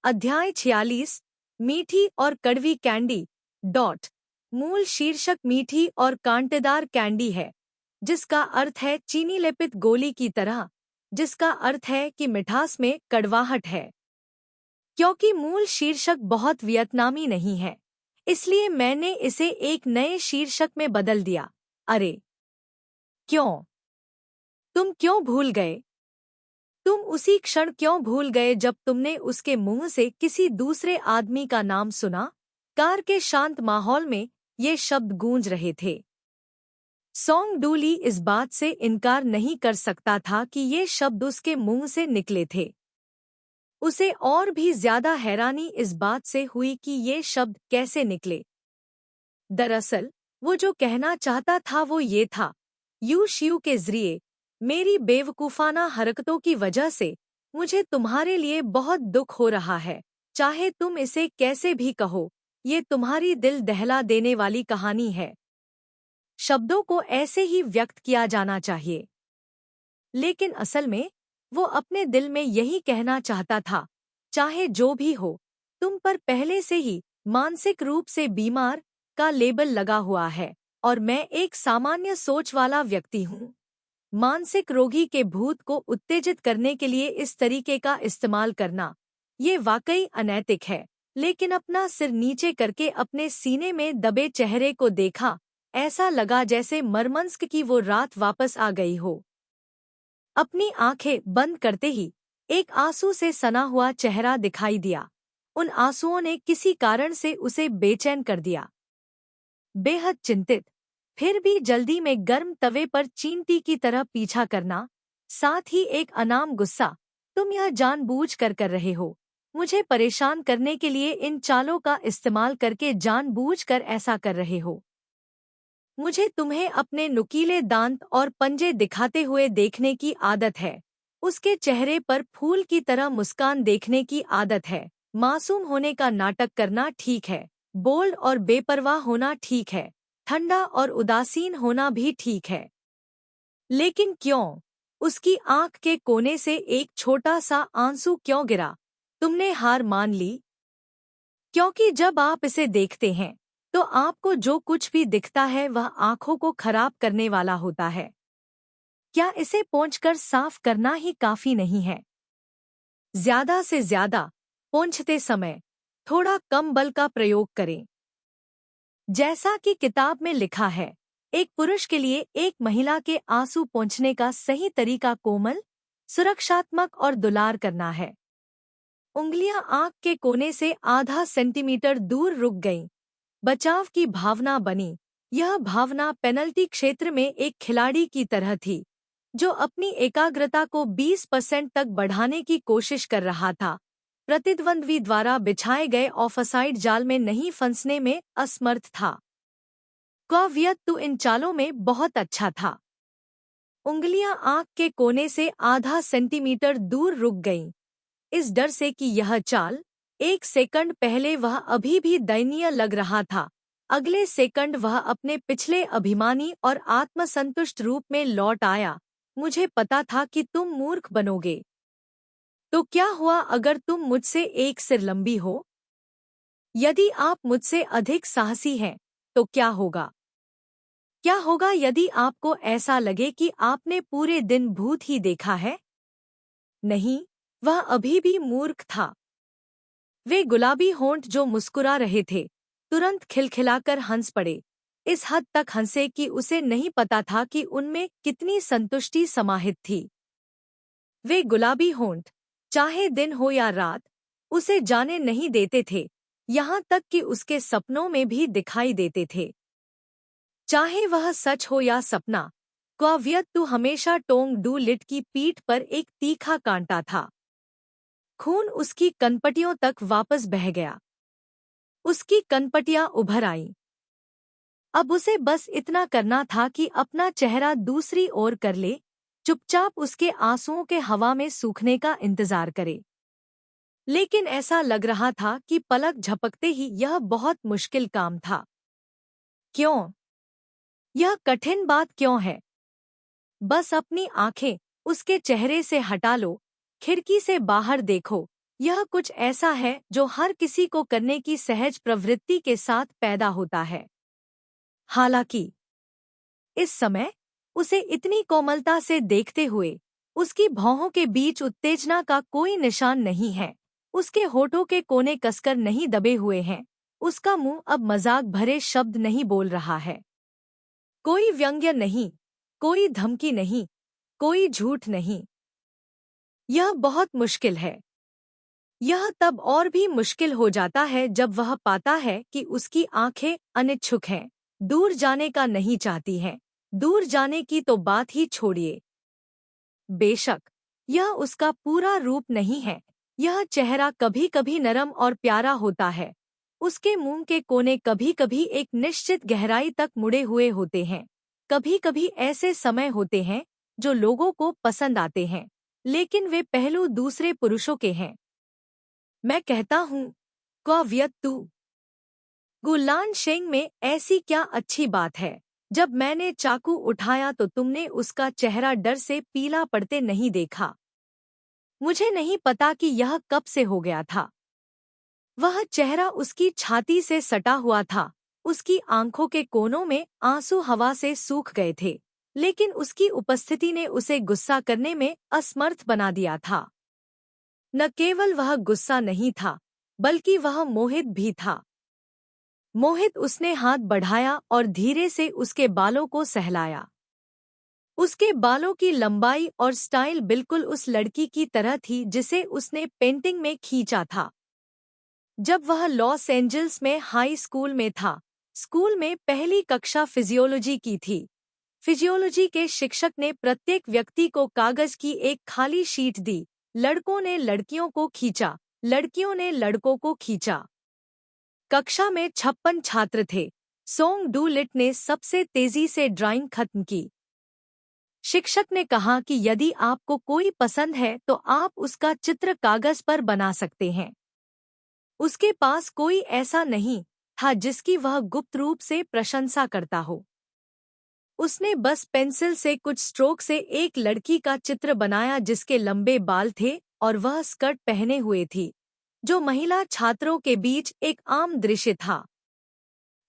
अध्याय 46 मीठी और कड़वी कैंडी। मूल शीर्षक मीठी और कांटेदार कैंडी है, जिसका अर्थ है चीनी लेपित गोली की तरह, जिसका अर्थ है कि मिठास में कड़वाहट है। क्योंकि मूल शीर्षक बहुत वियतनामी नहीं है, इसलिए मैंने इसे एक नए शीर्षक में बदल दिया। अरे क्यों? तुम क्यों भूल गए? तुम उसी क्षण क्यों भूल गए जब तुमने उसके मुंह से किसी दूसरे आदमी का नाम सुना? कार के शांत माहौल में ये शब्द गूंज रहे थे। सोंग डूली इस बात से इनकार नहीं कर सकता था कि ये शब्द उसके मुंह से निकले थे। उसे और भी ज्यादा हैरानी इस बात से हुई कि ये शब्द कैसे निकले। दरअसल वो जो कहना चाहता था वो ये था, यू शियू के जरिए मेरी बेवकूफाना हरकतों की वजह से मुझे तुम्हारे लिए बहुत दुख हो रहा है। चाहे तुम इसे कैसे भी कहो, ये तुम्हारी दिल दहला देने वाली कहानी है। शब्दों को ऐसे ही व्यक्त किया जाना चाहिए, लेकिन असल में वो अपने दिल में यही कहना चाहता था, चाहे जो भी हो, तुम पर पहले से ही मानसिक रूप से बीमार का लेबल लगा हुआ है और मैं एक सामान्य सोच वाला व्यक्ति हूँ। मानसिक रोगी के भूत को उत्तेजित करने के लिए इस तरीके का इस्तेमाल करना, ये वाकई अनैतिक है। लेकिन अपना सिर नीचे करके अपने सीने में दबे चेहरे को देखा, ऐसा लगा जैसे मरमंस्क की वो रात वापस आ गई हो। अपनी आंखें बंद करते ही एक आंसू से सना हुआ चेहरा दिखाई दिया। उन आंसुओं ने किसी कारण से उसे बेचैन कर दिया। बेहद चिंतित, फिर भी जल्दी में गर्म तवे पर चींटी की तरह पीछा करना, साथ ही एक अनाम गुस्सा, तुम यह जानबूझकर कर रहे हो, मुझे परेशान करने के लिए इन चालों का इस्तेमाल करके जानबूझकर ऐसा कर रहे हो। मुझे तुम्हें अपने नुकीले दांत और पंजे दिखाते हुए देखने की आदत है। उसके चेहरे पर फूल की तरह मुस्कान देखने की आदत है। मासूम होने का नाटक करना ठीक है, बोल्ड और बेपरवाह होना ठीक है, ठंडा और उदासीन होना भी ठीक है। लेकिन क्यों? उसकी आंख के कोने से एक छोटा सा आंसू क्यों गिरा? तुमने हार मान ली? क्योंकि जब आप इसे देखते हैं तो आपको जो कुछ भी दिखता है वह आंखों को खराब करने वाला होता है। क्या इसे पोंछकर साफ करना ही काफी नहीं है? ज्यादा से ज्यादा पोंछते समय थोड़ा कम बल का प्रयोग करें। जैसा कि किताब में लिखा है, एक पुरुष के लिए एक महिला के आंसू पोंछने का सही तरीका कोमल, सुरक्षात्मक और दुलार करना है। उंगलियां आंख के कोने से आधा सेंटीमीटर दूर रुक गईं। बचाव की भावना बनी। यह भावना पेनल्टी क्षेत्र में एक खिलाड़ी की तरह थी, जो अपनी एकाग्रता को 20% तक बढ़ाने की कोशिश कर रहा था, प्रतिद्वंद्वी द्वारा बिछाए गए ऑफसाइड जाल में नहीं फंसने में असमर्थ था। काव्यतु इन चालों में बहुत अच्छा था। उंगलियां आंख के कोने से आधा सेंटीमीटर दूर रुक गईं, इस डर से कि यह चाल, एक सेकंड पहले वह अभी भी दयनीय लग रहा था, अगले सेकंड वह अपने पिछले अभिमानी और आत्मसंतुष्ट रूप में लौट आया। मुझे पता था कि तुम मूर्ख बनोगे। तो क्या हुआ अगर तुम मुझसे एक सिर लंबी हो? यदि आप मुझसे अधिक साहसी हैं, तो क्या होगा? क्या होगा यदि आपको ऐसा लगे कि आपने पूरे दिन भूत ही देखा है? नहीं, वह अभी भी मूर्ख था। वे गुलाबी होंठ जो मुस्कुरा रहे थे, तुरंत खिलखिलाकर हंस पड़े। इस हद तक हंसे कि उसे नहीं पता था कि उनमें कितनी संतुष्टि समाहित थी। वे गुलाबी होंठ, चाहे दिन हो या रात, उसे जाने नहीं देते थे, यहाँ तक कि उसके सपनों में भी दिखाई देते थे। चाहे वह सच हो या सपना, काव्यतु हमेशा टोंग डू लिट की पीठ पर एक तीखा कांटा था। खून उसकी कनपटियों तक वापस बह गया। उसकी कनपटियां उभर आईं। अब उसे बस इतना करना था कि अपना चेहरा दूसरी ओर कर ले, चुपचाप उसके आंसुओं के हवा में सूखने का इंतजार करे। लेकिन ऐसा लग रहा था कि पलक झपकते ही यह बहुत मुश्किल काम था। क्यों? यह कठिन बात क्यों है? बस अपनी आंखें उसके चेहरे से हटा लो, खिड़की से बाहर देखो, यह कुछ ऐसा है जो हर किसी को करने की सहज प्रवृत्ति के साथ पैदा होता है। हालांकि इस समय उसे इतनी कोमलता से देखते हुए उसकी भौहों के बीच उत्तेजना का कोई निशान नहीं है। उसके होठों के कोने कसकर नहीं दबे हुए हैं। उसका मुंह अब मजाक भरे शब्द नहीं बोल रहा है। कोई व्यंग्य नहीं, कोई धमकी नहीं, कोई झूठ नहीं। यह बहुत मुश्किल है। यह तब और भी मुश्किल हो जाता है जब वह पाता है कि उसकी आंखें अनिच्छुक हैं, दूर जाने का नहीं चाहती हैं। दूर जाने की तो बात ही छोड़िए। बेशक यह उसका पूरा रूप नहीं है। यह चेहरा कभी कभी नरम और प्यारा होता है। उसके मुंह के कोने कभी कभी एक निश्चित गहराई तक मुड़े हुए होते हैं। कभी कभी ऐसे समय होते हैं जो लोगों को पसंद आते हैं, लेकिन वे पहलू दूसरे पुरुषों के हैं। मैं कहता हूँ, क्वाव्यत तू गुलान शेंग में ऐसी क्या अच्छी बात है। जब मैंने चाकू उठाया तो तुमने उसका चेहरा डर से पीला पड़ते नहीं देखा। मुझे नहीं पता कि यह कब से हो गया था। वह चेहरा उसकी छाती से सटा हुआ था। उसकी आंखों के कोनों में आंसू हवा से सूख गए थे, लेकिन उसकी उपस्थिति ने उसे गुस्सा करने में असमर्थ बना दिया था। न केवल वह गुस्सा नहीं था, बल्कि वह मोहित भी था। मोहित उसने हाथ बढ़ाया और धीरे से उसके बालों को सहलाया। उसके बालों की लंबाई और स्टाइल बिल्कुल उस लड़की की तरह थी जिसे उसने पेंटिंग में खींचा था जब वह लॉस एंजल्स में हाई स्कूल में था। स्कूल में पहली कक्षा फिजियोलॉजी की थी। फिजियोलॉजी के शिक्षक ने प्रत्येक व्यक्ति को कागज की एक खाली शीट दी। लड़कों ने लड़कियों को खींचा, लड़कियों ने लड़कों को खींचा। कक्षा में 56 छात्र थे। सोंग डू लिट ने सबसे तेजी से ड्राइंग खत्म की। शिक्षक ने कहा कि यदि आपको कोई पसंद है तो आप उसका चित्र कागज पर बना सकते हैं। उसके पास कोई ऐसा नहीं था जिसकी वह गुप्त रूप से प्रशंसा करता हो। उसने बस पेंसिल से कुछ स्ट्रोक से एक लड़की का चित्र बनाया जिसके लंबे बाल थे और वह स्कर्ट पहने हुए थी, जो महिला छात्रों के बीच एक आम दृश्य था।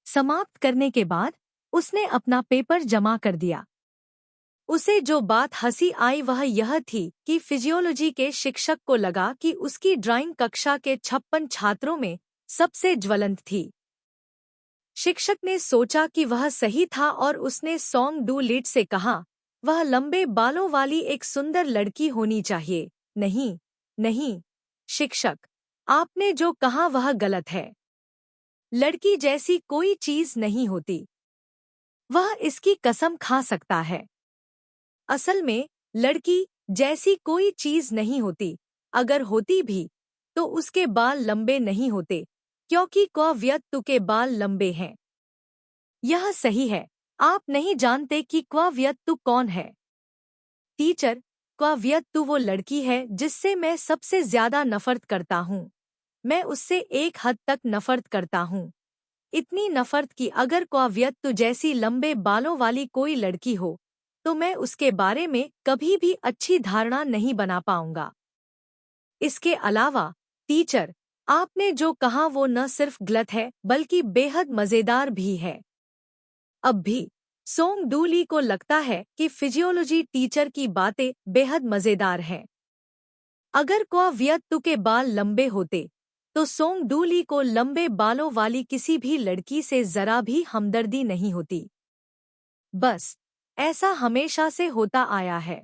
समाप्त करने के बाद उसने अपना पेपर जमा कर दिया। उसे जो बात हंसी आई वह यह थी कि फिजियोलॉजी के शिक्षक को लगा कि उसकी ड्राइंग कक्षा के 56 छात्रों में सबसे ज्वलंत थी। शिक्षक ने सोचा कि वह सही था और उसने सोंग डू लिट से कहा, वह लंबे बालों वाली एक सुंदर लड़की होनी चाहिए। नहीं, नहीं, शिक्षक, आपने जो कहा वह गलत है। लड़की जैसी कोई चीज नहीं होती। वह इसकी कसम खा सकता है। असल में लड़की जैसी कोई चीज नहीं होती। अगर होती भी तो उसके बाल लंबे नहीं होते, क्योंकि क्वाव्यक्तु के बाल लंबे हैं। यह सही है। आप नहीं जानते कि क्वाव्यक्तु कौन है। टीचर, क्वाव्यक्तु वो लड़की है जिससे मैं सबसे ज्यादा नफरत करता हूँ। मैं उससे एक हद तक नफरत करता हूँ। इतनी नफरत कि अगर क्वाव्यक्तु जैसी लंबे बालों वाली कोई लड़की हो तो मैं उसके बारे में कभी भी अच्छी धारणा नहीं बना पाऊंगा। इसके अलावा टीचर, आपने जो कहा वो न सिर्फ गलत है बल्कि बेहद मजेदार भी है। अब भी सोंग डू ली को लगता है कि फिजियोलॉजी टीचर की बातें बेहद मजेदार हैं। अगर क्वाव्यक्तु के बाल लंबे होते तो सोंग डू ली को लंबे बालों वाली किसी भी लड़की से जरा भी हमदर्दी नहीं होती। बस ऐसा हमेशा से होता आया है।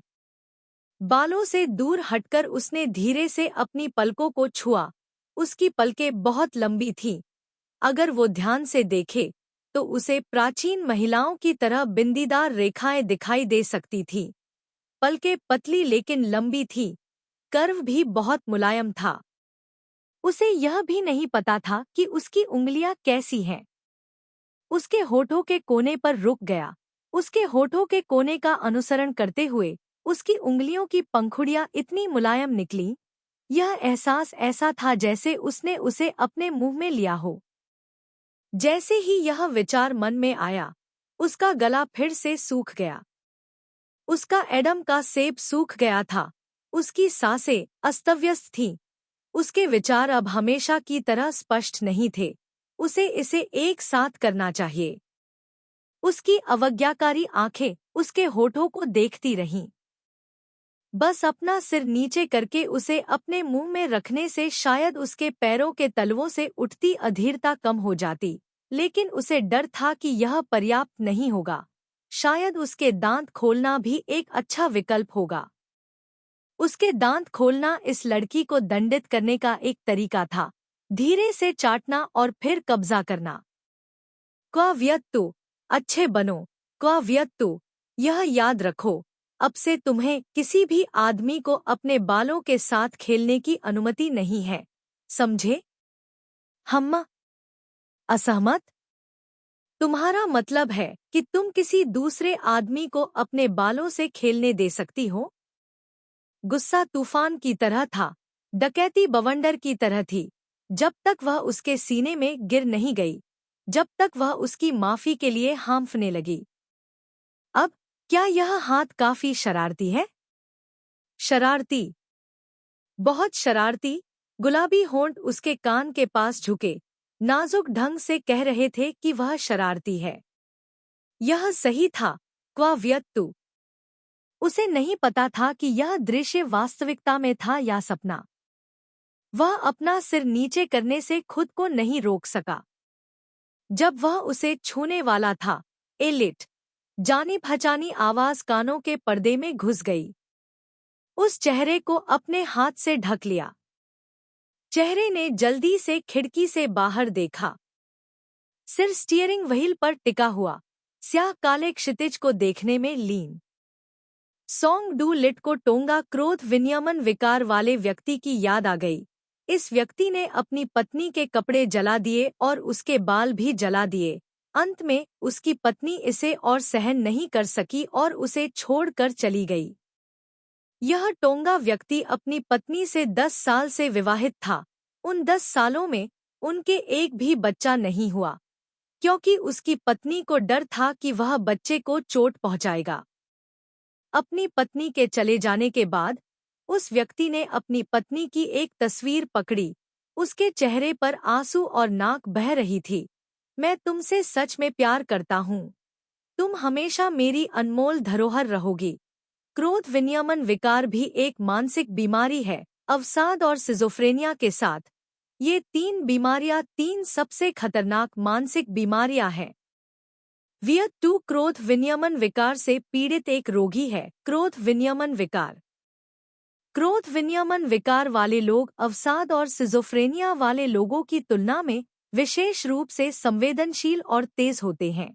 बालों से दूर हटकर उसने धीरे से अपनी पलकों को छुआ। उसकी पलकें बहुत लंबी थीं। अगर वो ध्यान से देखे तो उसे प्राचीन महिलाओं की तरह बिंदीदार रेखाएं दिखाई दे सकती थीं। पलकें पतली लेकिन लंबी थीं। कर्व भी बहुत मुलायम था। उसे यह भी नहीं पता था कि उसकी उंगलियां कैसी हैं। उसके होठों के कोने पर रुक गया। उसके होठों के कोने का अनुसरण करते हुए उसकी उंगलियों की पंखुड़ियां इतनी मुलायम निकलीं। यह एहसास ऐसा था जैसे उसने उसे अपने मुंह में लिया हो। जैसे ही यह विचार मन में आया, उसका गला फिर से सूख गया। उसका एडम का सेब सूख गया था। उसकी सांसें अस्तव्यस्त थीं। उसके विचार अब हमेशा की तरह स्पष्ट नहीं थे। उसे इसे एक साथ करना चाहिए। उसकी अवज्ञाकारी आंखें उसके होठों को देखती रहीं। बस अपना सिर नीचे करके उसे अपने मुंह में रखने से शायद उसके पैरों के तलवों से उठती अधीरता कम हो जाती, लेकिन उसे डर था कि यह पर्याप्त नहीं होगा। शायद उसके दांत खोलना भी एक अच्छा विकल्प होगा। उसके दांत खोलना इस लड़की को दंडित करने का एक तरीका था, धीरे से चाटना और फिर कब्जा करना। क्वाव्यक्तु, अच्छे बनो। क्वाव्यक्तु, यह याद रखो, अब से तुम्हें किसी भी आदमी को अपने बालों के साथ खेलने की अनुमति नहीं है, समझे? हम्मा, असहमत? तुम्हारा मतलब है कि तुम किसी दूसरे आदमी को अपने बालों से खेलने दे सकती हो? गुस्सा तूफान की तरह था, डकैती बवंडर की तरह थी, जब तक वह उसके सीने में गिर नहीं गई, जब तक वह उसकी माफी के लिए हाँफने लगी। अब क्या यह हाथ काफी शरारती है? शरारती, बहुत शरारती। गुलाबी होंठ उसके कान के पास झुके, नाजुक ढंग से कह रहे थे कि वह शरारती है। यह सही था, क्वाव्यक्तु। उसे नहीं पता था कि यह दृश्य वास्तविकता में था या सपना। वह अपना सिर नीचे करने से खुद को नहीं रोक सका। जब वह उसे छूने वाला था, एलिट, जानी पहचानी आवाज कानों के पर्दे में घुस गई। उस चेहरे को अपने हाथ से ढक लिया। चेहरे ने जल्दी से खिड़की से बाहर देखा। सिर स्टीयरिंग व्हील पर टिका हुआ, स्याह काले क्षितिज को देखने में लीन। सोंग डू लिट को टोंगा क्रोध विनियमन विकार वाले व्यक्ति की याद आ गई। इस व्यक्ति ने अपनी पत्नी के कपड़े जला दिए और उसके बाल भी जला दिए। अंत में उसकी पत्नी इसे और सहन नहीं कर सकी और उसे छोड़कर चली गई। यह टोंगा व्यक्ति अपनी पत्नी से 10 साल से विवाहित था। उन 10 सालों में उनके एक भी बच्चा नहीं हुआ, क्योंकि उसकी पत्नी को डर था कि वह बच्चे को चोट पहुंचाएगा। अपनी पत्नी के चले जाने के बाद उस व्यक्ति ने अपनी पत्नी की एक तस्वीर पकड़ी। उसके चेहरे पर आंसू और नाक बह रही थी। मैं तुमसे सच में प्यार करता हूँ। तुम हमेशा मेरी अनमोल धरोहर रहोगी। क्रोध विनियमन विकार भी एक मानसिक बीमारी है, अवसाद और सिजोफ्रेनिया के साथ। ये 3 बीमारियां 3 सबसे खतरनाक मानसिक बीमारियां हैं। वियत 2 क्रोध विनियमन विकार से पीड़ित एक रोगी है। क्रोध विनियमन विकार। क्रोध विनियमन विकार वाले लोग अवसाद और सिजोफ्रेनिया वाले लोगों की तुलना में विशेष रूप से संवेदनशील और तेज होते हैं।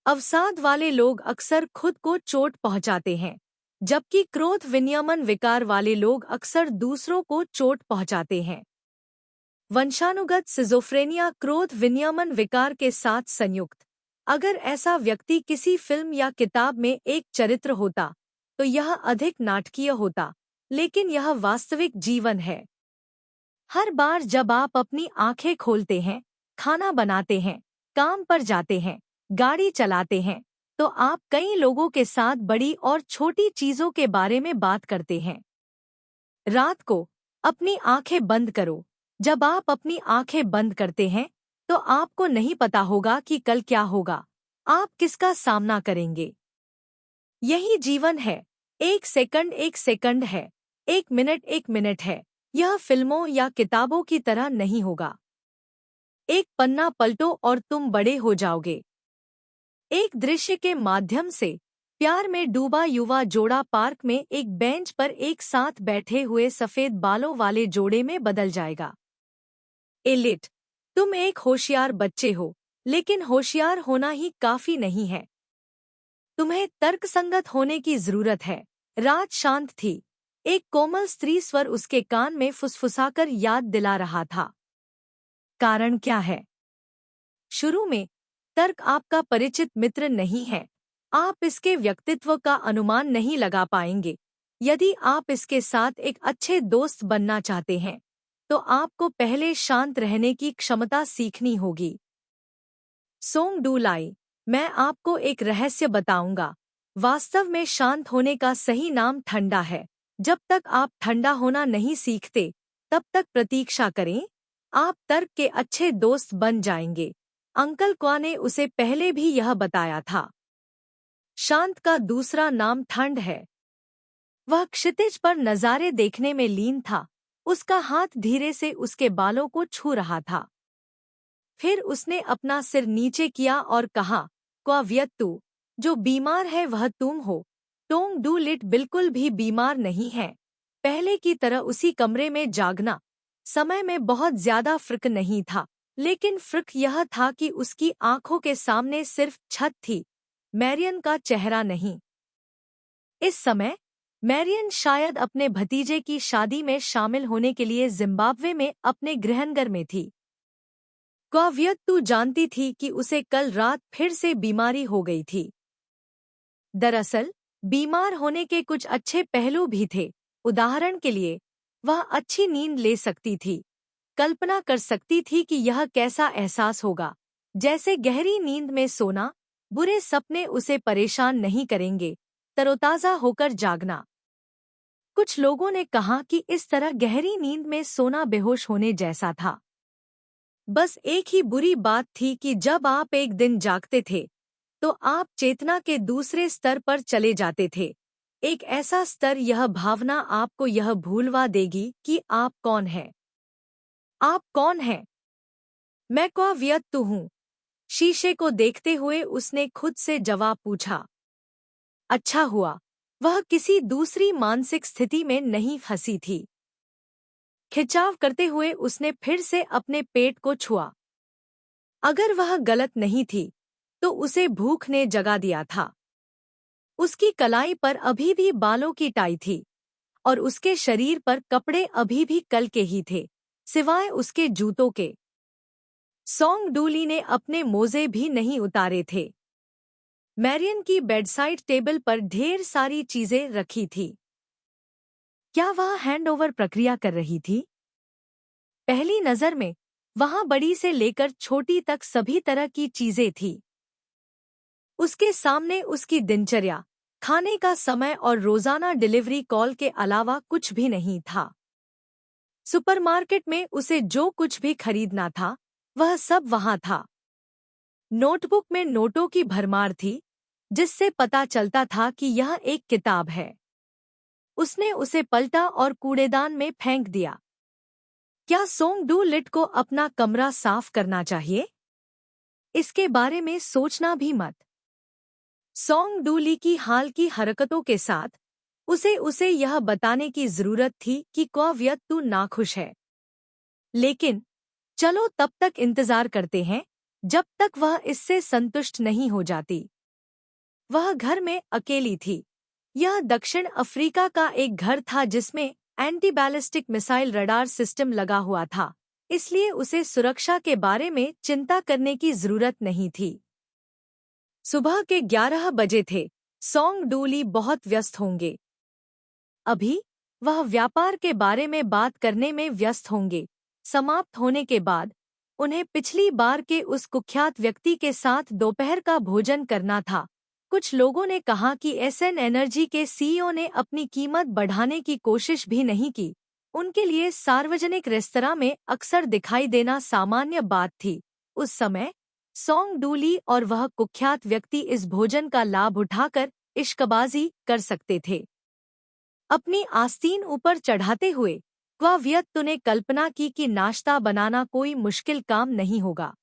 अवसाद वाले लोग अक्सर खुद को चोट पहुंचाते हैं, जबकि क्रोध विनियमन विकार वाले लोग अक्सर दूसरों को चोट पहुंचाते हैं। वंशानुगत सिजोफ्रेनिया क्रोध विनियमन विकार के साथ संयुक्त। अगर ऐसा व्यक्ति किसी फिल्म या किताब में एक चरित्र होता तो यह अधिक नाटकीय होता, लेकिन यह वास्तविक जीवन है। हर बार जब आप अपनी आंखें खोलते हैं, खाना बनाते हैं, काम पर जाते हैं, गाड़ी चलाते हैं, तो आप कई लोगों के साथ बड़ी और छोटी चीजों के बारे में बात करते हैं। रात को अपनी आंखें बंद करो। जब आप अपनी आंखें बंद करते हैं तो आपको नहीं पता होगा कि कल क्या होगा, आप किसका सामना करेंगे। यही जीवन है। एक सेकंड है, एक मिनट है। यह फिल्मों या किताबों की तरह नहीं होगा। एक पन्ना पलटो और तुम बड़े हो जाओगे। एक दृश्य के माध्यम से प्यार में डूबा युवा जोड़ा पार्क में एक बेंच पर एक साथ बैठे हुए सफेद बालों वाले जोड़े में बदल जाएगा। एलिट, तुम एक होशियार बच्चे हो, लेकिन होशियार होना ही काफी नहीं है। तुम्हें तर्कसंगत होने की जरूरत है। रात शांत थी। एक कोमल स्त्री स्वर उसके कान में फुसफुसाकर याद दिला रहा था। कारण क्या है? शुरू में तर्क आपका परिचित मित्र नहीं है। आप इसके व्यक्तित्व का अनुमान नहीं लगा पाएंगे। यदि आप इसके साथ एक अच्छे दोस्त बनना चाहते हैं तो आपको पहले शांत रहने की क्षमता सीखनी होगी। सोंग डू लाई, मैं आपको एक रहस्य बताऊंगा। वास्तव में शांत होने का सही नाम ठंडा है। जब तक आप ठंडा होना नहीं सीखते, तब तक प्रतीक्षा करें, आप तर्क के अच्छे दोस्त बन जाएंगे। अंकल क्वा ने उसे पहले भी यह बताया था। शांत का दूसरा नाम ठंड है। वह क्षितिज पर नज़ारे देखने में लीन था। उसका हाथ धीरे से उसके बालों को छू रहा था। फिर उसने अपना सिर नीचे किया और कहा, क्वाव्यत्तु, जो बीमार है वह तुम हो। टोंग डू लिट बिल्कुल भी बीमार नहीं है। पहले की तरह उसी कमरे में जागना। समय में बहुत ज्यादा फर्क नहीं था, लेकिन फर्क यह था कि उसकी आंखों के सामने सिर्फ छत थी, मैरियन का चेहरा नहीं। इस समय मैरियन शायद अपने भतीजे की शादी में शामिल होने के लिए जिम्बाब्वे में अपने गृहनगर में थी। क्वाव्यत्तु जानती थी कि उसे कल रात फिर से बीमारी हो गई थी। दरअसल बीमार होने के कुछ अच्छे पहलू भी थे। उदाहरण के लिए, वह अच्छी नींद ले सकती थी। कल्पना कर सकती थी कि यह कैसा एहसास होगा, जैसे गहरी नींद में सोना। बुरे सपने उसे परेशान नहीं करेंगे, तरोताज़ा होकर जागना। कुछ लोगों ने कहा कि इस तरह गहरी नींद में सोना बेहोश होने जैसा था। बस एक ही बुरी बात थी कि जब आप एक दिन जागते थे तो आप चेतना के दूसरे स्तर पर चले जाते थे। एक ऐसा स्तर, यह भावना आपको यह भूलवा देगी कि आप कौन हैं। आप कौन हैं? मैं क्वाव्यत्तु हूँ। शीशे को देखते हुए उसने खुद से जवाब पूछा। अच्छा हुआ वह किसी दूसरी मानसिक स्थिति में नहीं फंसी थी। खिंचाव करते हुए उसने फिर से अपने पेट को छुआ। अगर वह गलत नहीं थी तो उसे भूख ने जगा दिया था। उसकी कलाई पर अभी भी बालों की टाई थी और उसके शरीर पर कपड़े अभी भी कल के ही थे, सिवाय उसके जूतों के। सोंग डूली ने अपने मोजे भी नहीं उतारे थे। मैरियन की बेडसाइड टेबल पर ढेर सारी चीजें रखी थी। क्या वह हैंडओवर प्रक्रिया कर रही थी? पहली नजर में वहां बड़ी से लेकर छोटी तक सभी तरह की चीजें थी। उसके सामने उसकी दिनचर्या, खाने का समय और रोजाना डिलीवरी कॉल के अलावा कुछ भी नहीं था। सुपरमार्केट में उसे जो कुछ भी खरीदना था वह सब वहां था। नोटबुक में नोटों की भरमार थी, जिससे पता चलता था कि यह एक किताब है। उसने उसे पलटा और कूड़ेदान में फेंक दिया। क्या सोंग डू लिट को अपना कमरा साफ करना चाहिए? इसके बारे में सोचना भी मत। सोंग डूली की हाल की हरकतों के साथ उसे यह बताने की जरूरत थी कि क्वाव्यत्तु नाखुश है। लेकिन चलो तब तक इंतजार करते हैं जब तक वह इससे संतुष्ट नहीं हो जाती। वह घर में अकेली थी। यह दक्षिण अफ्रीका का एक घर था जिसमें anti ballistic missile radar system लगा हुआ था, इसलिए उसे सुरक्षा के बारे में चिंता करने की जरूरत नहीं थी। सुबह के 11 बजे थे। सोंग डूली बहुत व्यस्त होंगे। अभी वह व्यापार के बारे में बात करने में व्यस्त होंगे। समाप्त होने के बाद उन्हें पिछली बार के उस कुख्यात व्यक्ति के साथ दोपहर का भोजन करना था। कुछ लोगों ने कहा कि एसएन एनर्जी के सीईओ ने अपनी कीमत बढ़ाने की कोशिश भी नहीं की। उनके लिए सार्वजनिक रेस्तरां में अक्सर दिखाई देना सामान्य बात थी। उस समय सोंग डूली और वह कुख्यात व्यक्ति इस भोजन का लाभ उठाकर इश्कबाजी कर सकते थे। अपनी आस्तीन ऊपर चढ़ाते हुए क्वाव्यत्तु ने कल्पना की कि नाश्ता बनाना कोई मुश्किल काम नहीं होगा।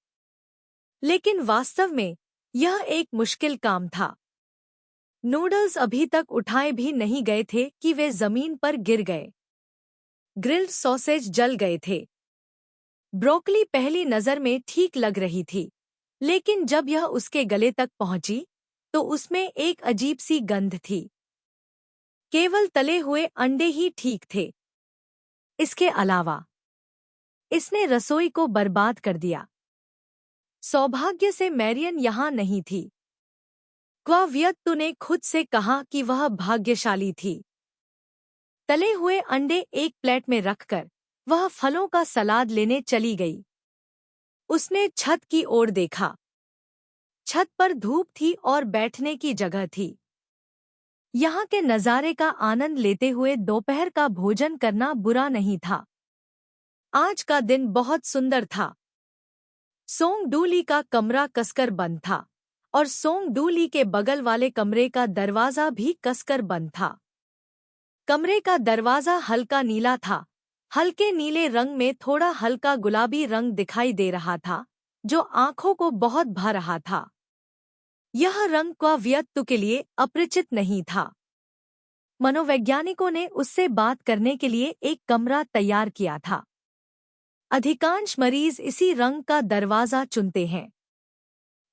लेकिन वास्तव में यह एक मुश्किल काम था। नूडल्स अभी तक उठाए भी नहीं गए थे कि वे जमीन पर गिर गए। ग्रिल्ड सॉसेज जल गए थे। ब्रोकली पहली नजर में ठीक लग रही थी, लेकिन जब यह उसके गले तक पहुंची तो उसमें एक अजीब सी गंध थी। केवल तले हुए अंडे ही ठीक थे। इसके अलावा इसने रसोई को बर्बाद कर दिया। सौभाग्य से मैरियन यहाँ नहीं थी। क्वाव्यत्तु ने खुद से कहा कि वह भाग्यशाली थी। तले हुए अंडे एक प्लेट में रखकर वह फलों का सलाद लेने चली गई। उसने छत की ओर देखा। छत पर धूप थी और बैठने की जगह थी। यहाँ के नज़ारे का आनंद लेते हुए दोपहर का भोजन करना बुरा नहीं था। आज का दिन बहुत सुंदर था। सोंग डूली का कमरा कसकर बंद था और सोंग डूली के बगल वाले कमरे का दरवाजा भी कसकर बंद था। कमरे का दरवाजा हल्का नीला था। हल्के नीले रंग में थोड़ा हल्का गुलाबी रंग दिखाई दे रहा था, जो आंखों को बहुत भा रहा था। यह रंग क्वावियत्तु के लिए अपरिचित नहीं था। मनोवैज्ञानिकों ने उससे बात करने के लिए एक कमरा तैयार किया था। अधिकांश मरीज इसी रंग का दरवाजा चुनते हैं।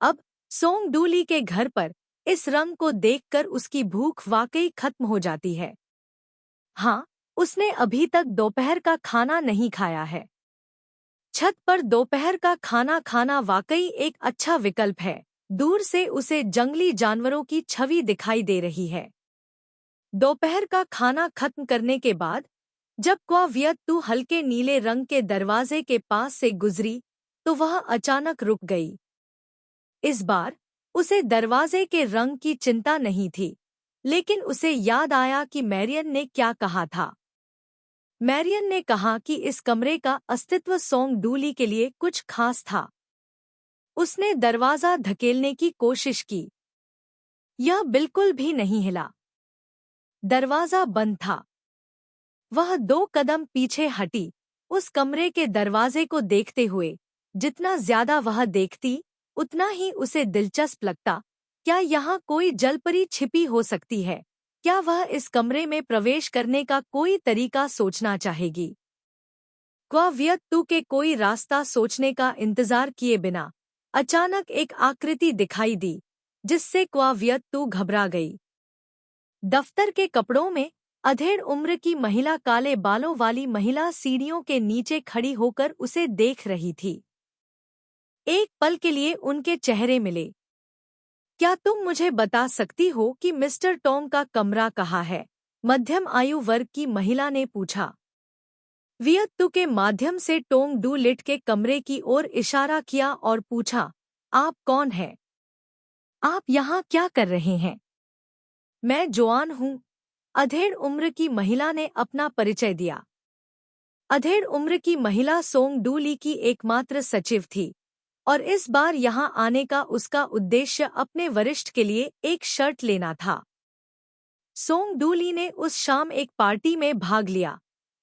अब सोंग डूली के घर पर इस रंग को देखकर उसकी भूख वाकई खत्म हो जाती है। हाँ, उसने अभी तक दोपहर का खाना नहीं खाया है। छत पर दोपहर का खाना खाना वाकई एक अच्छा विकल्प है। दूर से उसे जंगली जानवरों की छवि दिखाई दे रही है। दोपहर का खाना खत्म करने के बाद जब क्वावियत्तु हल्के नीले रंग के दरवाजे के पास से गुजरी तो वह अचानक रुक गई। इस बार उसे दरवाजे के रंग की चिंता नहीं थी, लेकिन उसे याद आया कि मैरियन ने क्या कहा था। मैरियन ने कहा कि इस कमरे का अस्तित्व सोंग डूली के लिए कुछ खास था। उसने दरवाजा धकेलने की कोशिश की। यह बिल्कुल भी नहीं हिला। दरवाजा बंद था। वह 2 कदम पीछे हटी, उस कमरे के दरवाजे को देखते हुए। जितना ज्यादा वह देखती, उतना ही उसे दिलचस्प लगता। क्या यहाँ कोई जलपरी छिपी हो सकती है? क्या वह इस कमरे में प्रवेश करने का कोई तरीका सोचना चाहेगी? क्वावियत्तु के कोई रास्ता सोचने का इंतजार किए बिना अचानक एक आकृति दिखाई दी, जिससे क्वावियत्तु घबरा गई। दफ्तर के कपड़ों में अधेड़ उम्र की महिला, काले बालों वाली महिला सीढ़ियों के नीचे खड़ी होकर उसे देख रही थी। एक पल के लिए उनके चेहरे मिले। क्या तुम मुझे बता सकती हो कि मिस्टर टोंग का कमरा कहाँ है? मध्यम आयु वर्ग की महिला ने पूछा। वियत्तु के माध्यम से टोंग डू लिट के कमरे की ओर इशारा किया और पूछा, आप कौन हैं? आप यहाँ क्या कर रहे हैं? मैं जोआन हूँ, अधेड़ उम्र की महिला ने अपना परिचय दिया। अधेड़ उम्र की महिला सोंग डू ली की एकमात्र सचिव थी और इस बार यहाँ आने का उसका उद्देश्य अपने वरिष्ठ के लिए एक शर्ट लेना था। सोंग डू ली ने उस शाम एक पार्टी में भाग लिया,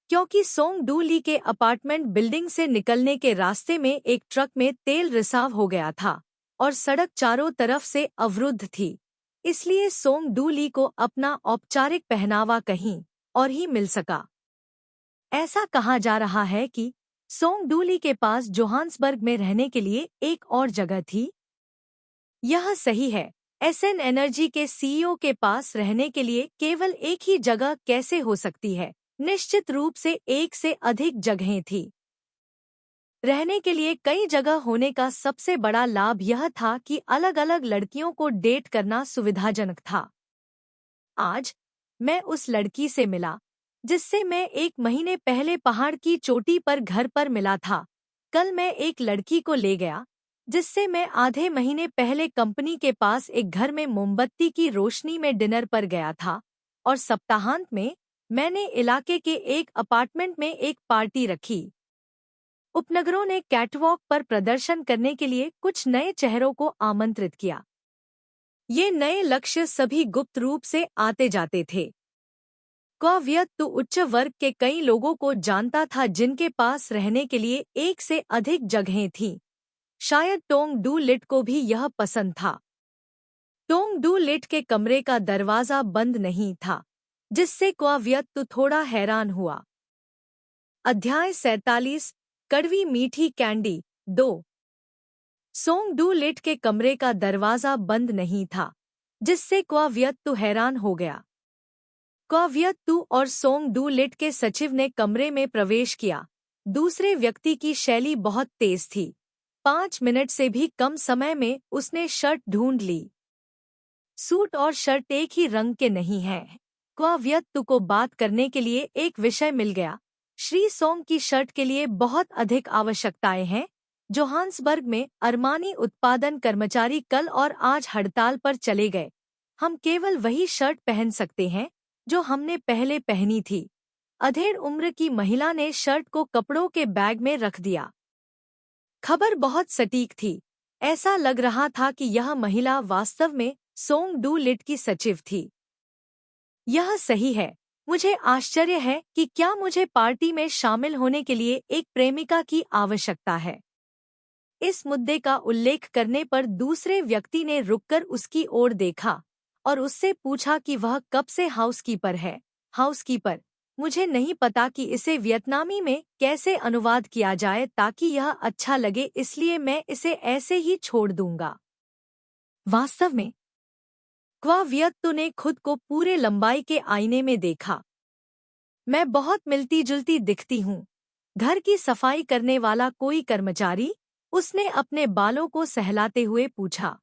क्योंकि सोंग डू ली के अपार्टमेंट बिल्डिंग से निकलने के रास्ते में एक ट्रक में तेल रिसाव हो गया था और सड़क चारों तरफ से अवरुद्ध थी। इसलिए सोंग डू ली को अपना औपचारिक पहनावा कहीं और ही मिल सका। ऐसा कहा जा रहा है कि सोंग डू ली के पास जोहान्सबर्ग में रहने के लिए एक और जगह थी। यह सही है। एसएन एनर्जी के सीईओ के पास रहने के लिए केवल एक ही जगह कैसे हो सकती है? निश्चित रूप से एक से अधिक जगहें थी। रहने के लिए कई जगह होने का सबसे बड़ा लाभ यह था कि अलग-अलग लड़कियों को डेट करना सुविधाजनक था। आज मैं उस लड़की से मिला जिससे मैं 1 महीने पहले पहाड़ की चोटी पर घर पर मिला था। कल मैं एक लड़की को ले गया जिससे मैं आधे महीने पहले कंपनी के पास एक घर में मोमबत्ती की रोशनी में डिनर पर गया था और सप्ताहांत में मैंने इलाके के एक अपार्टमेंट में एक पार्टी रखी। उपनगरों ने कैटवॉक पर प्रदर्शन करने के लिए कुछ नए चेहरों को आमंत्रित किया। ये नए लक्ष्य सभी गुप्त रूप से आते जाते थे। क्वावियत्तु उच्च वर्ग के कई लोगों को जानता था जिनके पास रहने के लिए एक से अधिक जगहें थीं। शायद टोंग डू लिट को भी यह पसंद था। टोंग डू लिट के कमरे का दरवाजा बंद नहीं था, जिससे क्वावियत्तु थोड़ा हैरान हुआ। अध्याय 47 कड़वी मीठी कैंडी 2। सोंग डू लिट के कमरे का दरवाजा बंद नहीं था, जिससे क्वावियत्तु हैरान हो गया। क्वावियत्तु और सोंग डू लिट के सचिव ने कमरे में प्रवेश किया। दूसरे व्यक्ति की शैली बहुत तेज थी। 5 मिनट से भी कम समय में उसने शर्ट ढूंढ ली। सूट और शर्ट एक ही रंग के नहीं हैं। क्वावियत्तु को बात करने के लिए एक विषय मिल गया। श्री सोंग की शर्ट के लिए बहुत अधिक आवश्यकताएं हैं। जोहान्सबर्ग में अरमानी उत्पादन कर्मचारी कल और आज हड़ताल पर चले गए। हम केवल वही शर्ट पहन सकते हैं जो हमने पहले पहनी थी। अधेड़ उम्र की महिला ने शर्ट को कपड़ों के बैग में रख दिया। खबर बहुत सटीक थी। ऐसा लग रहा था कि यह महिला वास्तव में सोंग डू लिट की सचिव थी। यह सही है। मुझे आश्चर्य है कि क्या मुझे पार्टी में शामिल होने के लिए एक प्रेमिका की आवश्यकता है। इस मुद्दे का उल्लेख करने पर दूसरे व्यक्ति ने रुककर उसकी ओर देखा और उससे पूछा कि वह कब से हाउसकीपर है। हाउसकीपर, मुझे नहीं पता कि इसे वियतनामी में कैसे अनुवाद किया जाए ताकि यह अच्छा लगे, इसलिए मैं इसे ऐसे ही छोड़ दूंगा। वास्तव में क्वा वियत्तु ने खुद को पूरे लंबाई के आईने में देखा। मैं बहुत मिलती जुलती दिखती हूँ। घर की सफाई करने वाला कोई कर्मचारी? उसने अपने बालों को सहलाते हुए पूछा।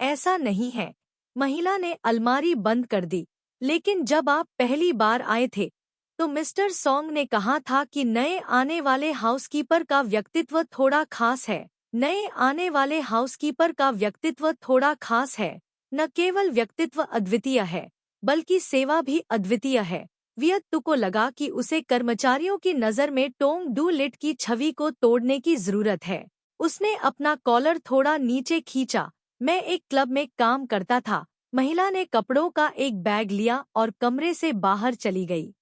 ऐसा नहीं है। महिला ने अलमारी बंद कर दी। लेकिन जब आप पहली बार आए थे तो मिस्टर सोंग ने कहा था कि नए आने वाले हाउसकीपर का व्यक्तित्व थोड़ा खास है। नए आने वाले हाउसकीपर का व्यक्तित्व थोड़ा खास है। न केवल व्यक्तित्व अद्वितीय है बल्कि सेवा भी अद्वितीय है। वियत्तु को लगा कि उसे कर्मचारियों की नज़र में टोंग डू लिट की छवि को तोड़ने की जरूरत है। उसने अपना कॉलर थोड़ा नीचे खींचा। मैं एक क्लब में काम करता था। महिला ने कपड़ों का एक बैग लिया और कमरे से बाहर चली गई।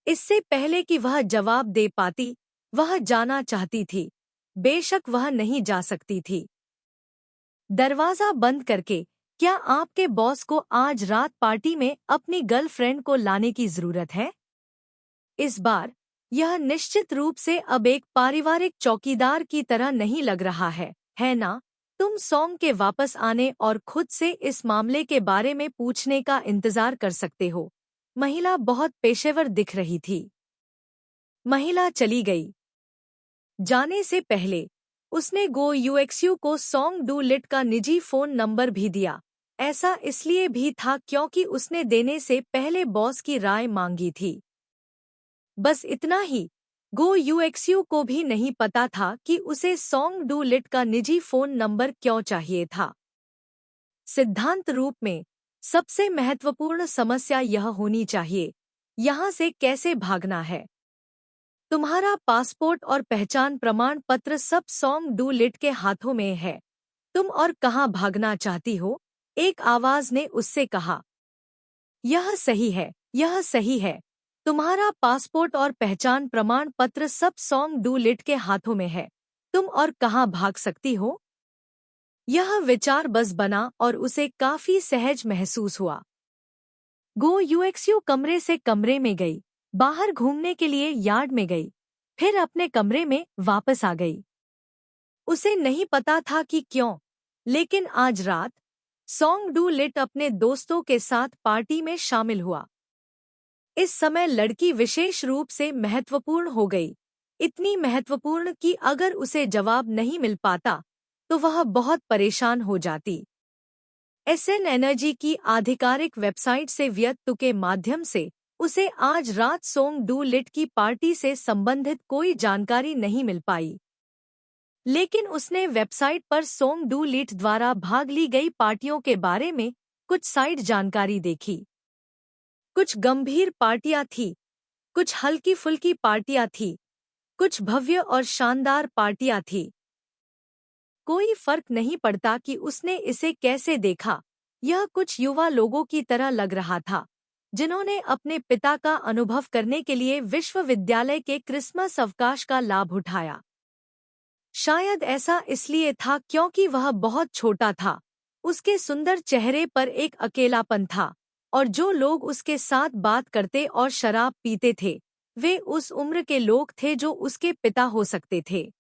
इससे पहले कि वह जवाब दे पाती, वह जाना चाहती थी। बेशक वह नहीं जा सकती थी। दरवाजा बंद करके, क्या आपके बॉस को आज रात पार्टी में अपनी गर्लफ्रेंड को लाने की जरूरत है? इस बार यह निश्चित रूप से अब एक पारिवारिक चौकीदार की तरह नहीं लग रहा है ना? तुम सोंग के वापस आने और खुद से इस मामले के बारे में पूछने का इंतजार कर सकते हो। महिला बहुत पेशेवर दिख रही थी। महिला चली गई। जाने से पहले उसने गो यूएक्सयू को सोंग डू लिट का निजी फोन नंबर भी दिया। ऐसा इसलिए भी था क्योंकि उसने देने से पहले बॉस की राय मांगी थी। बस इतना ही। गो यूएक्सयू को भी नहीं पता था कि उसे सोंग डू लिट का निजी फोन नंबर क्यों चाहिए था। सिद्धांत रूप में सबसे महत्वपूर्ण समस्या यह होनी चाहिए, यहाँ से कैसे भागना है। तुम्हारा पासपोर्ट और पहचान प्रमाण पत्र सब सोंग डू लिट के हाथों में है। तुम और कहाँ भागना चाहती हो? एक आवाज ने उससे कहा। यह सही है, यह सही है। तुम्हारा पासपोर्ट और पहचान प्रमाण पत्र सब सोंग डू लिट के हाथों में है। तुम और कहाँ भाग सकती हो? यह विचार बस बना और उसे काफी सहज महसूस हुआ। गो यूएक्सयू कमरे से कमरे में गई, बाहर घूमने के लिए यार्ड में गई, फिर अपने कमरे में वापस आ गई। उसे नहीं पता था कि क्यों, लेकिन आज रात सोंग डू लिट अपने दोस्तों के साथ पार्टी में शामिल हुआ। इस समय लड़की विशेष रूप से महत्वपूर्ण हो गई, इतनी महत्वपूर्ण कि अगर उसे जवाब नहीं मिल पाता तो वह बहुत परेशान हो जाती। एसएन एनर्जी की आधिकारिक वेबसाइट से वियत्तु के माध्यम से उसे आज रात सोंग डू लिट की पार्टी से संबंधित कोई जानकारी नहीं मिल पाई। लेकिन उसने वेबसाइट पर सोंग डू लिट द्वारा भाग ली गई पार्टियों के बारे में कुछ साइड जानकारी देखी। कुछ गंभीर पार्टियां थी, कुछ हल्की फुल्की पार्टियां थी, कुछ भव्य और शानदार पार्टियां थी। कोई फर्क नहीं पड़ता कि उसने इसे कैसे देखा। यह कुछ युवा लोगों की तरह लग रहा था जिन्होंने अपने पिता का अनुभव करने के लिए विश्वविद्यालय के क्रिसमस अवकाश का लाभ उठाया। शायद ऐसा इसलिए था क्योंकि वह बहुत छोटा था। उसके सुंदर चेहरे पर एक अकेलापन था और जो लोग उसके साथ बात करते और शराब पीते थे वे उस उम्र के लोग थे जो उसके पिता हो सकते थे।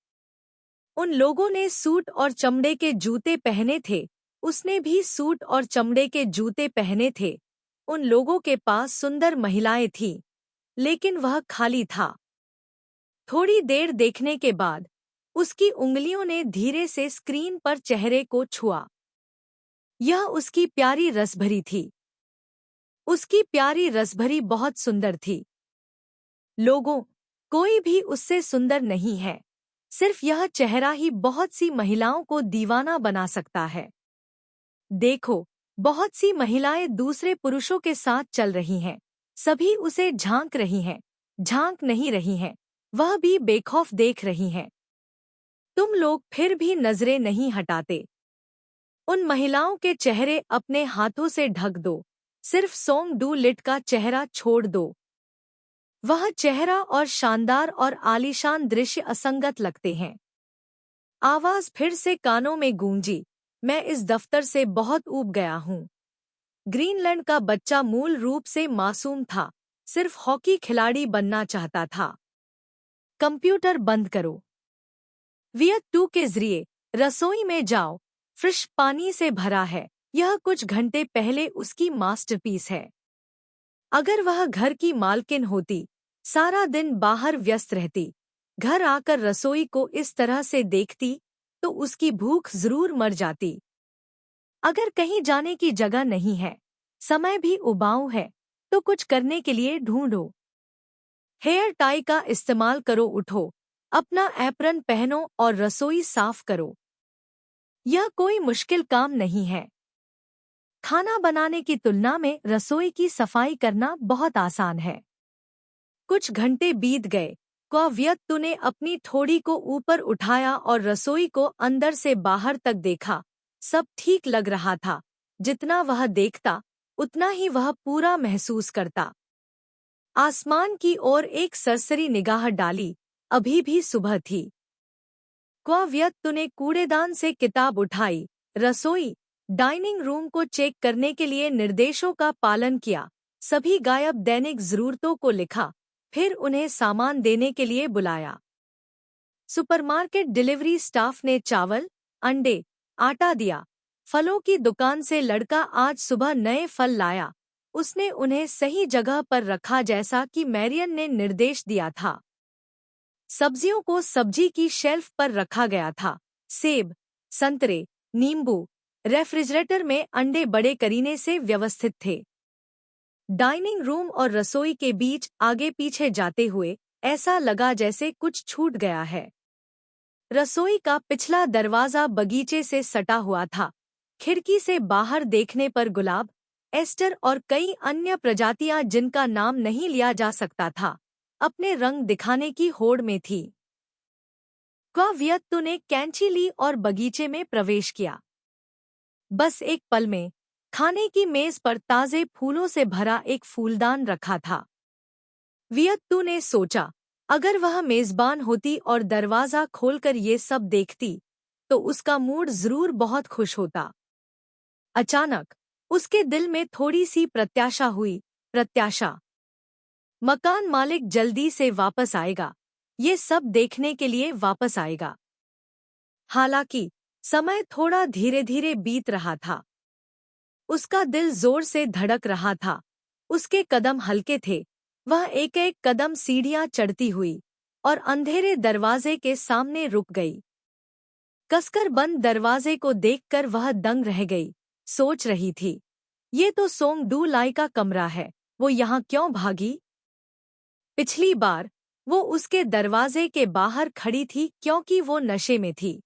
उन लोगों ने सूट और चमड़े के जूते पहने थे, उसने भी सूट और चमड़े के जूते पहने थे। उन लोगों के पास सुंदर महिलाएं थीं, लेकिन वह खाली था। थोड़ी देर देखने के बाद उसकी उंगलियों ने धीरे से स्क्रीन पर चेहरे को छुआ। यह उसकी प्यारी रसभरी थी। उसकी प्यारी रसभरी बहुत सुंदर थी। लोगों, कोई भी उससे सुंदर नहीं है। सिर्फ यह चेहरा ही बहुत सी महिलाओं को दीवाना बना सकता है। देखो, बहुत सी महिलाएं दूसरे पुरुषों के साथ चल रही हैं। सभी उसे झांक रही हैं, झांक नहीं रही हैं, वह भी बेखौफ देख रही हैं। तुम लोग फिर भी नजरें नहीं हटाते। उन महिलाओं के चेहरे अपने हाथों से ढक दो, सिर्फ सोंग डू लिट का चेहरा छोड़ दो। वह चेहरा और शानदार और आलीशान दृश्य असंगत लगते हैं। आवाज फिर से कानों में गूंजी, मैं इस दफ्तर से बहुत ऊब गया हूँ। ग्रीनलैंड का बच्चा मूल रूप से मासूम था, सिर्फ हॉकी खिलाड़ी बनना चाहता था। कंप्यूटर बंद करो। वियत 2 के जरिए रसोई में जाओ, फ्रिश पानी से भरा है। यह कुछ घंटे पहले उसकी मास्टरपीस है। अगर वह घर की मालकिन होती, सारा दिन बाहर व्यस्त रहती, घर आकर रसोई को इस तरह से देखती, तो उसकी भूख जरूर मर जाती। अगर कहीं जाने की जगह नहीं है, समय भी उबाऊ है, तो कुछ करने के लिए ढूंढो। हेयर टाई का इस्तेमाल करो, उठो, अपना एप्रन पहनो और रसोई साफ करो। यह कोई मुश्किल काम नहीं है। खाना बनाने की तुलना में रसोई की सफाई करना बहुत आसान है। कुछ घंटे बीत गए। क्वावियत्तु ने अपनी ठोड़ी को ऊपर उठाया और रसोई को अंदर से बाहर तक देखा। सब ठीक लग रहा था। जितना वह देखता, उतना ही वह पूरा महसूस करता। आसमान की ओर एक सरसरी निगाह डाली। अभी भी सुबह थी। क्वावियत्तु ने कूड़ेदान से किताब उठाई, रसोई, डाइनिंग रूम को चेक करने के लिए निर्देशों का पालन किया, सभी गायब दैनिक जरूरतों को लिखा, फिर उन्हें सामान देने के लिए बुलाया। सुपरमार्केट डिलीवरी स्टाफ ने चावल, अंडे, आटा दिया। फलों की दुकान से लड़का आज सुबह नए फल लाया। उसने उन्हें सही जगह पर रखा जैसा कि मैरियन ने निर्देश दिया था। सब्जियों को सब्जी की शेल्फ पर रखा गया था। सेब, संतरे, नींबू। रेफ्रिजरेटर में अंडे बड़े करीने से व्यवस्थित थे। डाइनिंग रूम और रसोई के बीच आगे पीछे जाते हुए ऐसा लगा जैसे कुछ छूट गया है। रसोई का पिछला दरवाजा बगीचे से सटा हुआ था। खिड़की से बाहर देखने पर गुलाब, एस्टर और कई अन्य प्रजातियां जिनका नाम नहीं लिया जा सकता था, अपने रंग दिखाने की होड़ में थी। क्वावियत्तु ने कैंची ली और बगीचे में प्रवेश किया। बस एक पल में खाने की मेज पर ताजे फूलों से भरा एक फूलदान रखा था। वियत्तु ने सोचा, अगर वह मेजबान होती और दरवाजा खोलकर ये सब देखती, तो उसका मूड जरूर बहुत खुश होता। अचानक उसके दिल में थोड़ी सी प्रत्याशा हुई। प्रत्याशा, मकान मालिक जल्दी से वापस आएगा, ये सब देखने के लिए वापस आएगा। हालांकि समय थोड़ा धीरे धीरे बीत रहा था। उसका दिल जोर से धड़क रहा था। उसके कदम हल्के थे। वह एक एक कदम सीढ़ियां चढ़ती हुई और अंधेरे दरवाजे के सामने रुक गई। कसकर बंद दरवाजे को देखकर वह दंग रह गई। सोच रही थी, ये तो सोंग डू लाई का कमरा है, वो यहाँ क्यों भागी? पिछली बार वो उसके दरवाजे के बाहर खड़ी थी क्योंकि वो नशे में थी।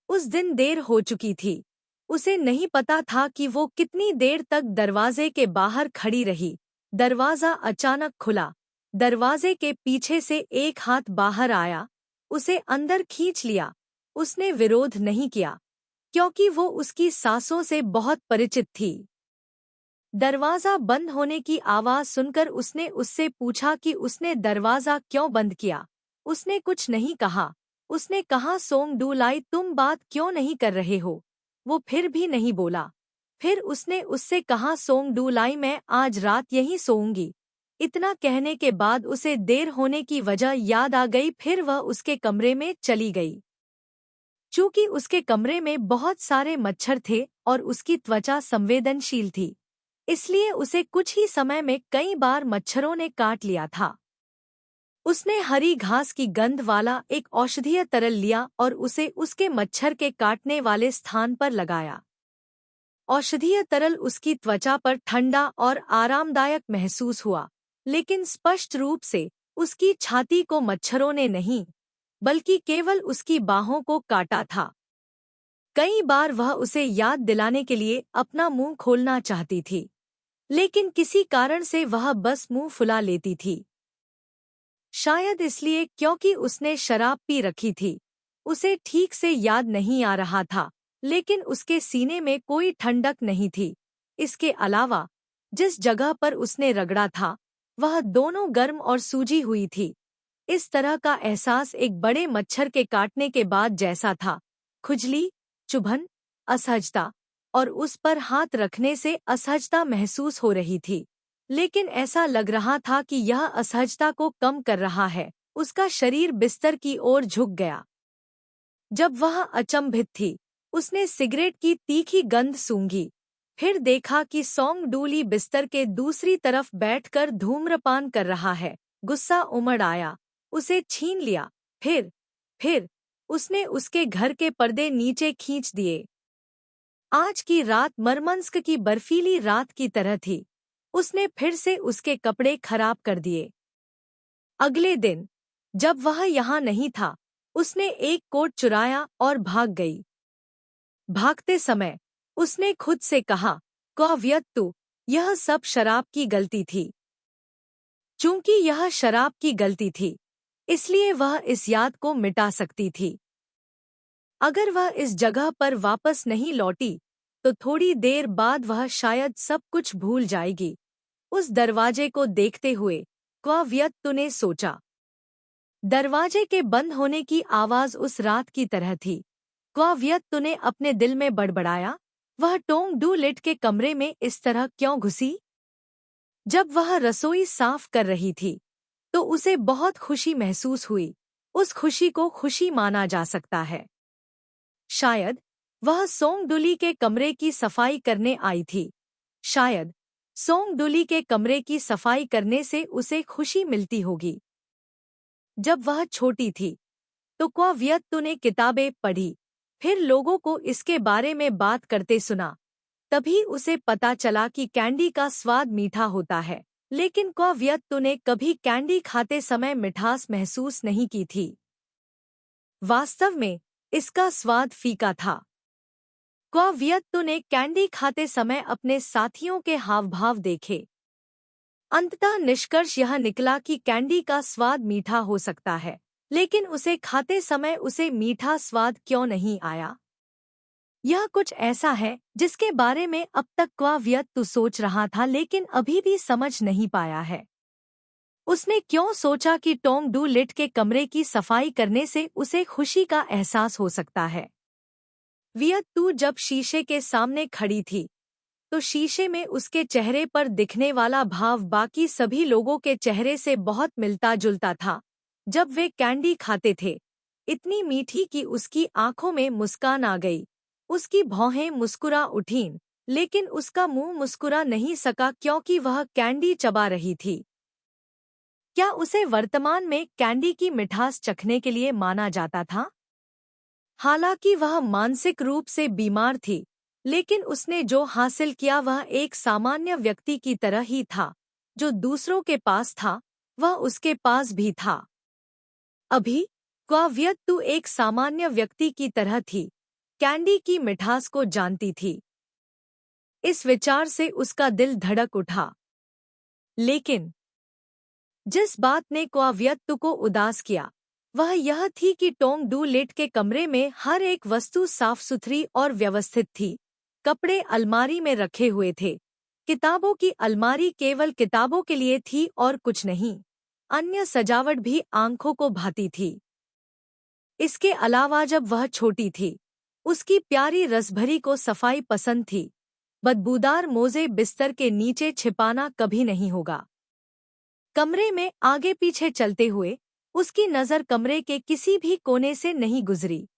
उस दिन देर हो चुकी थी। उसे नहीं पता था कि वो कितनी देर तक दरवाजे के बाहर खड़ी रही। दरवाजा अचानक खुला। दरवाजे के पीछे से एक हाथ बाहर आया, उसे अंदर खींच लिया। उसने विरोध नहीं किया, क्योंकि वो उसकी सांसों से बहुत परिचित थी। दरवाजा बंद होने की आवाज सुनकर उसने उससे पूछा कि उसने दरवाजा क्यों बंद किया। उसने कुछ नहीं कहा। उसने कहा, सोंग डू लाई, तुम बात क्यों नहीं कर रहे हो? वो फिर भी नहीं बोला। फिर उसने उससे कहा, सोंग डू लाई, मैं आज रात यहीं सोऊंगी। इतना कहने के बाद उसे देर होने की वजह याद आ गई। फिर वह उसके कमरे में चली गई। चूंकि उसके कमरे में बहुत सारे मच्छर थे और उसकी त्वचा संवेदनशील थी, इसलिए उसे कुछ ही समय में कई बार मच्छरों ने काट लिया था। उसने हरी घास की गंध वाला एक औषधीय तरल लिया और उसे उसके मच्छर के काटने वाले स्थान पर लगाया। औषधीय तरल उसकी त्वचा पर ठंडा और आरामदायक महसूस हुआ, लेकिन स्पष्ट रूप से उसकी छाती को मच्छरों ने नहीं, बल्कि केवल उसकी बाहों को काटा था। कई बार वह उसे याद दिलाने के लिए अपना मुंह खोलना चाहती थी, लेकिन किसी कारण से वह बस मुंह फुला लेती थी। शायद इसलिए क्योंकि उसने शराब पी रखी थी। उसे ठीक से याद नहीं आ रहा था, लेकिन उसके सीने में कोई ठंडक नहीं थी। इसके अलावा जिस जगह पर उसने रगड़ा था वह दोनों गर्म और सूजी हुई थी। इस तरह का एहसास एक बड़े मच्छर के काटने के बाद जैसा था। खुजली, चुभन, असहजता और उस पर हाथ रखने से असहजता महसूस हो रही थी। लेकिन ऐसा लग रहा था कि यह असहजता को कम कर रहा है। उसका शरीर बिस्तर की ओर झुक गया। जब वह अचंभित थी, उसने सिगरेट की तीखी गंध सूंघी। फिर देखा कि सोंग डूली बिस्तर के दूसरी तरफ बैठकर धूम्रपान कर रहा है। गुस्सा उमड़ आया, उसे छीन लिया। फिर उसने उसके घर के पर्दे नीचे खींच दिए। आज की रात मरमंस्क की बर्फीली रात की तरह थी। उसने फिर से उसके कपड़े खराब कर दिए। अगले दिन जब वह यहाँ नहीं था, उसने एक कोट चुराया और भाग गई। भागते समय उसने खुद से कहा, कौव्यत्तु, यह सब शराब की गलती थी। चूंकि यह शराब की गलती थी, इसलिए वह इस याद को मिटा सकती थी। अगर वह इस जगह पर वापस नहीं लौटी, तो थोड़ी देर बाद वह शायद सब कुछ भूल जाएगी। उस दरवाजे को देखते हुए कौव्यत्तु ने सोचा। दरवाजे के बंद होने की आवाज उस रात की तरह थी। कौव्यत्तु ने अपने दिल में बड़बड़ाया, वह टोंग डू लिट के कमरे में इस तरह क्यों घुसी? जब वह रसोई साफ कर रही थी, तो उसे बहुत खुशी महसूस हुई। उस खुशी को खुशी माना जा सकता है। शायद वह सोंगडुली के कमरे की सफाई करने आई थी। शायद सोंगडुली के कमरे की सफाई करने से उसे खुशी मिलती होगी। जब वह छोटी थी, तो कौव्यत्तु ने किताबें पढ़ी, फिर लोगों को इसके बारे में बात करते सुना। तभी उसे पता चला कि कैंडी का स्वाद मीठा होता है, लेकिन कौव्यत्तु ने कभी कैंडी खाते समय मिठास महसूस नहीं की थी। वास्तव में इसका स्वाद फीका था। कौव्यत्तु ने कैंडी खाते समय अपने साथियों के हावभाव देखे। अंततः निष्कर्ष यह निकला कि कैंडी का स्वाद मीठा हो सकता है, लेकिन उसे खाते समय उसे मीठा स्वाद क्यों नहीं आया? यह कुछ ऐसा है जिसके बारे में अब तक कौव्यत्तु सोच रहा था, लेकिन अभी भी समझ नहीं पाया है। उसने क्यों सोचा कि टोंग डू लिट के कमरे की सफाई करने से उसे खुशी का एहसास हो सकता है? वियत्तु जब शीशे के सामने खड़ी थी, तो शीशे में उसके चेहरे पर दिखने वाला भाव बाकी सभी लोगों के चेहरे से बहुत मिलता जुलता था। जब वे कैंडी खाते थे, इतनी मीठी कि उसकी आंखों में मुस्कान आ गई। उसकी भौहें मुस्कुरा उठीं, लेकिन उसका मुंह मुस्कुरा नहीं सका क्योंकि वह कैंडी चबा रही थी। क्या उसे वर्तमान में कैंडी की मिठास चखने के लिए माना जाता था? हालांकि वह मानसिक रूप से बीमार थी, लेकिन उसने जो हासिल किया वह एक सामान्य व्यक्ति की तरह ही था। जो दूसरों के पास था, वह उसके पास भी था। अभी कौव्यत्तु एक सामान्य व्यक्ति की तरह थी, कैंडी की मिठास को जानती थी। इस विचार से उसका दिल धड़क उठा। लेकिन जिस बात ने कौव्यत्तु को उदास किया, वह यह थी कि टोंग डू लिट के कमरे में हर एक वस्तु साफ सुथरी और व्यवस्थित थी। कपड़े अलमारी में रखे हुए थे। किताबों की अलमारी केवल किताबों के लिए थी और कुछ नहीं। अन्य सजावट भी आंखों को भाती थी। इसके अलावा जब वह छोटी थी, उसकी प्यारी रसभरी को सफाई पसंद थी। बदबूदार मोजे बिस्तर के नीचे छिपाना कभी नहीं होगा। कमरे में आगे पीछे चलते हुए उसकी नज़र कमरे के किसी भी कोने से नहीं गुजरी।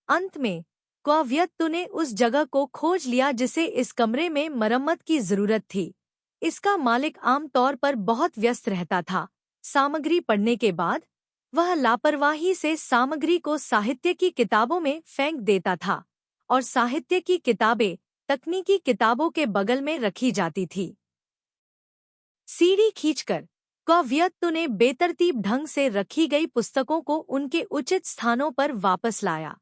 अंत में कौव्यत्तु ने उस जगह को खोज लिया जिसे इस कमरे में मरम्मत की जरूरत थी। इसका मालिक आम तौर पर बहुत व्यस्त रहता था। सामग्री पढ़ने के बाद वह लापरवाही से सामग्री को साहित्य की किताबों में फेंक देता था, और साहित्य की किताबें तकनीकी किताबों के बगल में रखी जाती थी। सीढ़ी खींचकर कौव्यत्तु ने बेतरतीब ढंग से रखी गई पुस्तकों को उनके उचित स्थानों पर वापस लाया।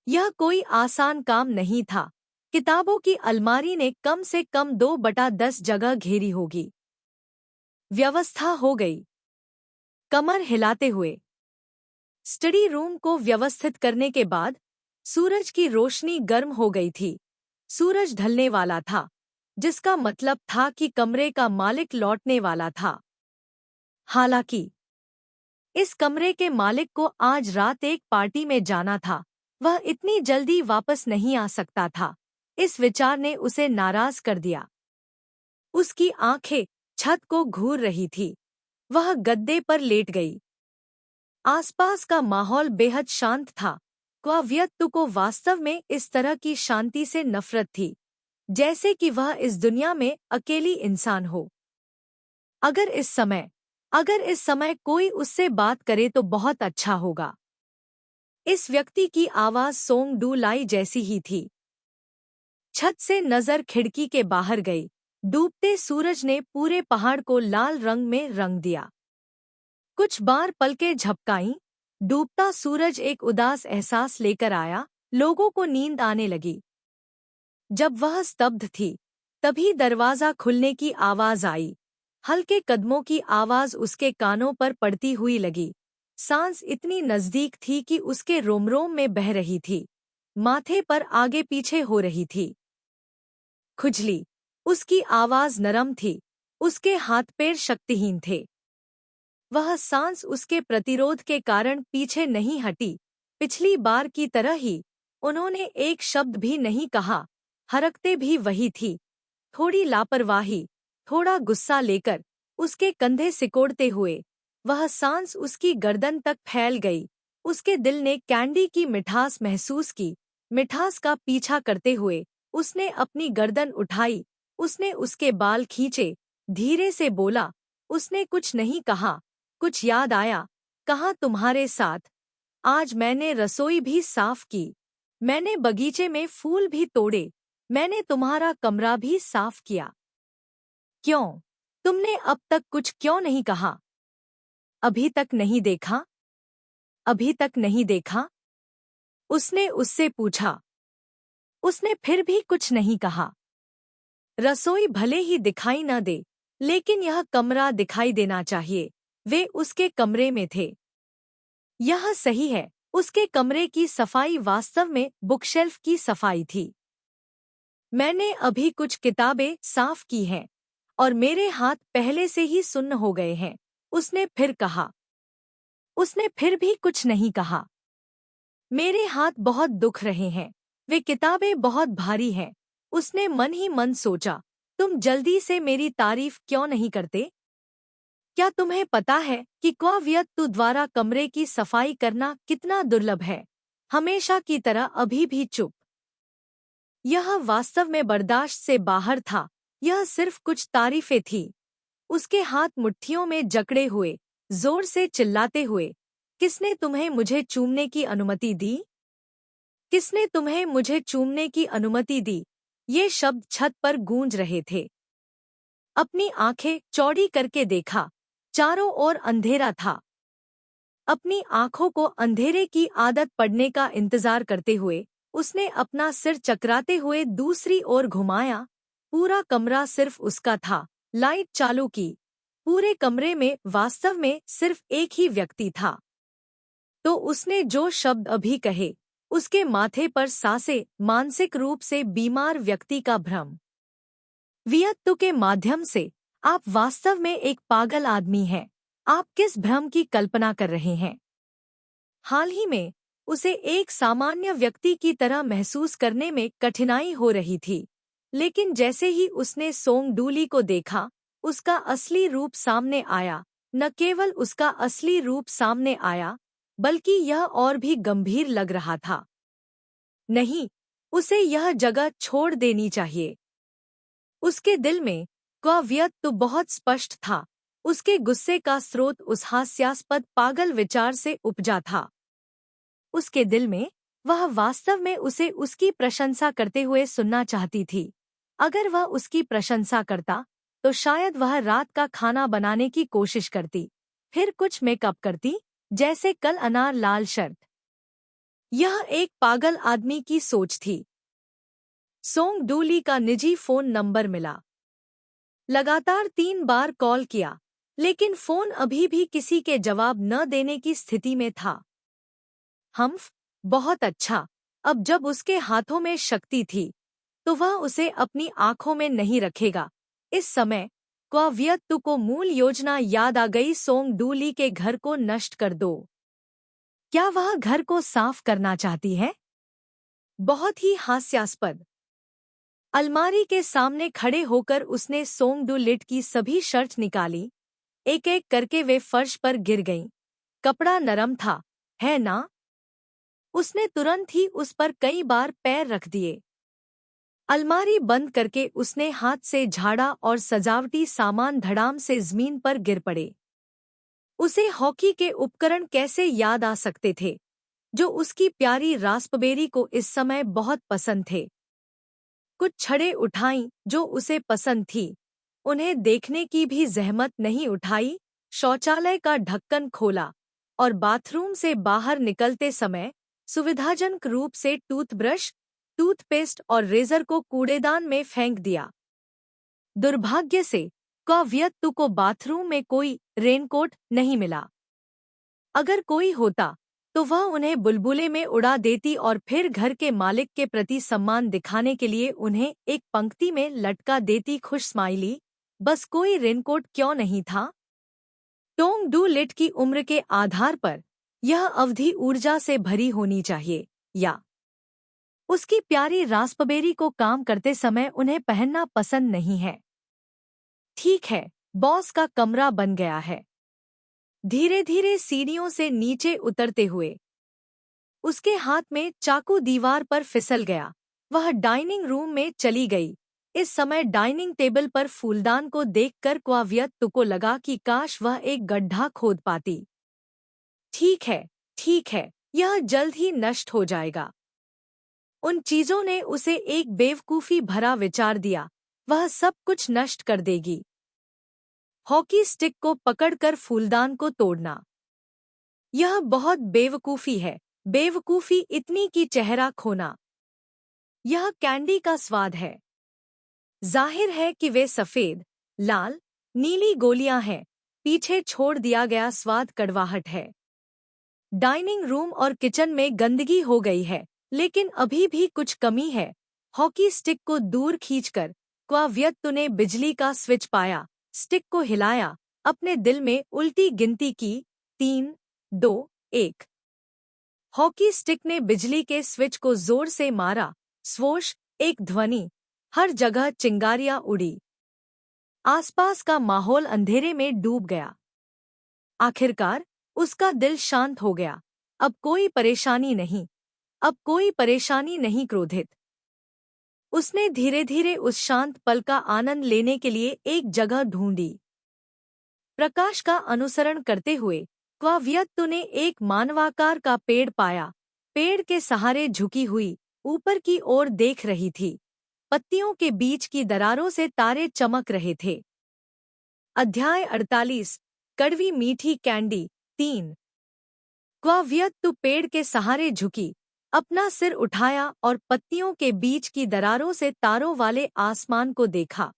यह कोई आसान काम नहीं था। किताबों की अलमारी ने कम से कम 2/10 जगह घेरी होगी। व्यवस्था हो गई। कमर हिलाते हुए स्टडी रूम को व्यवस्थित करने के बाद सूरज की रोशनी गर्म हो गई थी। सूरज ढलने वाला था, जिसका मतलब था कि कमरे का मालिक लौटने वाला था। हालांकि इस कमरे के मालिक को आज रात एक पार्टी में जाना था। वह इतनी जल्दी वापस नहीं आ सकता था। इस विचार ने उसे नाराज कर दिया। उसकी आंखें छत को घूर रही थी। वह गद्दे पर लेट गई। आसपास का माहौल बेहद शांत था। क्वाव्यक्तु को वास्तव में इस तरह की शांति से नफरत थी, जैसे कि वह इस दुनिया में अकेली इंसान हो। अगर इस समय कोई उससे बात करे तो बहुत अच्छा होगा। इस व्यक्ति की आवाज सोंग डू लाई जैसी ही थी। छत से नजर खिड़की के बाहर गई। डूबते सूरज ने पूरे पहाड़ को लाल रंग में रंग दिया। कुछ बार पलकें झपकाईं। डूबता सूरज एक उदास एहसास लेकर आया। लोगों को नींद आने लगी। जब वह स्तब्ध थी, तभी दरवाजा खुलने की आवाज आई। हल्के कदमों की आवाज उसके कानों पर पड़ती हुई लगी। सांस इतनी नजदीक थी कि उसके रोम-रोम में बह रही थी। माथे पर आगे पीछे हो रही थी। खुजली। उसकी आवाज नरम थी। उसके हाथ पैर शक्तिहीन थे। वह सांस उसके प्रतिरोध के कारण पीछे नहीं हटी। पिछली बार की तरह ही उन्होंने एक शब्द भी नहीं कहा। हरकतें भी वही थी। थोड़ी लापरवाही, थोड़ा गुस्सा लेकर उसके कंधे सिकोड़ते हुए वह सांस उसकी गर्दन तक फैल गई। उसके दिल ने कैंडी की मिठास महसूस की। मिठास का पीछा करते हुए उसने अपनी गर्दन उठाई। उसने उसके बाल खींचे। धीरे से बोला। उसने कुछ नहीं कहा। कुछ याद आया। कहा, तुम्हारे साथ आज मैंने रसोई भी साफ की। मैंने बगीचे में फूल भी तोड़े। मैंने तुम्हारा कमरा भी साफ किया। क्यों? तुमने अब तक कुछ क्यों नहीं कहा? अभी तक नहीं देखा? अभी तक नहीं देखा? उसने उससे पूछा। उसने फिर भी कुछ नहीं कहा। रसोई भले ही दिखाई न दे, लेकिन यह कमरा दिखाई देना चाहिए। वे उसके कमरे में थे। यह सही है। उसके कमरे की सफाई वास्तव में बुकशेल्फ की सफाई थी। मैंने अभी कुछ किताबें साफ की हैं और मेरे हाथ पहले से ही सुन्न हो गए हैं। उसने फिर कहा। उसने फिर भी कुछ नहीं कहा। मेरे हाथ बहुत दुख रहे हैं। वे किताबें बहुत भारी हैं। उसने मन ही मन सोचा, तुम जल्दी से मेरी तारीफ क्यों नहीं करते? क्या तुम्हें पता है कि क्वाव्यक्तु द्वारा कमरे की सफाई करना कितना दुर्लभ है? हमेशा की तरह अभी भी चुप। यह वास्तव में बर्दाश्त से बाहर था। यह सिर्फ कुछ तारीफें थी। उसके हाथ मुट्ठियों में जकड़े हुए, जोर से चिल्लाते हुए, किसने तुम्हें मुझे चूमने की अनुमति दी? किसने तुम्हें मुझे चूमने की अनुमति दी? ये शब्द छत पर गूंज रहे थे। अपनी आंखें चौड़ी करके देखा। चारों ओर अंधेरा था। अपनी आंखों को अंधेरे की आदत पड़ने का इंतजार करते हुए उसने अपना सिर चकराते हुए दूसरी ओर घुमाया। पूरा कमरा सिर्फ उसका था। लाइट चालू की। पूरे कमरे में वास्तव में सिर्फ एक ही व्यक्ति था। तो उसने जो शब्द अभी कहे, उसके माथे पर सांसें, मानसिक रूप से बीमार व्यक्ति का भ्रम। वियत्तु के माध्यम से आप वास्तव में एक पागल आदमी हैं। आप किस भ्रम की कल्पना कर रहे हैं? हाल ही में उसे एक सामान्य व्यक्ति की तरह महसूस करने में कठिनाई हो रही थी, लेकिन जैसे ही उसने सोंग डूली को देखा, उसका असली रूप सामने आया। न केवल उसका असली रूप सामने आया, बल्कि यह और भी गंभीर लग रहा था। नहीं, उसे यह जगह छोड़ देनी चाहिए। उसके दिल में क्वाव्यक्तु बहुत स्पष्ट था। उसके गुस्से का स्रोत उस हास्यास्पद पागल विचार से उपजा था। उसके दिल में वह वास्तव में उसे उसकी प्रशंसा करते हुए सुनना चाहती थी। अगर वह उसकी प्रशंसा करता, तो शायद वह रात का खाना बनाने की कोशिश करती, फिर कुछ मेकअप करती, जैसे कल अनार लाल शर्ट। यह एक पागल आदमी की सोच थी। सोंग डू ली का निजी फोन नंबर मिला। लगातार 3 बार कॉल किया, लेकिन फोन अभी भी किसी के जवाब न देने की स्थिति में था। हम्फ, बहुत अच्छा। अब जब उसके हाथों में शक्ति थी, तो वह उसे अपनी आंखों में नहीं रखेगा। इस समय क्वावियत्तु को मूल योजना याद आ गई। सोंग डू ली के घर को नष्ट कर दो। क्या वह घर को साफ करना चाहती है? बहुत ही हास्यास्पद। अलमारी के सामने खड़े होकर उसने सोंग डू लिट की सभी शर्ट निकाली। एक एक करके वे फर्श पर गिर गईं। कपड़ा नरम था, है ना? उसने तुरंत ही उस पर कई बार पैर रख दिए। अलमारी बंद करके उसने हाथ से झाड़ा और सजावटी सामान धड़ाम से जमीन पर गिर पड़े। उसे हॉकी के उपकरण कैसे याद आ सकते थे, जो उसकी प्यारी रास्पबेरी को इस समय बहुत पसंद थे। कुछ छड़ें उठाईं जो उसे पसंद थी। उन्हें देखने की भी जहमत नहीं उठाई। शौचालय का ढक्कन खोला और बाथरूम से बाहर निकलते समय सुविधाजनक रूप से टूथब्रश, टूथपेस्ट और रेजर को कूड़ेदान में फेंक दिया। दुर्भाग्य से क्वावियत्तु को बाथरूम में कोई रेनकोट नहीं मिला। अगर कोई होता तो वह उन्हें बुलबुले में उड़ा देती और फिर घर के मालिक के प्रति सम्मान दिखाने के लिए उन्हें एक पंक्ति में लटका देती। खुश स्माइली। बस कोई रेनकोट क्यों नहीं था? टोंग डू लिट की उम्र के आधार पर यह अवधि ऊर्जा से भरी होनी चाहिए, या उसकी प्यारी रास्पबेरी को काम करते समय उन्हें पहनना पसंद नहीं है। ठीक है, बॉस का कमरा बन गया है। धीरे धीरे सीढ़ियों से नीचे उतरते हुए उसके हाथ में चाकू दीवार पर फिसल गया। वह डाइनिंग रूम में चली गई। इस समय डाइनिंग टेबल पर फूलदान को देखकर क्वावियत्तु को लगा कि काश वह एक गड्ढा खोद पाती। ठीक है, यह जल्द ही नष्ट हो जाएगा। उन चीजों ने उसे एक बेवकूफी भरा विचार दिया, वह सब कुछ नष्ट कर देगी। हॉकी स्टिक को पकड़कर फूलदान को तोड़ना, यह बहुत बेवकूफी है। बेवकूफी इतनी कि चेहरा खोना। यह कैंडी का स्वाद है। जाहिर है कि वे सफेद, लाल, नीली गोलियां हैं। पीछे छोड़ दिया गया स्वाद कड़वाहट है। डाइनिंग रूम और किचन में गंदगी हो गई है, लेकिन अभी भी कुछ कमी है। हॉकी स्टिक को दूर खींचकर क्वावियत्तु ने बिजली का स्विच पाया, स्टिक को हिलाया, अपने दिल में उल्टी गिनती की, 3, 2, 1। हॉकी स्टिक ने बिजली के स्विच को जोर से मारा। स्वोश, एक ध्वनि, हर जगह चिंगारियां उड़ी। आसपास का माहौल अंधेरे में डूब गया। आखिरकार उसका दिल शांत हो गया। अब कोई परेशानी नहीं, अब कोई परेशानी नहीं। क्रोधित उसने धीरे धीरे उस शांत पल का आनंद लेने के लिए एक जगह ढूंढी। प्रकाश का अनुसरण करते हुए क्वावियत्तु ने एक मानवाकार का पेड़ पाया। पेड़ के सहारे झुकी हुई ऊपर की ओर देख रही थी। पत्तियों के बीच की दरारों से तारे चमक रहे थे। अध्याय 48, कड़वी मीठी कैंडी 3। क्वावियत्तु पेड़ के सहारे झुकी, अपना सिर उठाया और पत्तियों के बीच की दरारों से तारों वाले आसमान को देखा।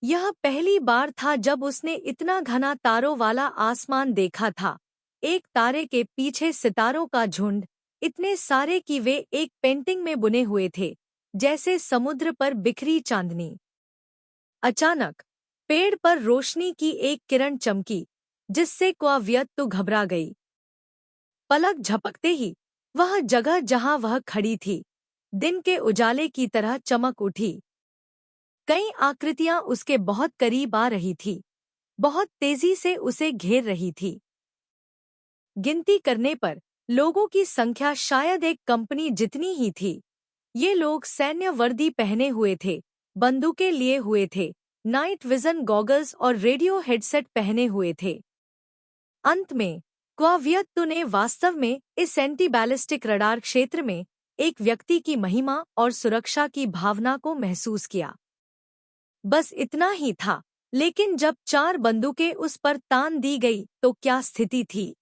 यह पहली बार था जब उसने इतना घना तारों वाला आसमान देखा था। एक तारे के पीछे सितारों का झुंड, इतने सारे कि वे एक पेंटिंग में बुने हुए थे, जैसे समुद्र पर बिखरी चांदनी। अचानक पेड़ पर रोशनी की एक किरण चमकी, जिससे क्वावियत्तु घबरा गई। पलक झपकते ही वह जगह जहां वह खड़ी थी, दिन के उजाले की तरह चमक उठी। कई आकृतियां उसके बहुत करीब आ रही थी, बहुत तेजी से उसे घेर रही थी। गिनती करने पर लोगों की संख्या शायद एक कंपनी जितनी ही थी। ये लोग सैन्य वर्दी पहने हुए थे, बंदूकें लिए हुए थे, नाइट विजन गॉगल्स और रेडियो हेडसेट पहने हुए थे। अंत में क्वावियत्तु ने वास्तव में इस एंटी बैलिस्टिक रडार क्षेत्र में एक व्यक्ति की महिमा और सुरक्षा की भावना को महसूस किया। बस इतना ही था, लेकिन जब 4 बंदूकें उस पर तान दी गई तो क्या स्थिति थी।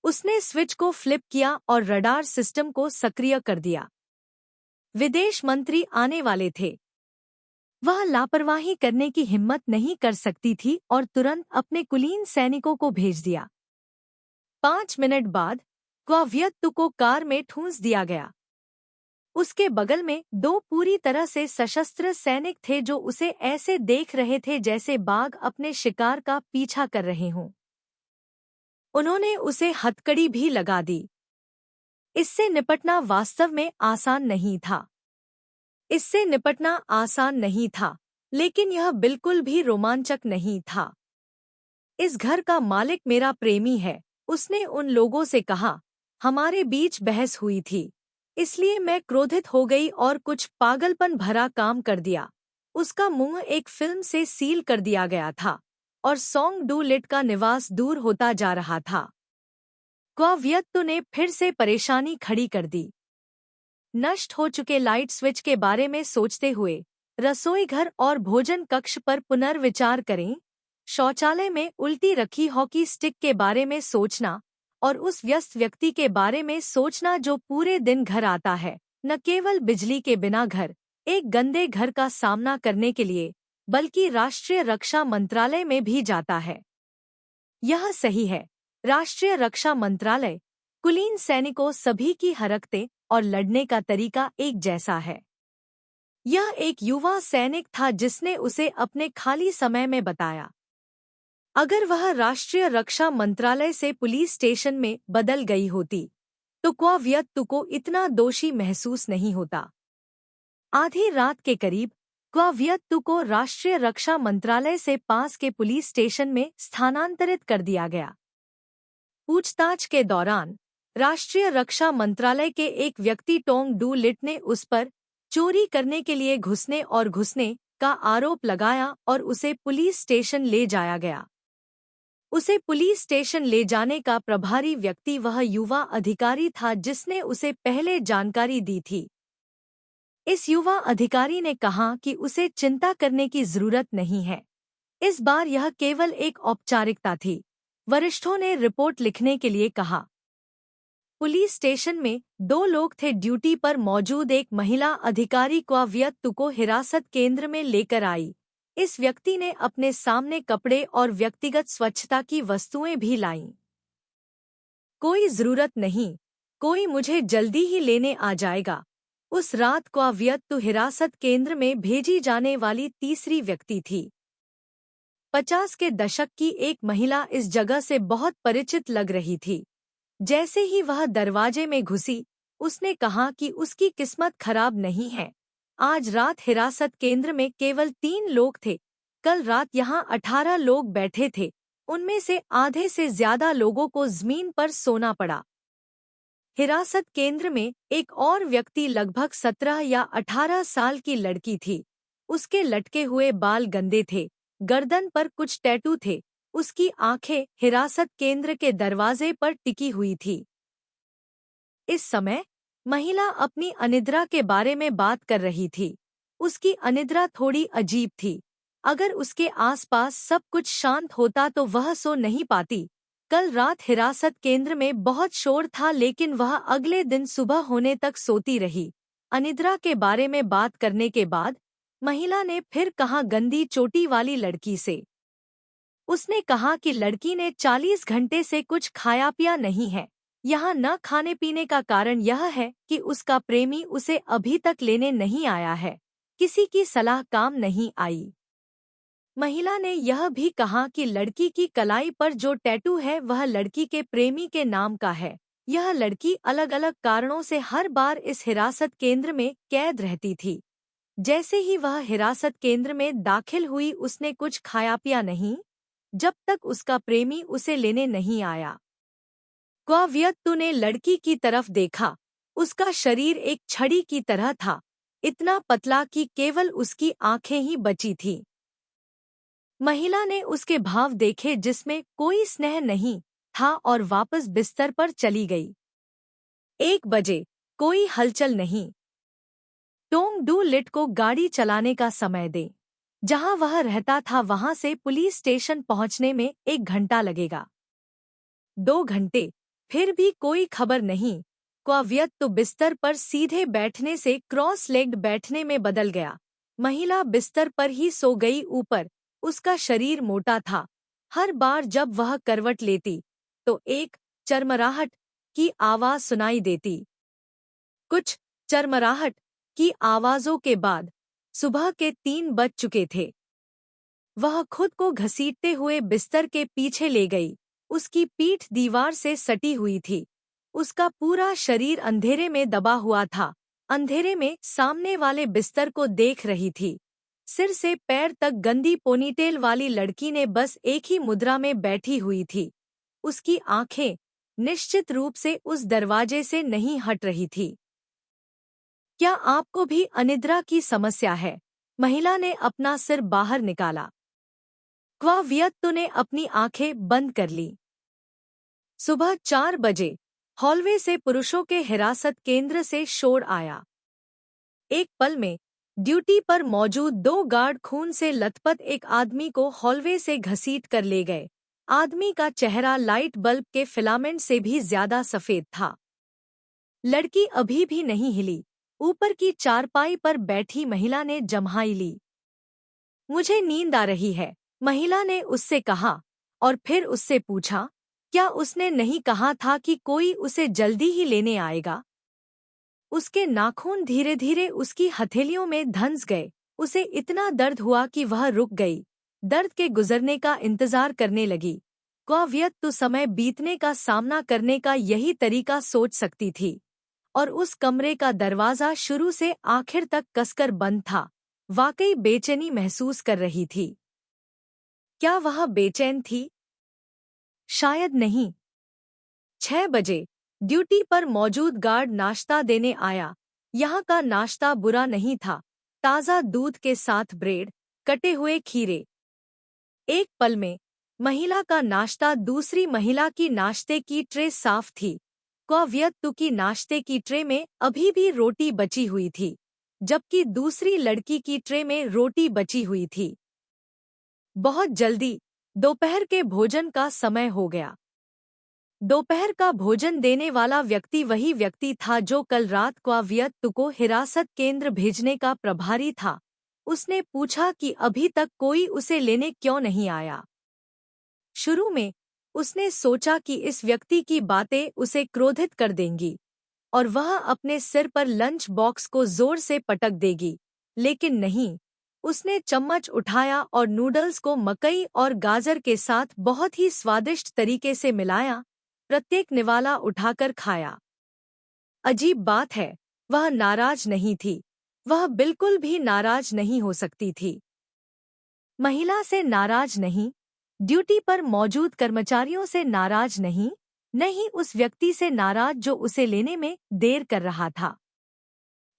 उसने स्विच को फ्लिप किया और रडार सिस्टम को सक्रिय कर दिया। विदेश मंत्री आने वाले थे। वह लापरवाही करने की हिम्मत नहीं कर सकती थी और तुरंत अपने कुलीन सैनिकों को भेज दिया। 5 मिनट बाद क्वाव्यक्तु को कार में ठूंस दिया गया। उसके बगल में 2 पूरी तरह से सशस्त्र सैनिक थे जो उसे ऐसे देख रहे थे जैसे बाघ अपने शिकार का पीछा कर रहे हों। उन्होंने उसे हथकड़ी भी लगा दी। इससे निपटना वास्तव में आसान नहीं था। इससे निपटना आसान नहीं था, लेकिन यह बिल्कुल भी रोमांचक नहीं था। इस घर का मालिक मेरा प्रेमी है, उसने उन लोगों से कहा। हमारे बीच बहस हुई थी, इसलिए मैं क्रोधित हो गई और कुछ पागलपन भरा काम कर दिया। उसका मुंह एक फिल्म से सील कर दिया गया था और सोंग डू लिट का निवास दूर होता जा रहा था। क्वाव्यक्तु ने फिर से परेशानी खड़ी कर दी। नष्ट हो चुके लाइट स्विच के बारे में सोचते हुए रसोई घर और भोजन कक्ष पर पुनर्विचार करें। शौचालय में उल्टी रखी हॉकी स्टिक के बारे में सोचना और उस व्यस्त व्यक्ति के बारे में सोचना जो पूरे दिन घर आता है, न केवल बिजली के बिना घर, एक गंदे घर का सामना करने के लिए, बल्कि राष्ट्रीय रक्षा मंत्रालय में भी जाता है। यह सही है। राष्ट्रीय रक्षा मंत्रालय, कुलीन सैनिकों सभी की हरकतें और लड़ने का तरीका एक जैसा है। यह एक युवा सैनिक था जिसने उसे अपने खाली समय में बताया। अगर वह राष्ट्रीय रक्षा मंत्रालय से पुलिस स्टेशन में बदल गई होती, तो क्वाव्यक्तु को इतना दोषी महसूस नहीं होता। आधी रात के करीब क्वाव्यक्तु को राष्ट्रीय रक्षा मंत्रालय से पास के पुलिस स्टेशन में स्थानांतरित कर दिया गया। पूछताछ के दौरान राष्ट्रीय रक्षा मंत्रालय के एक व्यक्ति टोंग डू लिट ने उस पर चोरी करने के लिए घुसने का आरोप लगाया और उसे पुलिस स्टेशन ले जाया गया। उसे पुलिस स्टेशन ले जाने का प्रभारी व्यक्ति वह युवा अधिकारी था जिसने उसे पहले जानकारी दी थी। इस युवा अधिकारी ने कहा कि उसे चिंता करने की जरूरत नहीं है। इस बार यह केवल एक औपचारिकता थी। वरिष्ठों ने रिपोर्ट लिखने के लिए कहा। पुलिस स्टेशन में 2 लोग थे। ड्यूटी पर मौजूद एक महिला अधिकारी क्वाव्यक्तु को हिरासत केंद्र में लेकर आई। इस व्यक्ति ने अपने सामने कपड़े और व्यक्तिगत स्वच्छता की वस्तुएं भी लाईं। कोई जरूरत नहीं, कोई मुझे जल्दी ही लेने आ जाएगा। उस रात क्वाव्यक्तु हिरासत केंद्र में भेजी जाने वाली तीसरी व्यक्ति थी। 50 के दशक की एक महिला इस जगह से बहुत परिचित लग रही थी। जैसे ही वह दरवाजे में घुसी, उसने कहा कि उसकी किस्मत खराब नहीं है। आज रात हिरासत केंद्र में केवल 3 लोग थे। कल रात यहाँ 18 लोग बैठे थे। उनमें से आधे से ज्यादा लोगों को जमीन पर सोना पड़ा। हिरासत केंद्र में एक और व्यक्ति लगभग 17 या 18 साल की लड़की थी। उसके लटके हुए बाल गंदे थे, गर्दन पर कुछ टैटू थे। उसकी आंखें हिरासत केंद्र के दरवाजे पर टिकी हुई थी। इस समय महिला अपनी अनिद्रा के बारे में बात कर रही थी। उसकी अनिद्रा थोड़ी अजीब थी। अगर उसके आसपास सब कुछ शांत होता तो वह सो नहीं पाती। कल रात हिरासत केंद्र में बहुत शोर था, लेकिन वह अगले दिन सुबह होने तक सोती रही। अनिद्रा के बारे में बात करने के बाद महिला ने फिर कहा गंदी चोटी वाली लड़की से। उसने कहा कि लड़की ने 40 घंटे से कुछ खाया पिया नहीं है। यहाँ न खाने पीने का कारण यह है कि उसका प्रेमी उसे अभी तक लेने नहीं आया है। किसी की सलाह काम नहीं आई। महिला ने यह भी कहा कि लड़की की कलाई पर जो टैटू है वह लड़की के प्रेमी के नाम का है। यह लड़की अलग अलग कारणों से हर बार इस हिरासत केंद्र में कैद रहती थी। जैसे ही वह हिरासत केंद्र में दाखिल हुई, उसने कुछ खाया पिया नहीं जब तक उसका प्रेमी उसे लेने नहीं आया। क्वाव्यक्तु ने लड़की की तरफ देखा। उसका शरीर एक छड़ी की तरह था, इतना पतला कि केवल उसकी आंखें ही बची थीं। महिला ने उसके भाव देखे जिसमें कोई स्नेह नहीं था और वापस बिस्तर पर चली गई। 1 बजे, कोई हलचल नहीं। टोंग डू लिट को गाड़ी चलाने का समय दे। जहां वह रहता था वहां से पुलिस स्टेशन पहुंचने में 1 घंटा लगेगा। 2 घंटे, फिर भी कोई खबर नहीं। क्वाव्यक्तु बिस्तर पर सीधे बैठने से क्रॉस लेग्ड बैठने में बदल गया। महिला बिस्तर पर ही सो गई। ऊपर उसका शरीर मोटा था। हर बार जब वह करवट लेती तो एक चरमराहट की आवाज सुनाई देती। कुछ चरमराहट की आवाजों के बाद सुबह के 3 बज चुके थे। वह खुद को घसीटते हुए बिस्तर के पीछे ले गई। उसकी पीठ दीवार से सटी हुई थी। उसका पूरा शरीर अंधेरे में दबा हुआ था। अंधेरे में सामने वाले बिस्तर को देख रही थी। सिर से पैर तक गंदी पोनीटेल वाली लड़की ने बस एक ही मुद्रा में बैठी हुई थी। उसकी आंखें निश्चित रूप से उस दरवाजे से नहीं हट रही थी। क्या आपको भी अनिद्रा की समस्या है? महिला ने अपना सिर बाहर निकाला। क्वाव्यक्तु ने अपनी आंखें बंद कर ली। सुबह 4 बजे हॉलवे से पुरुषों के हिरासत केंद्र से शोर आया। एक पल में ड्यूटी पर मौजूद 2 गार्ड खून से लथपथ एक आदमी को हॉलवे से घसीट कर ले गए। आदमी का चेहरा लाइट बल्ब के फिलामेंट से भी ज्यादा सफेद था। लड़की अभी भी नहीं हिली। ऊपर की चारपाई पर बैठी महिला ने जम्हाई ली। मुझे नींद आ रही है, महिला ने उससे कहा, और फिर उससे पूछा, क्या उसने नहीं कहा था कि कोई उसे जल्दी ही लेने आएगा? उसके नाखून धीरे धीरे उसकी हथेलियों में धंस गए। उसे इतना दर्द हुआ कि वह रुक गई। दर्द के गुजरने का इंतजार करने लगी। क्वाव्यक्तु समय बीतने का सामना करने का यही तरीका सोच सकती थी। और उस कमरे का दरवाजा शुरू से आखिर तक कसकर बंद था। वाकई बेचैनी महसूस कर रही थी। क्या वह बेचैन थी? शायद नहीं। 6 बजे ड्यूटी पर मौजूद गार्ड नाश्ता देने आया। यहाँ का नाश्ता बुरा नहीं था। ताज़ा दूध के साथ ब्रेड, कटे हुए खीरे। एक पल में महिला का नाश्ता दूसरी महिला की नाश्ते की ट्रे साफ थी। क्वाव्यक्तु की नाश्ते की ट्रे में अभी भी रोटी बची हुई थी, जबकि दूसरी लड़की की ट्रे में रोटी बची हुई थी। बहुत जल्दी दोपहर के भोजन का समय हो गया। दोपहर का भोजन देने वाला व्यक्ति वही व्यक्ति था जो कल रात क्वाव्यक्तु को हिरासत केंद्र भेजने का प्रभारी था। उसने पूछा कि अभी तक कोई उसे लेने क्यों नहीं आया। शुरू में उसने सोचा कि इस व्यक्ति की बातें उसे क्रोधित कर देंगी और वह अपने सिर पर लंच बॉक्स को जोर से पटक देगी, लेकिन नहीं। उसने चम्मच उठाया और नूडल्स को मकई और गाजर के साथ बहुत ही स्वादिष्ट तरीके से मिलाया। प्रत्येक निवाला उठाकर खाया। अजीब बात है, वह नाराज नहीं थी। वह बिल्कुल भी नाराज नहीं हो सकती थी। महिला से नाराज नहीं, ड्यूटी पर मौजूद कर्मचारियों से नाराज नहीं, नहीं उस व्यक्ति से नाराज जो उसे लेने में देर कर रहा था।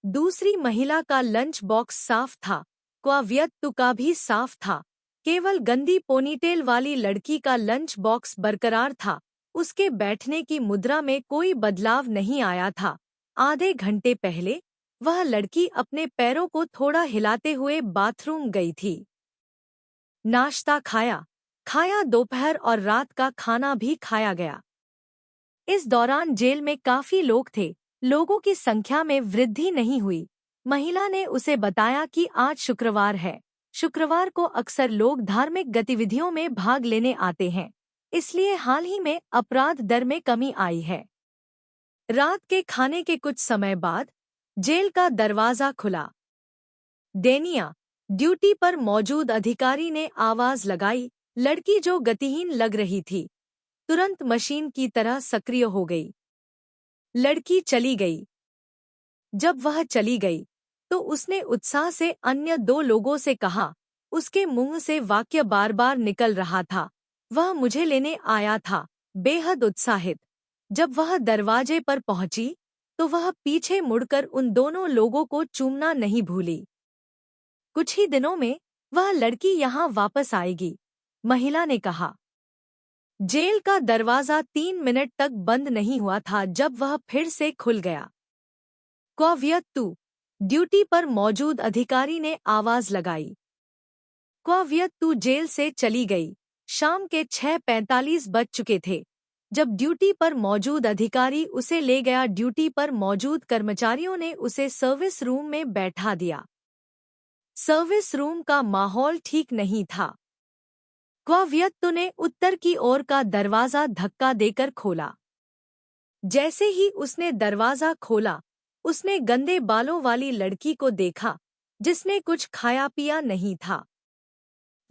दूसरी महिला का लंच बॉक्स साफ था। क्वाव्यक्तु का भी साफ था। केवल गंदी पोनीटेल वाली लड़की का लंच बॉक्स बरकरार था। उसके बैठने की मुद्रा में कोई बदलाव नहीं आया था। आधे घंटे पहले वह लड़की अपने पैरों को थोड़ा हिलाते हुए बाथरूम गई थी। नाश्ता खाया दोपहर और रात का खाना भी खाया गया। इस दौरान जेल में काफी लोग थे। लोगों की संख्या में वृद्धि नहीं हुई। महिला ने उसे बताया कि आज शुक्रवार है। शुक्रवार को अक्सर लोग धार्मिक गतिविधियों में भाग लेने आते हैं, इसलिए हाल ही में अपराध दर में कमी आई है। रात के खाने के कुछ समय बाद जेल का दरवाजा खुला। डेनिया, ड्यूटी पर मौजूद अधिकारी ने आवाज लगाई। लड़की जो गतिहीन लग रही थी तुरंत मशीन की तरह सक्रिय हो गई। लड़की चली गई। जब वह चली गई तो उसने उत्साह से अन्य 2 लोगों से कहा। उसके मुंह से वाक्य बार बार निकल रहा था, वह मुझे लेने आया था, बेहद उत्साहित। जब वह दरवाजे पर पहुंची तो वह पीछे मुड़कर उन दोनों लोगों को चूमना नहीं भूली। कुछ ही दिनों में वह लड़की यहाँ वापस आएगी, महिला ने कहा। जेल का दरवाजा 3 मिनट तक बंद नहीं हुआ था जब वह फिर से खुल गया। क्वाव्यक्तु, ड्यूटी पर मौजूद अधिकारी ने आवाज लगाई। क्वाव्यक्तु जेल से चली गई। शाम के 6:45 बज चुके थे। जब ड्यूटी पर मौजूद अधिकारी उसे ले गया, ड्यूटी पर मौजूद कर्मचारियों ने उसे सर्विस रूम में बैठा दिया। सर्विस रूम का माहौल ठीक नहीं था। क्वाव्यक्तु ने उत्तर की ओर का दरवाजा धक्का देकर खोला। जैसे ही उसने दरवाजा खोला, उसने गंदे बालों वाली लड़की को देखा, जिसने कुछ खाया पिया नहीं था।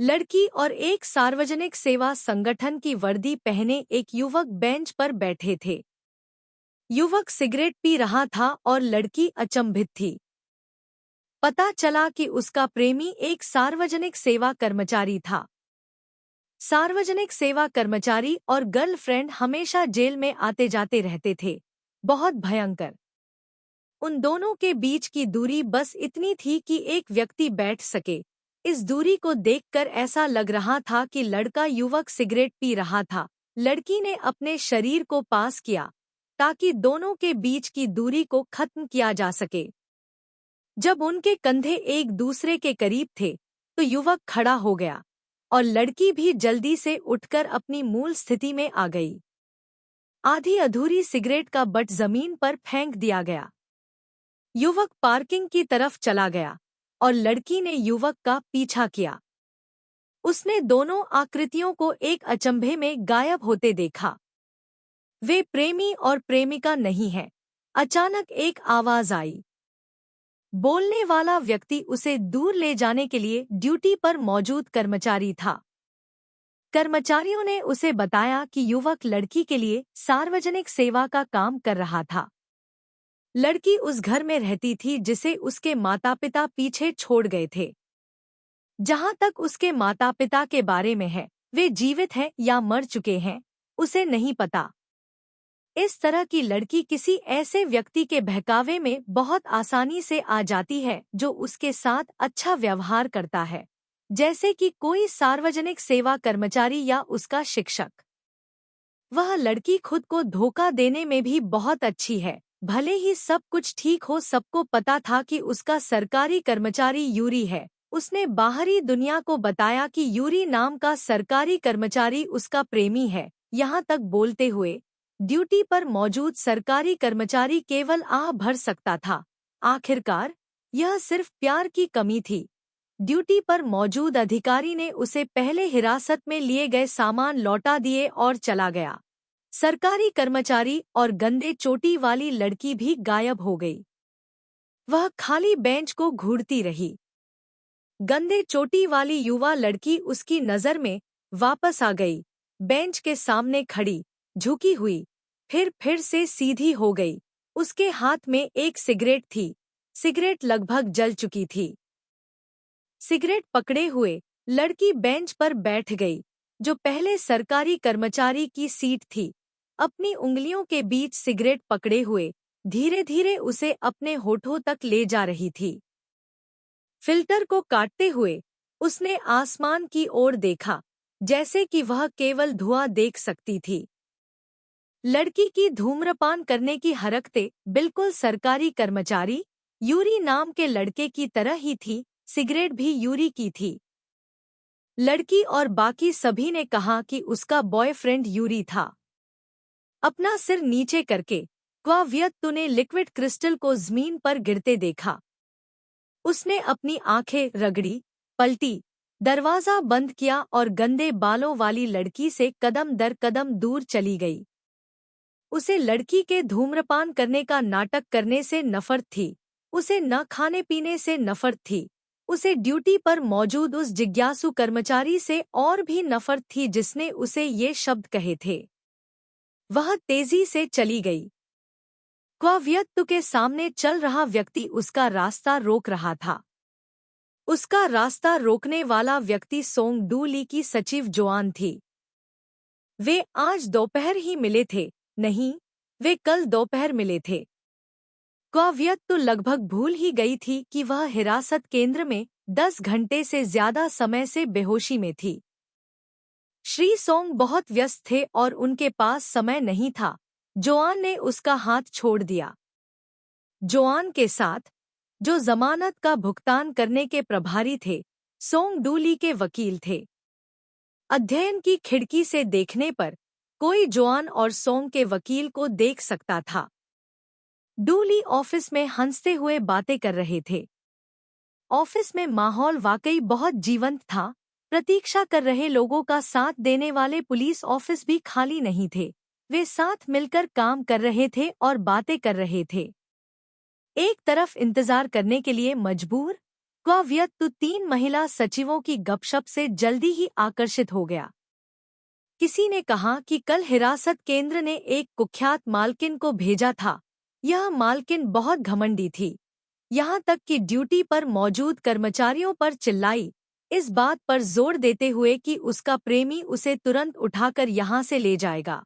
लड़की और एक सार्वजनिक सेवा संगठन की वर्दी पहने एक युवक बेंच पर बैठे थे। युवक सिगरेट पी रहा था और लड़की अचंभित थी। पता चला कि उसका प्रेमी एक सार्वजनिक सेवा कर्मचारी था। सार्वजनिक सेवा कर्मचारी और गर्लफ्रेंड हमेशा जेल में आते जाते रहते थे। बहुत भयंकर। उन दोनों के बीच की दूरी बस इतनी थी कि एक व्यक्ति बैठ सके। इस दूरी को देखकर ऐसा लग रहा था कि लड़का युवक सिगरेट पी रहा था। लड़की ने अपने शरीर को पास किया ताकि दोनों के बीच की दूरी को खत्म किया जा सके। जब उनके कंधे एक दूसरे के करीब थे तो युवक खड़ा हो गया और लड़की भी जल्दी से उठकर अपनी मूल स्थिति में आ गई। आधी अधूरी सिगरेट का बट जमीन पर फेंक दिया गया। युवक पार्किंग की तरफ चला गया और लड़की ने युवक का पीछा किया। उसने दोनों आकृतियों को एक अचंभे में गायब होते देखा। वे प्रेमी और प्रेमिका नहीं हैं। अचानक एक आवाज आई। बोलने वाला व्यक्ति उसे दूर ले जाने के लिए ड्यूटी पर मौजूद कर्मचारी था। कर्मचारियों ने उसे बताया कि युवक लड़की के लिए सार्वजनिक सेवा का काम कर रहा था। लड़की उस घर में रहती थी जिसे उसके माता-पिता पीछे छोड़ गए थे। जहां तक उसके माता-पिता के बारे में है, वे जीवित हैं या मर चुके हैं, उसे नहीं पता। इस तरह की लड़की किसी ऐसे व्यक्ति के बहकावे में बहुत आसानी से आ जाती है जो उसके साथ अच्छा व्यवहार करता है, जैसे कि कोई सार्वजनिक सेवा कर्मचारी या उसका शिक्षक। वह लड़की खुद को धोखा देने में भी बहुत अच्छी है। भले ही सब कुछ ठीक हो, सबको पता था कि उसका सरकारी कर्मचारी यूरी है। उसने बाहरी दुनिया को बताया कि यूरी नाम का सरकारी कर्मचारी उसका प्रेमी है। यहाँ तक बोलते हुए ड्यूटी पर मौजूद सरकारी कर्मचारी केवल आह भर सकता था। आखिरकार यह सिर्फ प्यार की कमी थी। ड्यूटी पर मौजूद अधिकारी ने उसे पहले हिरासत में लिए गए सामान लौटा दिए और चला गया। सरकारी कर्मचारी और गंदे चोटी वाली लड़की भी गायब हो गई। वह खाली बेंच को घूरती रही। गंदे चोटी वाली युवा लड़की उसकी नजर में वापस आ गई। बेंच के सामने खड़ी, झुकी हुई, फिर से सीधी हो गई। उसके हाथ में एक सिगरेट थी। सिगरेट लगभग जल चुकी थी। सिगरेट पकड़े हुए लड़की बेंच पर बैठ गई, जो पहले सरकारी कर्मचारी की सीट थी। अपनी उंगलियों के बीच सिगरेट पकड़े हुए धीरे धीरे उसे अपने होठों तक ले जा रही थी। फिल्टर को काटते हुए उसने आसमान की ओर देखा, जैसे कि वह केवल धुआं देख सकती थी। लड़की की धूम्रपान करने की हरकतें बिल्कुल सरकारी कर्मचारी यूरी नाम के लड़के की तरह ही थी। सिगरेट भी यूरी की थी। लड़की और बाकी सभी ने कहा कि उसका बॉयफ्रेंड यूरी था। अपना सिर नीचे करके क्वाव्यक्तु ने लिक्विड क्रिस्टल को जमीन पर गिरते देखा। उसने अपनी आंखें रगड़ी, पलटी, दरवाजा बंद किया और गंदे बालों वाली लड़की से कदम दर कदम दूर चली गई। उसे लड़की के धूम्रपान करने का नाटक करने से नफरत थी। उसे न खाने पीने से नफरत थी। उसे ड्यूटी पर मौजूद उस जिज्ञासु कर्मचारी से और भी नफरत थी जिसने उसे ये शब्द कहे थे। वह तेजी से चली गई। क्वाव्यक्तु के सामने चल रहा व्यक्ति उसका रास्ता रोक रहा था। उसका रास्ता रोकने वाला व्यक्ति सोंग डू ली की सचिव जोआन थी। वे आज दोपहर ही मिले थे। नहीं, वे कल दोपहर मिले थे। क्वाव्यक्तु लगभग भूल ही गई थी कि वह हिरासत केंद्र में 10 घंटे से ज्यादा समय से बेहोशी में थी। श्री सोंग बहुत व्यस्त थे और उनके पास समय नहीं था। जोआन ने उसका हाथ छोड़ दिया। जोआन के साथ, जो जमानत का भुगतान करने के प्रभारी थे, सोंग डू ली के वकील थे। अध्ययन की खिड़की से देखने पर कोई जोआन और सोंग के वकील को देख सकता था। डूली ऑफिस में हंसते हुए बातें कर रहे थे। ऑफिस में माहौल वाकई बहुत जीवंत था। प्रतीक्षा कर रहे लोगों का साथ देने वाले पुलिस ऑफिस भी खाली नहीं थे। वे साथ मिलकर काम कर रहे थे और बातें कर रहे थे। एक तरफ इंतजार करने के लिए मजबूर क्वाव्यक्तु 3 महिला सचिवों की गपशप से जल्दी ही आकर्षित हो गया। किसी ने कहा कि कल हिरासत केंद्र ने एक कुख्यात मालकिन को भेजा था। यह मालकिन बहुत घमंडी थी, यहाँ तक कि ड्यूटी पर मौजूद कर्मचारियों पर चिल्लाई, इस बात पर जोर देते हुए कि उसका प्रेमी उसे तुरंत उठाकर यहाँ से ले जाएगा।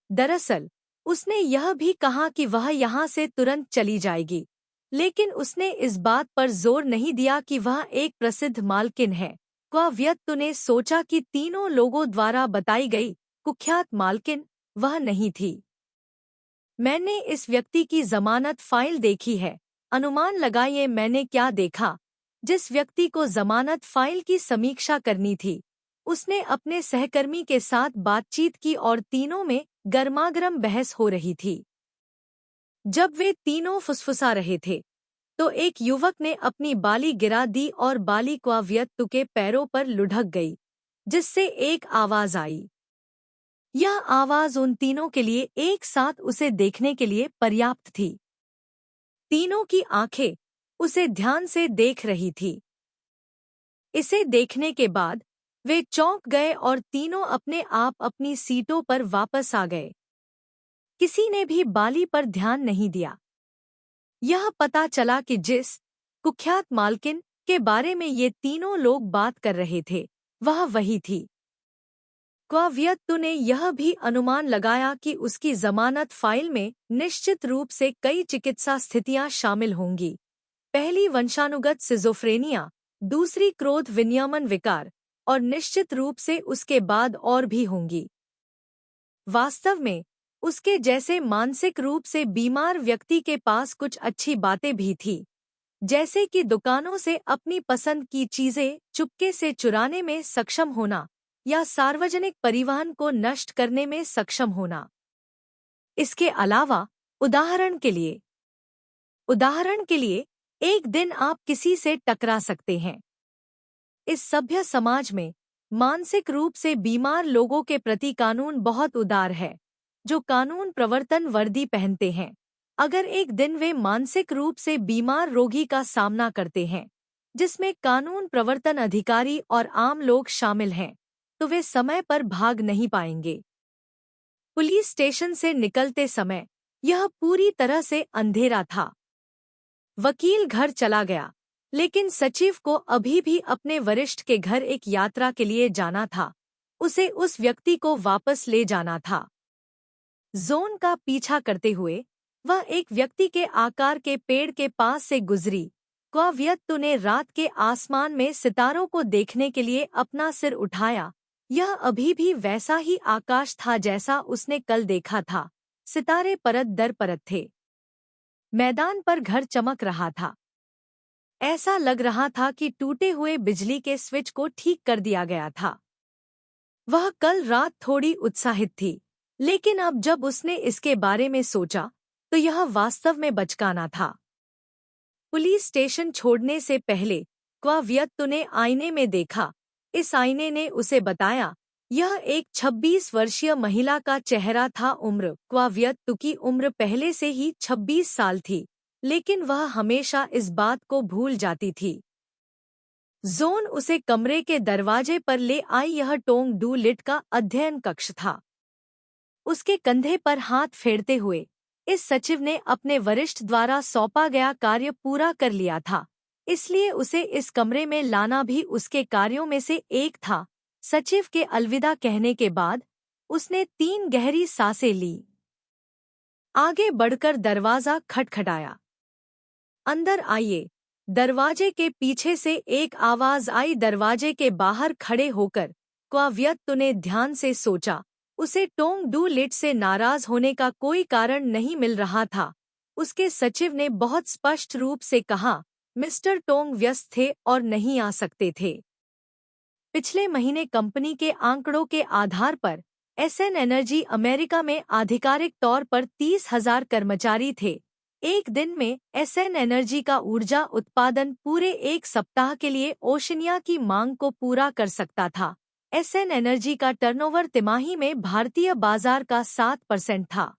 दरअसल उसने यह भी कहा कि वह यहाँ से तुरंत चली जाएगी, लेकिन उसने इस बात पर जोर नहीं दिया कि वह एक प्रसिद्ध मालकिन है। क्वाव्यक्तु ने सोचा कि तीनों लोगों द्वारा बताई गई कुख्यात मालकिन वह नहीं थी। मैंने इस व्यक्ति की जमानत फाइल देखी है। अनुमान लगाइए मैंने क्या देखा। जिस व्यक्ति को जमानत फाइल की समीक्षा करनी थी, उसने अपने सहकर्मी के साथ बातचीत की और तीनों में गर्मागर्म बहस हो रही थी। जब वे तीनों फुसफुसा रहे थे, तो एक युवक ने अपनी बाली गिरा दी और बाली क्वाव्यक्तु के पैरों पर लुढ़क गई, जिससे एक आवाज आई। यह आवाज उन तीनों के लिए एक साथ उसे देखने के लिए पर्याप्त थी। तीनों की आंखें उसे ध्यान से देख रही थी। इसे देखने के बाद वे चौंक गए और तीनों अपने आप अपनी सीटों पर वापस आ गए। किसी ने भी बाली पर ध्यान नहीं दिया। यह पता चला कि जिस कुख्यात मालकिन के बारे में ये तीनों लोग बात कर रहे थे, वह वही थी। क्वाव्यक्तु ने यह भी अनुमान लगाया कि उसकी जमानत फाइल में निश्चित रूप से कई चिकित्सा स्थितियां शामिल होंगी। पहली वंशानुगत सिजोफ्रेनिया, दूसरी क्रोध विनियमन विकार और निश्चित रूप से उसके बाद और भी होंगी। वास्तव में उसके जैसे मानसिक रूप से बीमार व्यक्ति के पास कुछ अच्छी बातें भी थी, जैसे कि दुकानों से अपनी पसंद की चीजें चुपके से चुराने में सक्षम होना या सार्वजनिक परिवहन को नष्ट करने में सक्षम होना। इसके अलावा उदाहरण के लिए एक दिन आप किसी से टकरा सकते हैं। इस सभ्य समाज में मानसिक रूप से बीमार लोगों के प्रति कानून बहुत उदार है, जो कानून प्रवर्तन वर्दी पहनते हैं। अगर एक दिन वे मानसिक रूप से बीमार रोगी का सामना करते हैं, जिसमें कानून प्रवर्तन अधिकारी और आम लोग शामिल हैं, तो वे समय पर भाग नहीं पाएंगे। पुलिस स्टेशन से निकलते समय यह पूरी तरह से अंधेरा था। वकील घर चला गया, लेकिन सचिव को अभी भी अपने वरिष्ठ के घर एक यात्रा के लिए जाना था। उसे उस व्यक्ति को वापस ले जाना था। जोन का पीछा करते हुए वह एक व्यक्ति के आकार के पेड़ के पास से गुजरी। क्वाव्यक्तु ने रात के आसमान में सितारों को देखने के लिए अपना सिर उठाया। यह अभी भी वैसा ही आकाश था जैसा उसने कल देखा था। सितारे परत दर परत थे। मैदान पर घर चमक रहा था। ऐसा लग रहा था कि टूटे हुए बिजली के स्विच को ठीक कर दिया गया था। वह कल रात थोड़ी उत्साहित थी, लेकिन अब जब उसने इसके बारे में सोचा तो यह वास्तव में बचकाना था। पुलिस स्टेशन छोड़ने से पहले क्वाव्यक्तु ने आईने में देखा। इस आईने ने उसे बताया यह एक 26 वर्षीय महिला का चेहरा था। उम्र क्वाव्यक्तु की उम्र पहले से ही 26 साल थी, लेकिन वह हमेशा इस बात को भूल जाती थी। जोन उसे कमरे के दरवाजे पर ले आई। यह टोंग डू लिट का अध्ययन कक्ष था। उसके कंधे पर हाथ फेरते हुए इस सचिव ने अपने वरिष्ठ द्वारा सौंपा गया कार्य पूरा कर लिया था, इसलिए उसे इस कमरे में लाना भी उसके कार्यों में से एक था। सचिव के अलविदा कहने के बाद उसने 3 गहरी सांसें ली। आगे बढ़कर दरवाजा खटखटाया। अंदर आइए। दरवाजे के पीछे से एक आवाज आई। दरवाजे के बाहर खड़े होकर क्वाव्यक्तु ने ध्यान से सोचा। उसे टोंग डू लिट से नाराज होने का कोई कारण नहीं मिल रहा था। उसके सचिव ने बहुत स्पष्ट रूप से कहा, मिस्टर टोंग व्यस्त थे और नहीं आ सकते थे। पिछले महीने कंपनी के आंकड़ों के आधार पर एसएन एनर्जी अमेरिका में आधिकारिक तौर पर 30,000 कर्मचारी थे। एक दिन में एसएन एनर्जी का ऊर्जा उत्पादन पूरे एक सप्ताह के लिए ओशनिया की मांग को पूरा कर सकता था। एसएन एनर्जी का टर्नओवर तिमाही में भारतीय बाजार का 7% था।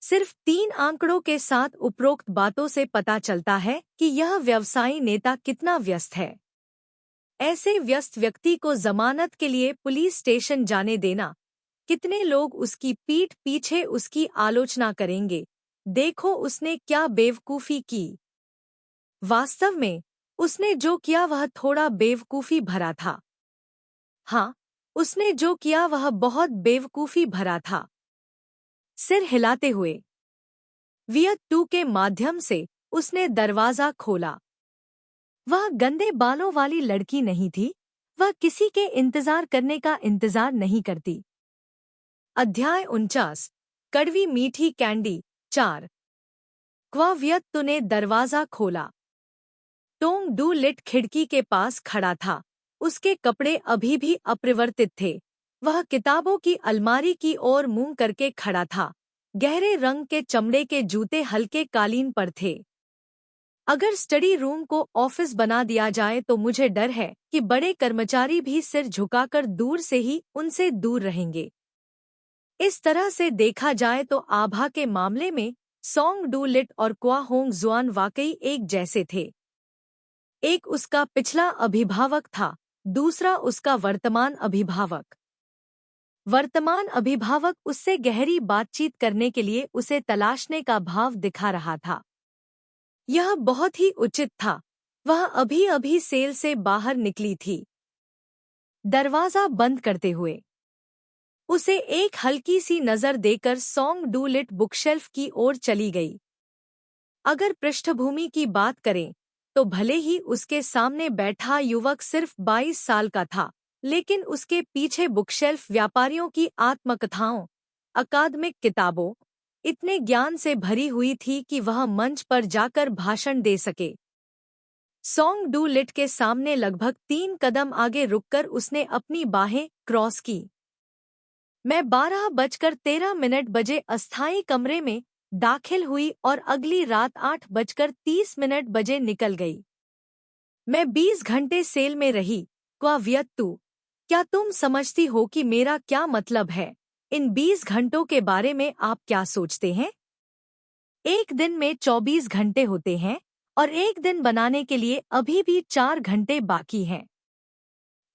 सिर्फ 3 आंकड़ों के साथ उपरोक्त बातों से पता चलता है कि यह व्यवसायी नेता कितना व्यस्त है। ऐसे व्यस्त व्यक्ति को जमानत के लिए पुलिस स्टेशन जाने देना, कितने लोग उसकी पीठ पीछे उसकी आलोचना करेंगे, देखो उसने क्या बेवकूफ़ी की। वास्तव में उसने जो किया वह थोड़ा बेवकूफ़ी भरा था। हाँ, उसने जो किया वह बहुत बेवकूफ़ी भरा था। सिर हिलाते हुए वियत 2 के माध्यम से उसने दरवाज़ा खोला। वह गंदे बालों वाली लड़की नहीं थी, वह किसी के इंतजार करने का इंतजार नहीं करती। अध्याय 49 कड़वी मीठी कैंडी 4 क्वावियत ने दरवाज़ा खोला। टोंग डू लिट खिड़की के पास खड़ा था। उसके कपड़े अभी भी अपरिवर्तित थे। वह किताबों की अलमारी की ओर मुंह करके खड़ा था। गहरे रंग के चमड़े के जूते हल्के कालीन पर थे। अगर स्टडी रूम को ऑफिस बना दिया जाए तो मुझे डर है कि बड़े कर्मचारी भी सिर झुकाकर दूर से ही उनसे दूर रहेंगे। इस तरह से देखा जाए तो आभा के मामले में सोंग डू लिट और क्वा होंग जुआन वाकई एक जैसे थे। एक उसका पिछला अभिभावक था, दूसरा उसका वर्तमान अभिभावक। वर्तमान अभिभावक उससे गहरी बातचीत करने के लिए उसे तलाशने का भाव दिखा रहा था। यह बहुत ही उचित था। वह अभी-अभी सेल से बाहर निकली थी। दरवाज़ा बंद करते हुए उसे एक हल्की सी नज़र देकर सोंग डू लिट बुकशेल्फ की ओर चली गई। अगर पृष्ठभूमि की बात करें तो भले ही उसके सामने बैठा युवक सिर्फ 22 साल का था, लेकिन उसके पीछे बुकशेल्फ व्यापारियों की आत्मकथाओं, अकादमिक किताबों, इतने ज्ञान से भरी हुई थी कि वह मंच पर जाकर भाषण दे सके। सोंग डू लिट के सामने लगभग 3 कदम आगे रुककर उसने अपनी बाहें क्रॉस की। मैं 12:13 बजे अस्थायी कमरे में दाखिल हुई और अगली रात 8:30 बजे निकल गई। मैं 20 घंटे सेल में रही। क्वावियत्तु, क्या तुम समझती हो कि मेरा क्या मतलब है? इन 20 घंटों के बारे में आप क्या सोचते हैं? एक दिन में 24 घंटे होते हैं और एक दिन बनाने के लिए अभी भी 4 घंटे बाकी हैं।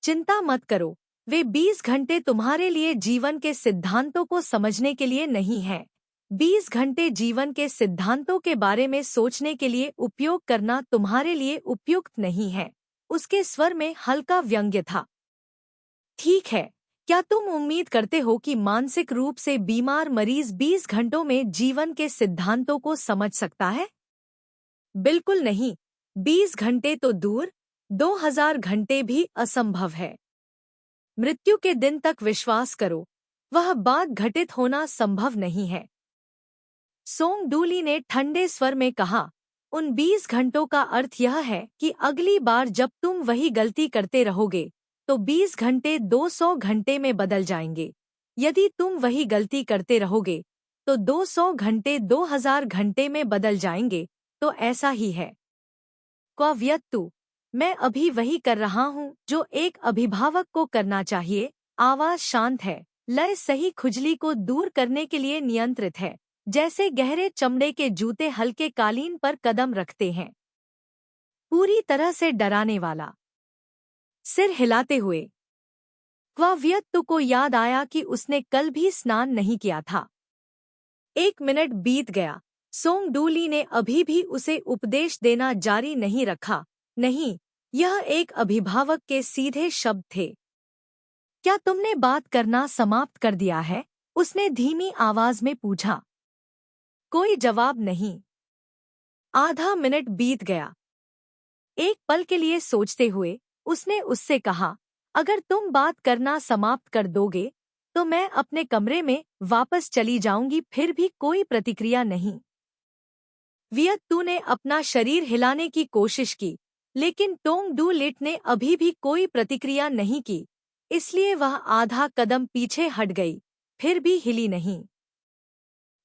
चिंता मत करो, वे 20 घंटे तुम्हारे लिए जीवन के सिद्धांतों को समझने के लिए नहीं हैं। 20 घंटे जीवन के सिद्धांतों के बारे में सोचने के लिए उपयोग करना तुम्हारे लिए उपयुक्त नहीं है। उसके स्वर में हल्का व्यंग्य था। ठीक है, क्या तुम उम्मीद करते हो कि मानसिक रूप से बीमार मरीज 20 घंटों में जीवन के सिद्धांतों को समझ सकता है? बिल्कुल नहीं। 20 घंटे तो दूर, 2000 घंटे भी असंभव है। मृत्यु के दिन तक विश्वास करो, वह बात घटित होना संभव नहीं है। सोंग डूली ने ठंडे स्वर में कहा, उन 20 घंटों का अर्थ यह है कि अगली बार जब तुम वही गलती करते रहोगे तो 20 घंटे 200 घंटे में बदल जाएंगे। यदि तुम वही गलती करते रहोगे तो 200 घंटे 2000 घंटे में बदल जाएंगे। तो ऐसा ही है। क्वावियत्तु, मैं अभी वही कर रहा हूँ जो एक अभिभावक को करना चाहिए। आवाज शांत है, लय सही खुजली को दूर करने के लिए नियंत्रित है, जैसे गहरे चमड़े के जूते हल्के कालीन पर कदम रखते हैं। पूरी तरह से डराने वाला। सिर हिलाते हुए क्वावियत्तु को याद आया कि उसने कल भी स्नान नहीं किया था। 1 मिनट बीत गया। सोंग डूली ने अभी भी उसे उपदेश देना जारी नहीं रखा। नहीं, यह एक अभिभावक के सीधे शब्द थे। क्या तुमने बात करना समाप्त कर दिया है? उसने धीमी आवाज में पूछा। कोई जवाब नहीं। आधा मिनट बीत गया। एक पल के लिए सोचते हुए उसने उससे कहा, अगर तुम बात करना समाप्त कर दोगे तो मैं अपने कमरे में वापस चली जाऊंगी। फिर भी कोई प्रतिक्रिया नहीं। वियत्तु ने अपना शरीर हिलाने की कोशिश की, लेकिन टोंग डू लिट ने अभी भी कोई प्रतिक्रिया नहीं की। इसलिए वह आधा कदम पीछे हट गई, फिर भी हिली नहीं।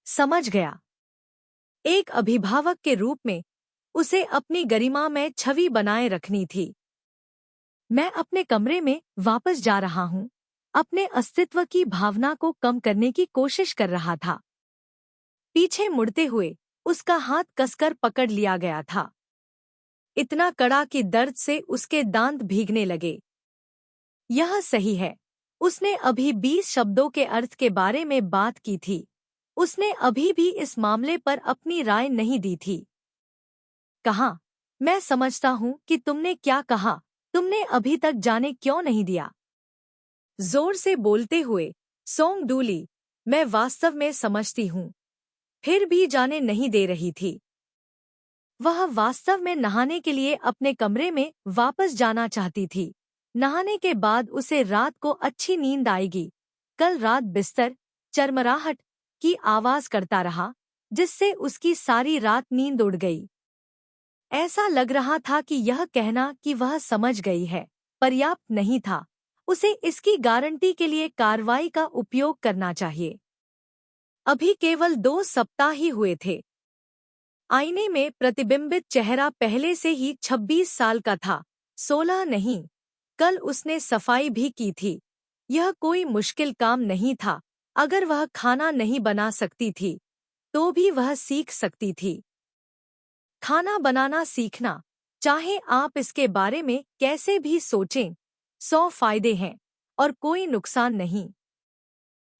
समझ गया। एक अभिभावक के रूप में उसे अपनी गरिमा में छवि बनाए रखनी थी। मैं अपने कमरे में वापस जा रहा हूँ, अपने अस्तित्व की भावना को कम करने की कोशिश कर रहा था। पीछे मुड़ते हुए उसका हाथ कसकर पकड़ लिया गया था, इतना कड़ा कि दर्द से उसके दांत भीगने लगे। यह सही है। उसने अभी 20 शब्दों के अर्थ के बारे में बात की थी। उसने अभी भी इस मामले पर अपनी राय नहीं दी थी। कहा, मैं समझता हूँ कि तुमने क्या कहा, तुमने अभी तक जाने क्यों नहीं दिया। जोर से बोलते हुए सोंग डूली, मैं वास्तव में समझती हूँ, फिर भी जाने नहीं दे रही थी। वह वास्तव में नहाने के लिए अपने कमरे में वापस जाना चाहती थी। नहाने के बाद उसे रात को अच्छी नींद आएगी। कल रात बिस्तर चरमराहट की आवाज करता रहा, जिससे उसकी सारी रात नींद उड़ गई। ऐसा लग रहा था कि यह कहना कि वह समझ गई है पर्याप्त नहीं था। उसे इसकी गारंटी के लिए कार्रवाई का उपयोग करना चाहिए। अभी केवल 2 सप्ताह ही हुए थे। आईने में प्रतिबिंबित चेहरा पहले से ही 26 साल का था, 16 नहीं। कल उसने सफाई भी की थी। यह कोई मुश्किल काम नहीं था। अगर वह खाना नहीं बना सकती थी, तो भी वह सीख सकती थी। खाना बनाना सीखना, चाहे आप इसके बारे में कैसे भी सोचें, 100 फायदे हैं और कोई नुकसान नहीं।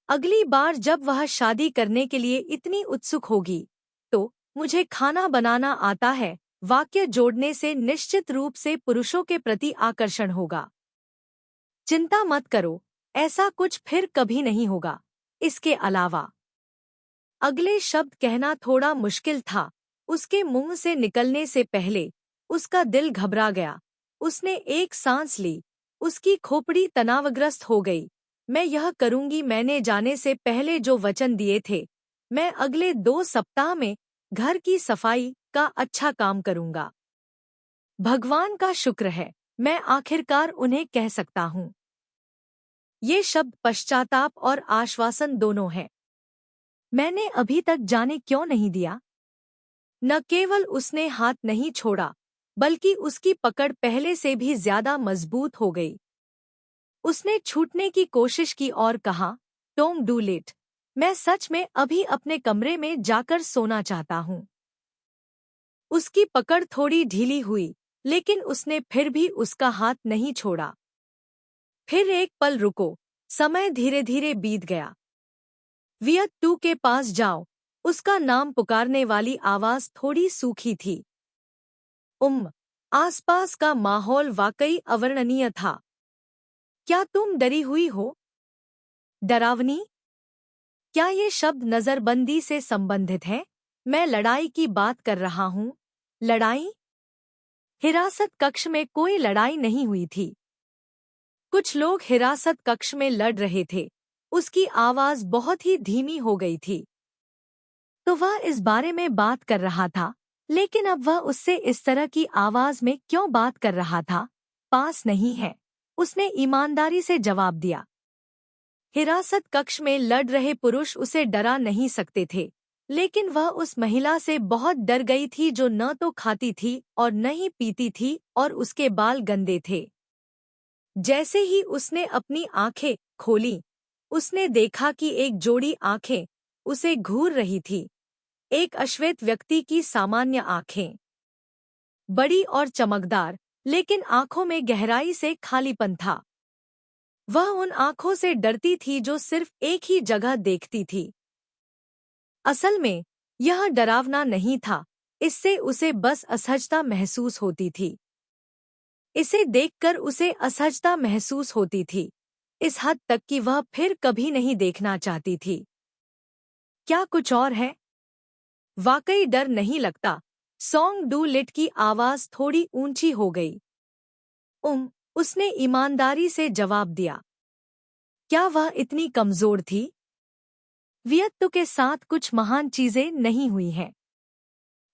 अगली बार जब वह शादी करने के लिए इतनी उत्सुक होगी, तो मुझे खाना बनाना आता है वाक्य जोड़ने से निश्चित रूप से पुरुषों के प्रति आकर्षण होगा। चिंता मत करो, ऐसा कुछ फिर कभी नहीं होगा। इसके अलावा अगले शब्द कहना थोड़ा मुश्किल था। उसके मुंह से निकलने से पहले उसका दिल घबरा गया। उसने एक सांस ली। उसकी खोपड़ी तनावग्रस्त हो गई। मैं यह करूंगी, मैंने जाने से पहले जो वचन दिए थे। मैं अगले 2 सप्ताह में घर की सफाई का अच्छा काम करूंगा। भगवान का शुक्र है, मैं आखिरकार उन्हें कह सकता हूँ। ये शब्द पश्चाताप और आश्वासन दोनों हैं। मैंने अभी तक जाने क्यों नहीं दिया। न केवल उसने हाथ नहीं छोड़ा, बल्कि उसकी पकड़ पहले से भी ज्यादा मजबूत हो गई। उसने छूटने की कोशिश की और कहा, डोंट डू इट। मैं सच में अभी अपने कमरे में जाकर सोना चाहता हूँ। उसकी पकड़ थोड़ी ढीली हुई, लेकिन उसने फिर भी उसका हाथ नहीं छोड़ा। फिर एक पल रुको। समय धीरे धीरे बीत गया। वियत टू के पास जाओ। उसका नाम पुकारने वाली आवाज थोड़ी सूखी थी। आसपास का माहौल वाकई अवर्णनीय था। क्या तुम डरी हुई हो? डरावनी? क्या ये शब्द नजरबंदी से संबंधित है? मैं लड़ाई की बात कर रहा हूँ। लड़ाई? हिरासत कक्ष में कोई लड़ाई नहीं हुई थी। कुछ लोग हिरासत कक्ष में लड़ रहे थे। उसकी आवाज बहुत ही धीमी हो गई थी। तो वह इस बारे में बात कर रहा था, लेकिन अब वह उससे इस तरह की आवाज में क्यों बात कर रहा था? पास नहीं है, उसने ईमानदारी से जवाब दिया। हिरासत कक्ष में लड़ रहे पुरुष उसे डरा नहीं सकते थे, लेकिन वह उस महिला से बहुत डर गई थी जो न तो खाती थी और न ही पीती थी और उसके बाल गंदे थे। जैसे ही उसने अपनी आंखें खोली, उसने देखा कि एक जोड़ी आंखें उसे घूर रही थी। एक अश्वेत व्यक्ति की सामान्य आंखें, बड़ी और चमकदार, लेकिन आंखों में गहराई से खालीपन था। वह उन आंखों से डरती थी जो सिर्फ एक ही जगह देखती थी। असल में यह डरावना नहीं था, इससे उसे बस असहजता महसूस होती थी। इसे देखकर उसे असहजता महसूस होती थी, इस हद तक कि वह फिर कभी नहीं देखना चाहती थी। क्या कुछ और है? वाकई डर नहीं लगता। सोंग डू लिट की आवाज थोड़ी ऊंची हो गई। उसने ईमानदारी से जवाब दिया। क्या वह इतनी कमजोर थी? वियत्तु के साथ कुछ महान चीजें नहीं हुई हैं।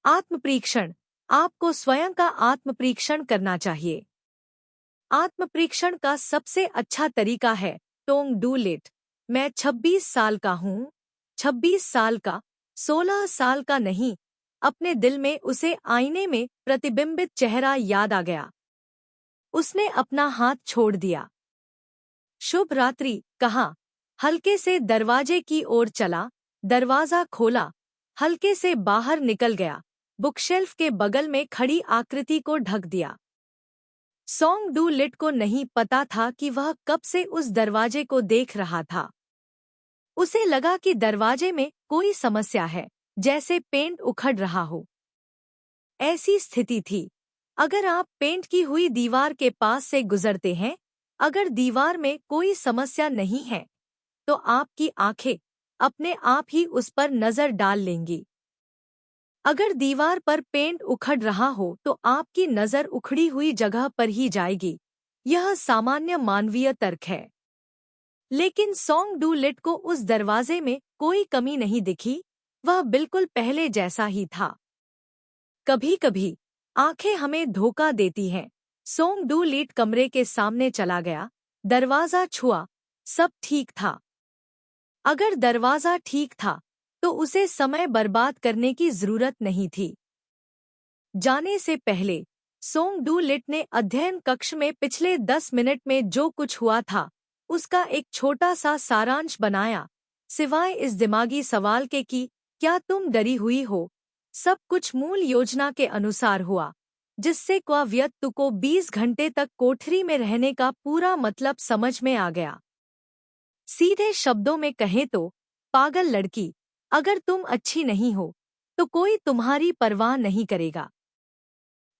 आत्मपरीक्षण, आपको स्वयं का आत्मपरीक्षण करना चाहिए। आत्मपरीक्षण का सबसे अच्छा तरीका है टोंग डू लिट। मैं 26 साल का हूँ। 26 साल का, 16 साल का नहीं। अपने दिल में उसे आईने में प्रतिबिंबित चेहरा याद आ गया। उसने अपना हाथ छोड़ दिया। शुभ रात्रि कहा, हल्के से दरवाजे की ओर चला, दरवाजा खोला, हल्के से बाहर निकल गया, बुकशेल्फ के बगल में खड़ी आकृति को ढक दिया। सोंग डू लिट को नहीं पता था कि वह कब से उस दरवाजे को देख रहा था। उसे लगा कि दरवाजे में कोई समस्या है, जैसे पेंट उखड़ रहा हो। ऐसी स्थिति थी। अगर आप पेंट की हुई दीवार के पास से गुजरते हैं, अगर दीवार में कोई समस्या नहीं है, तो आपकी आंखें अपने आप ही उस पर नजर डाल लेंगी। अगर दीवार पर पेंट उखड़ रहा हो तो आपकी नजर उखड़ी हुई जगह पर ही जाएगी। यह सामान्य मानवीय तर्क है। लेकिन सोंग डू लिट को उस दरवाजे में कोई कमी नहीं दिखी। वह बिल्कुल पहले जैसा ही था। कभी-कभी आंखें हमें धोखा देती हैं। सोंग डू लिट कमरे के सामने चला गया, दरवाजा छुआ, सब ठीक था। अगर दरवाजा ठीक था तो उसे समय बर्बाद करने की जरूरत नहीं थी। जाने से पहले सोंग डू लिट ने अध्ययन कक्ष में पिछले 10 मिनट में जो कुछ हुआ था उसका एक छोटा सा सारांश बनाया, सिवाय इस दिमागी सवाल के कि क्या तुम डरी हुई हो। सब कुछ मूल योजना के अनुसार हुआ, जिससे क्वाव्यक्ति को 20 घंटे तक कोठरी में रहने का पूरा मतलब समझ में आ गया। सीधे शब्दों में कहें तो, पागल लड़की, अगर तुम अच्छी नहीं हो तो कोई तुम्हारी परवाह नहीं करेगा।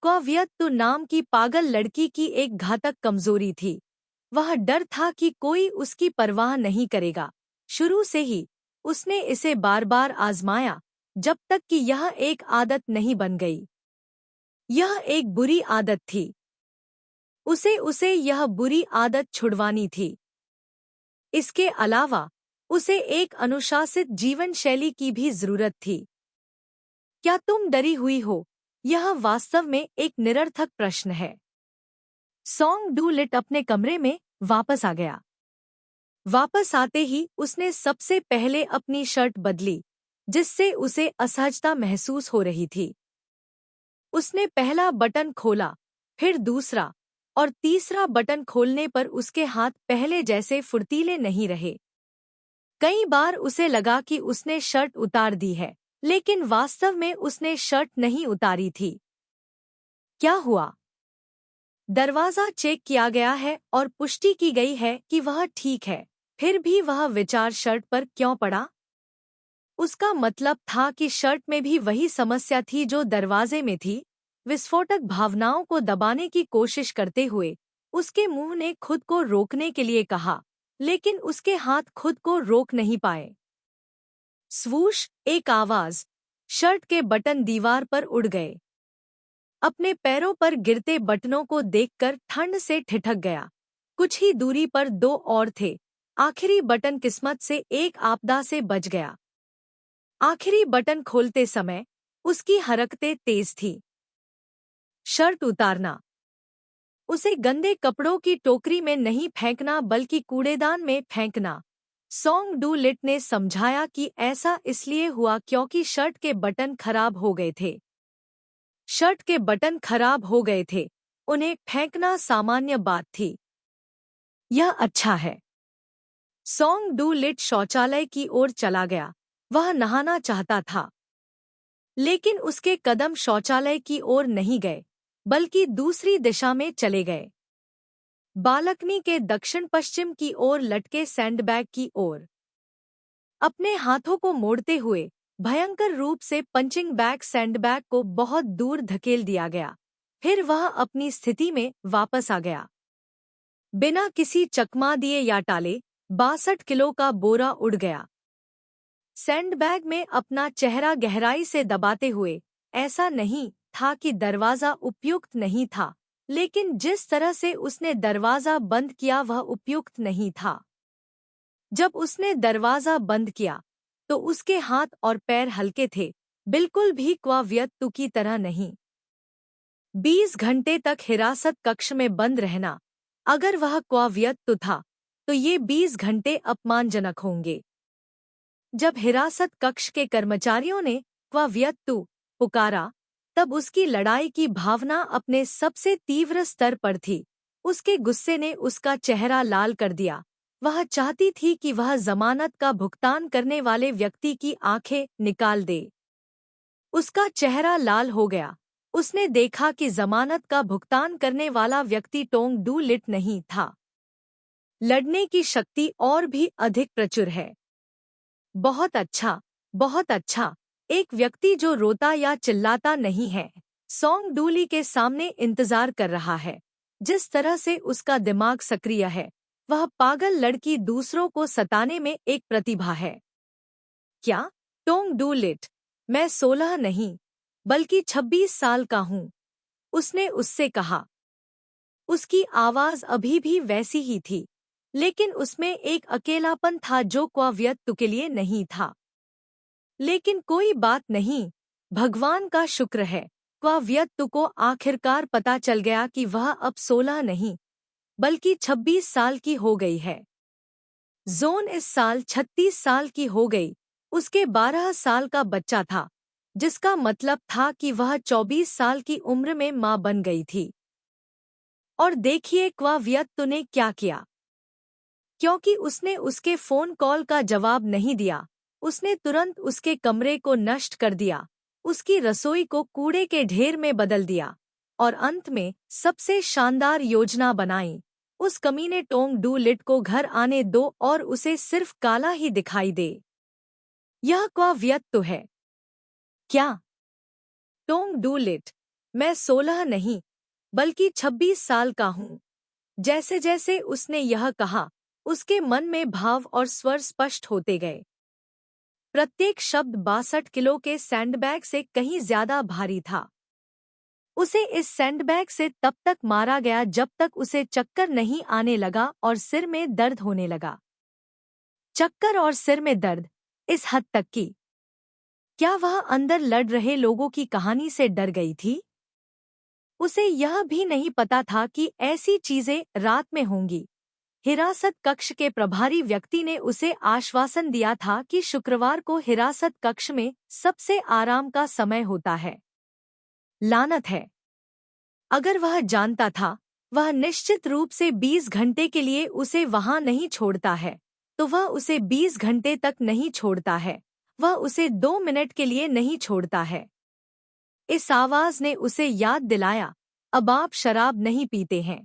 क्वाव्यक्ति नाम की पागल लड़की की एक घातक कमजोरी थी। वह डर था कि कोई उसकी परवाह नहीं करेगा। शुरू से ही उसने इसे बार बार आजमाया, जब तक कि यह एक आदत नहीं बन गई। यह एक बुरी आदत थी। उसे यह बुरी आदत छुड़वानी थी। इसके अलावा उसे एक अनुशासित जीवन शैली की भी जरूरत थी। क्या तुम डरी हुई हो? यह वास्तव में एक निरर्थक प्रश्न है। सोंग डू लिट अपने कमरे में वापस आ गया। वापस आते ही उसने सबसे पहले अपनी शर्ट बदली, जिससे उसे असहजता महसूस हो रही थी। उसने पहला बटन खोला, फिर दूसरा और तीसरा बटन खोलने पर उसके हाथ पहले जैसे फुर्तीले नहीं रहे। कई बार उसे लगा कि उसने शर्ट उतार दी है, लेकिन वास्तव में उसने शर्ट नहीं उतारी थी। क्या हुआ? दरवाजा चेक किया गया है और पुष्टि की गई है कि वह ठीक है, फिर भी वह विचार शर्ट पर क्यों पड़ा? उसका मतलब था कि शर्ट में भी वही समस्या थी जो दरवाजे में थी। विस्फोटक भावनाओं को दबाने की कोशिश करते हुए उसके मुंह ने खुद को रोकने के लिए कहा, लेकिन उसके हाथ खुद को रोक नहीं पाए। स्वूश, एक आवाज। शर्ट के बटन दीवार पर उड़ गए। अपने पैरों पर गिरते बटनों को देखकर ठंड से ठिठक गया। कुछ ही दूरी पर दो और थे। आखिरी बटन किस्मत से एक आपदा से बच गया। आखिरी बटन खोलते समय उसकी हरकतें तेज थी। शर्ट उतारना। उसे गंदे कपड़ों की टोकरी में नहीं फेंकना बल्कि कूड़ेदान में फेंकना। सोंग डू लिट ने समझाया कि ऐसा इसलिए हुआ क्योंकि शर्ट के बटन खराब हो गए थे। शर्ट के बटन खराब हो गए थे, उन्हें फेंकना सामान्य बात थी। यह अच्छा है। सोंग डू लिट शौचालय की ओर चला गया। वह नहाना चाहता था, लेकिन उसके कदम शौचालय की ओर नहीं गए, बल्कि दूसरी दिशा में चले गए। बालकनी के दक्षिण पश्चिम की ओर लटके सैंडबैग की ओर। अपने हाथों को मोड़ते हुए भयंकर रूप से पंचिंग बैग सैंडबैग को बहुत दूर धकेल दिया गया। फिर वह अपनी स्थिति में वापस आ गया। बिना किसी चकमा दिए या टाले 62 किलो का बोरा उड़ गया। सैंडबैग में अपना चेहरा गहराई से दबाते हुए, ऐसा नहीं था कि दरवाजा उपयुक्त नहीं था, लेकिन जिस तरह से उसने दरवाजा बंद किया वह उपयुक्त नहीं था। जब उसने दरवाजा बंद किया तो उसके हाथ और पैर हल्के थे, बिल्कुल भी क्वाव्यक्ति की तरह नहीं। 20 घंटे तक हिरासत कक्ष में बंद रहना अगर वह क्वाव्यक्तु था तो ये 20 घंटे अपमानजनक होंगे। जब हिरासत कक्ष के कर्मचारियों ने क्वाव्यक्तु पुकारा, तब उसकी लड़ाई की भावना अपने सबसे तीव्र स्तर पर थी। उसके गुस्से ने उसका चेहरा लाल कर दिया। वह चाहती थी कि वह जमानत का भुगतान करने वाले व्यक्ति की आंखें निकाल दे। उसका चेहरा लाल हो गया। उसने देखा कि जमानत का भुगतान करने वाला व्यक्ति टोंग डू लिट नहीं था। लड़ने की शक्ति और भी अधिक प्रचुर है। बहुत अच्छा, बहुत अच्छा। एक व्यक्ति जो रोता या चिल्लाता नहीं है, सोंग डूली के सामने इंतजार कर रहा है। जिस तरह से उसका दिमाग सक्रिय है, वह पागल लड़की दूसरों को सताने में एक प्रतिभा है। क्या? टोंग डू लिट, मैं 16 नहीं, बल्कि 26 साल का हूँ, उसने उससे कहा। उसकी आवाज अभी भी वैसी ही थी, लेकिन उसमें एक अकेलापन था जो क्वाव्यक्तु के लिए नहीं था। लेकिन कोई बात नहीं, भगवान का शुक्र है, क्वाव्यक्तु को आखिरकार पता चल गया कि वह अब 16 नहीं, बल्कि 26 साल की हो गई है। जोन इस साल 36 साल की हो गई। उसके 12 साल का बच्चा था, जिसका मतलब था कि वह 24 साल की उम्र में मां बन गई थी। और देखिए क्वाव्यक्तु ने क्या किया। क्योंकि उसने उसके फोन कॉल का जवाब नहीं दिया, उसने तुरंत उसके कमरे को नष्ट कर दिया, उसकी रसोई को कूड़े के ढेर में बदल दिया, और अंत में सबसे शानदार योजना बनाई। उस कमीने टोंग डू लिट को घर आने दो और उसे सिर्फ काला ही दिखाई दे। यह क्वाव्यक्तु है। क्या? टोंग डू लिट, मैं 16 नहीं, बल्कि 26 साल का हूँ। जैसे जैसे उसने यह कहा, उसके मन में भाव और स्वर स्पष्ट होते गए। प्रत्येक शब्द 62 किलो के सैंडबैग से कहीं ज्यादा भारी था। उसे इस सैंडबैग से तब तक मारा गया जब तक उसे चक्कर नहीं आने लगा और सिर में दर्द होने लगा। चक्कर और सिर में दर्द, इस हद तक कि क्या वह अंदर लड़ रहे लोगों की कहानी से डर गई थी? उसे यह भी नहीं पता था कि ऐसी चीजें रात में होंगी। हिरासत कक्ष के प्रभारी व्यक्ति ने उसे आश्वासन दिया था कि शुक्रवार को हिरासत कक्ष में सबसे आराम का समय होता है। लानत है! अगर वह जानता था वह निश्चित रूप से 20 घंटे के लिए उसे वहां नहीं छोड़ता है, तो वह उसे 20 घंटे तक नहीं छोड़ता है, वह उसे 2 मिनट के लिए नहीं छोड़ता है। इस आवाज ने उसे याद दिलाया, अब आप शराब नहीं पीते हैं।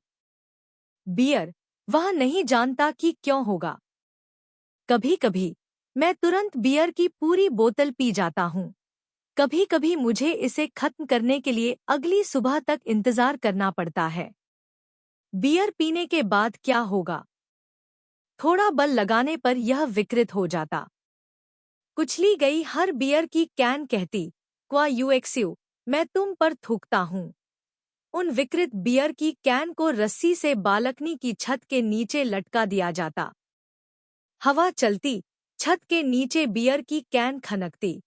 बियर, वह नहीं जानता कि क्यों होगा। कभी कभी मैं तुरंत बियर की पूरी बोतल पी जाता हूँ। कभी कभी मुझे इसे खत्म करने के लिए अगली सुबह तक इंतजार करना पड़ता है। बियर पीने के बाद क्या होगा? थोड़ा बल लगाने पर यह विकृत हो जाता। कुचली गई हर बियर की कैन कहती, क्वायुएक्स्यू, मैं तुम पर थूकता हूँ। उन विकृत बियर की कैन को रस्सी से बालकनी की छत के नीचे लटका दिया जाता। हवा चलती, छत के नीचे बियर की कैन खनकती।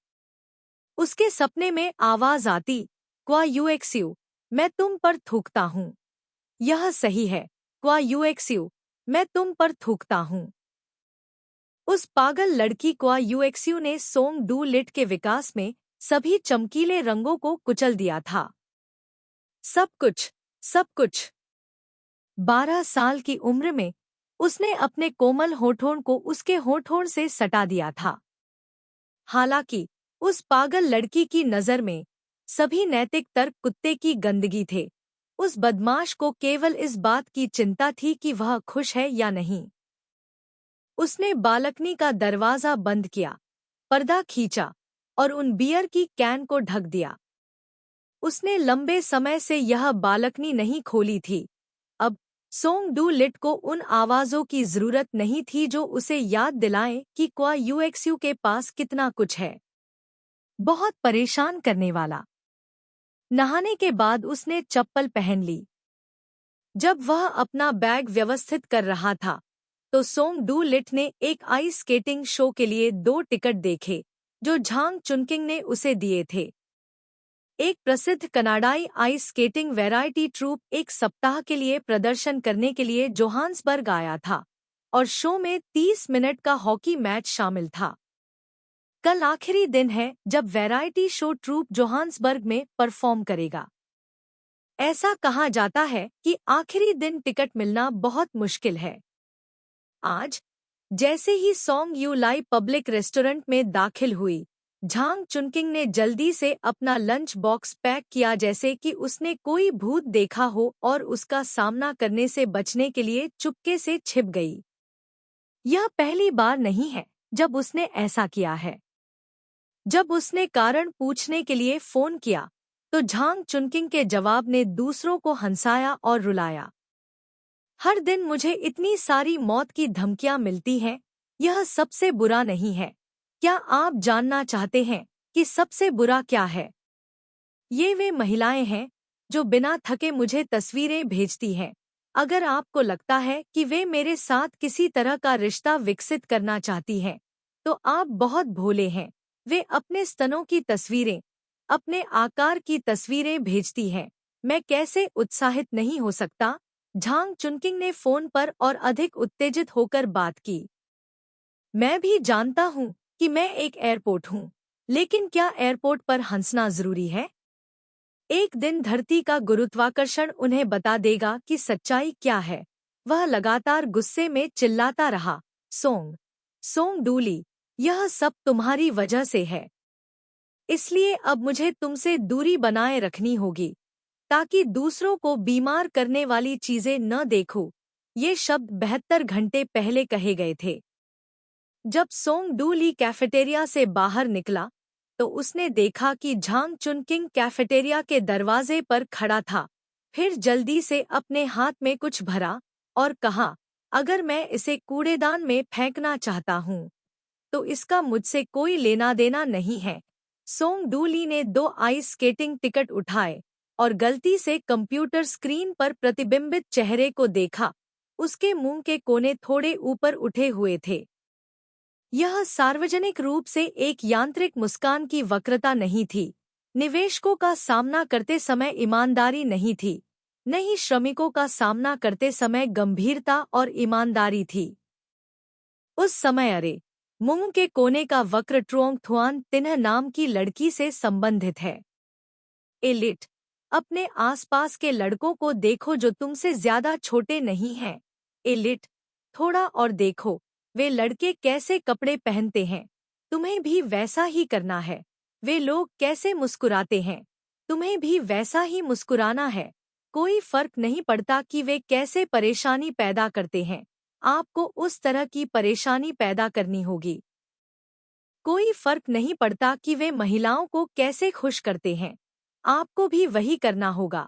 उसके सपने में आवाज आती, क्वायुएक्स्यू, मैं तुम पर थूकता हूँ। यह सही है, क्वायुएक्स्यू, मैं तुम पर थूकता हूँ। उस पागल लड़की क्वायुएक्स्यू ने सोंग डू लिट के विकास में सभी चमकीले रंगों को कुचल दिया था। सब कुछ, सब कुछ। 12 साल की उम्र में उसने अपने कोमल होठों को उसके होठों से सटा दिया था। हालांकि उस पागल लड़की की नजर में सभी नैतिक तर्क कुत्ते की गंदगी थे। उस बदमाश को केवल इस बात की चिंता थी कि वह खुश है या नहीं। उसने बालकनी का दरवाजा बंद किया, पर्दा खींचा और उन बियर की कैन को ढक दिया। उसने लंबे समय से यह बालकनी नहीं खोली थी। अब सोंग डू लिट को उन आवाजों की जरूरत नहीं थी जो उसे याद दिलाएं कि क्वायुएक्स्यू के पास कितना कुछ है। बहुत परेशान करने वाला। नहाने के बाद उसने चप्पल पहन ली। जब वह अपना बैग व्यवस्थित कर रहा था, तो सोंग डू लिट ने एक आइस स्केटिंग शो के लिए 2 टिकट देखे, जो झांग चुनकिंग ने उसे दिए थे। एक प्रसिद्ध कनाडाई आइस स्केटिंग वैरायटी ट्रूप एक सप्ताह के लिए प्रदर्शन करने के लिए जोहान्सबर्ग आया था और शो में 30 मिनट का हॉकी मैच शामिल था। कल आखिरी दिन है जब वैरायटी शो ट्रूप जोहान्सबर्ग में परफॉर्म करेगा। ऐसा कहा जाता है कि आखिरी दिन टिकट मिलना बहुत मुश्किल है। आज जैसे ही Song Yu Lai public restaurant में दाखिल हुई, झांग चुनकिंग ने जल्दी से अपना लंच बॉक्स पैक किया जैसे कि उसने कोई भूत देखा हो और उसका सामना करने से बचने के लिए चुपके से छिप गई। यह पहली बार नहीं है जब उसने ऐसा किया है। जब उसने कारण पूछने के लिए फोन किया तो झांग चुनकिंग के जवाब ने दूसरों को हंसाया और रुलाया। हर दिन मुझे इतनी सारी मौत की धमकियां मिलती हैं, यह सबसे बुरा नहीं है। क्या आप जानना चाहते हैं कि सबसे बुरा क्या है? ये वे महिलाएं हैं जो बिना थके मुझे तस्वीरें भेजती हैं। अगर आपको लगता है कि वे मेरे साथ किसी तरह का रिश्ता विकसित करना चाहती हैं, तो आप बहुत भोले हैं। वे अपने स्तनों की तस्वीरें, अपने आकार की तस्वीरें भेजती हैं। मैं कैसे उत्साहित नहीं हो सकता? झांग चुनकिंग ने फोन पर और अधिक उत्तेजित होकर बात की। मैं भी जानता हूँ कि मैं एक एयरपोर्ट हूँ, लेकिन क्या एयरपोर्ट पर हंसना जरूरी है? एक दिन धरती का गुरुत्वाकर्षण उन्हें बता देगा कि सच्चाई क्या है। वह लगातार गुस्से में चिल्लाता रहा, सोंग, सोंग डूली, यह सब तुम्हारी वजह से है। इसलिए अब मुझे तुमसे दूरी बनाए रखनी होगी ताकि दूसरों को बीमार करने वाली चीजें न देखूं। ये शब्द 72 घंटे पहले कहे गए थे। जब सोंग डूली कैफेटेरिया से बाहर निकला तो उसने देखा कि झांग चुनकिंग कैफेटेरिया के दरवाजे पर खड़ा था। फिर जल्दी से अपने हाथ में कुछ भरा और कहा, अगर मैं इसे कूड़ेदान में फेंकना चाहता हूँ तो इसका मुझसे कोई लेना देना नहीं है। सोंग डूली ने 2 आइस स्केटिंग टिकट उठाए और गलती से कंप्यूटर स्क्रीन पर प्रतिबिंबित चेहरे को देखा। उसके मुंह के कोने थोड़े ऊपर उठे हुए थे। यह सार्वजनिक रूप से एक यांत्रिक मुस्कान की वक्रता नहीं थी। निवेशकों का सामना करते समय ईमानदारी नहीं थी, नहीं श्रमिकों का सामना करते समय गंभीरता और ईमानदारी थी। उस समय अरे मुंह के कोने का वक्र ट्रोंग थुआन तिन्ह नाम की लड़की से संबंधित है। एलिट, अपने आसपास के लड़कों को देखो जो तुमसे ज्यादा छोटे नहीं हैं। एलिट, थोड़ा और देखो वे लड़के कैसे कपड़े पहनते हैं, तुम्हें भी वैसा ही करना है। वे लोग कैसे मुस्कुराते हैं, तुम्हें भी वैसा ही मुस्कुराना है। कोई फर्क नहीं पड़ता कि वे कैसे परेशानी पैदा करते हैं, आपको उस तरह की परेशानी पैदा करनी होगी। कोई फर्क नहीं पड़ता कि वे महिलाओं को कैसे खुश करते हैं, आपको भी वही करना होगा,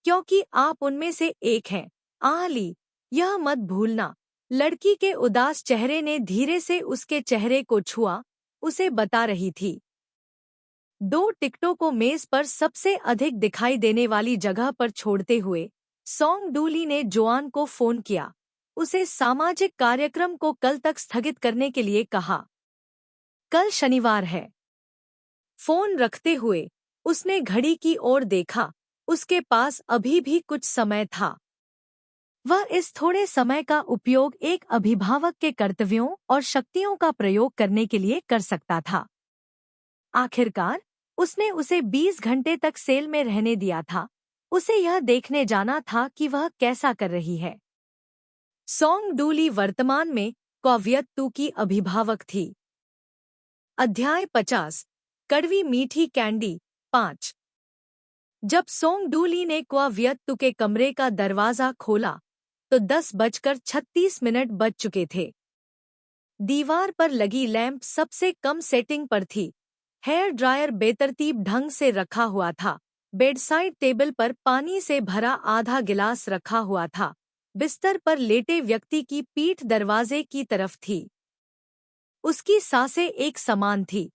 क्योंकि आप उनमें से एक हैं। आली, यह मत भूलना। लड़की के उदास चेहरे ने धीरे से उसके चेहरे को छुआ, उसे बता रही थी। 2 टिकटों को मेज पर सबसे अधिक दिखाई देने वाली जगह पर छोड़ते हुए सोंग डूली ने जोआन को फोन किया। उसे सामाजिक कार्यक्रम को कल तक स्थगित करने के लिए कहा। कल शनिवार है। फोन रखते हुए उसने घड़ी की ओर देखा, उसके पास अभी भी कुछ समय था। वह इस थोड़े समय का उपयोग एक अभिभावक के कर्तव्यों और शक्तियों का प्रयोग करने के लिए कर सकता था। आखिरकार उसने उसे 20 घंटे तक सेल में रहने दिया था। उसे यह देखने जाना था कि वह कैसा कर रही है। सोंग डूली वर्तमान में क्वावियत्तू की अभिभावक थी। अध्याय 50, कड़वी मीठी कैंडी 5। जब सोंग डूली ने क्वावियत्तू के कमरे का दरवाजा खोला तो 10:36 बज चुके थे। दीवार पर लगी लैंप सबसे कम सेटिंग पर थी। हेयर ड्रायर बेतरतीब ढंग से रखा हुआ था। बेडसाइड टेबल पर पानी से भरा आधा गिलास रखा हुआ था। बिस्तर पर लेटे व्यक्ति की पीठ दरवाजे की तरफ थी। उसकी सांसें एक समान थी।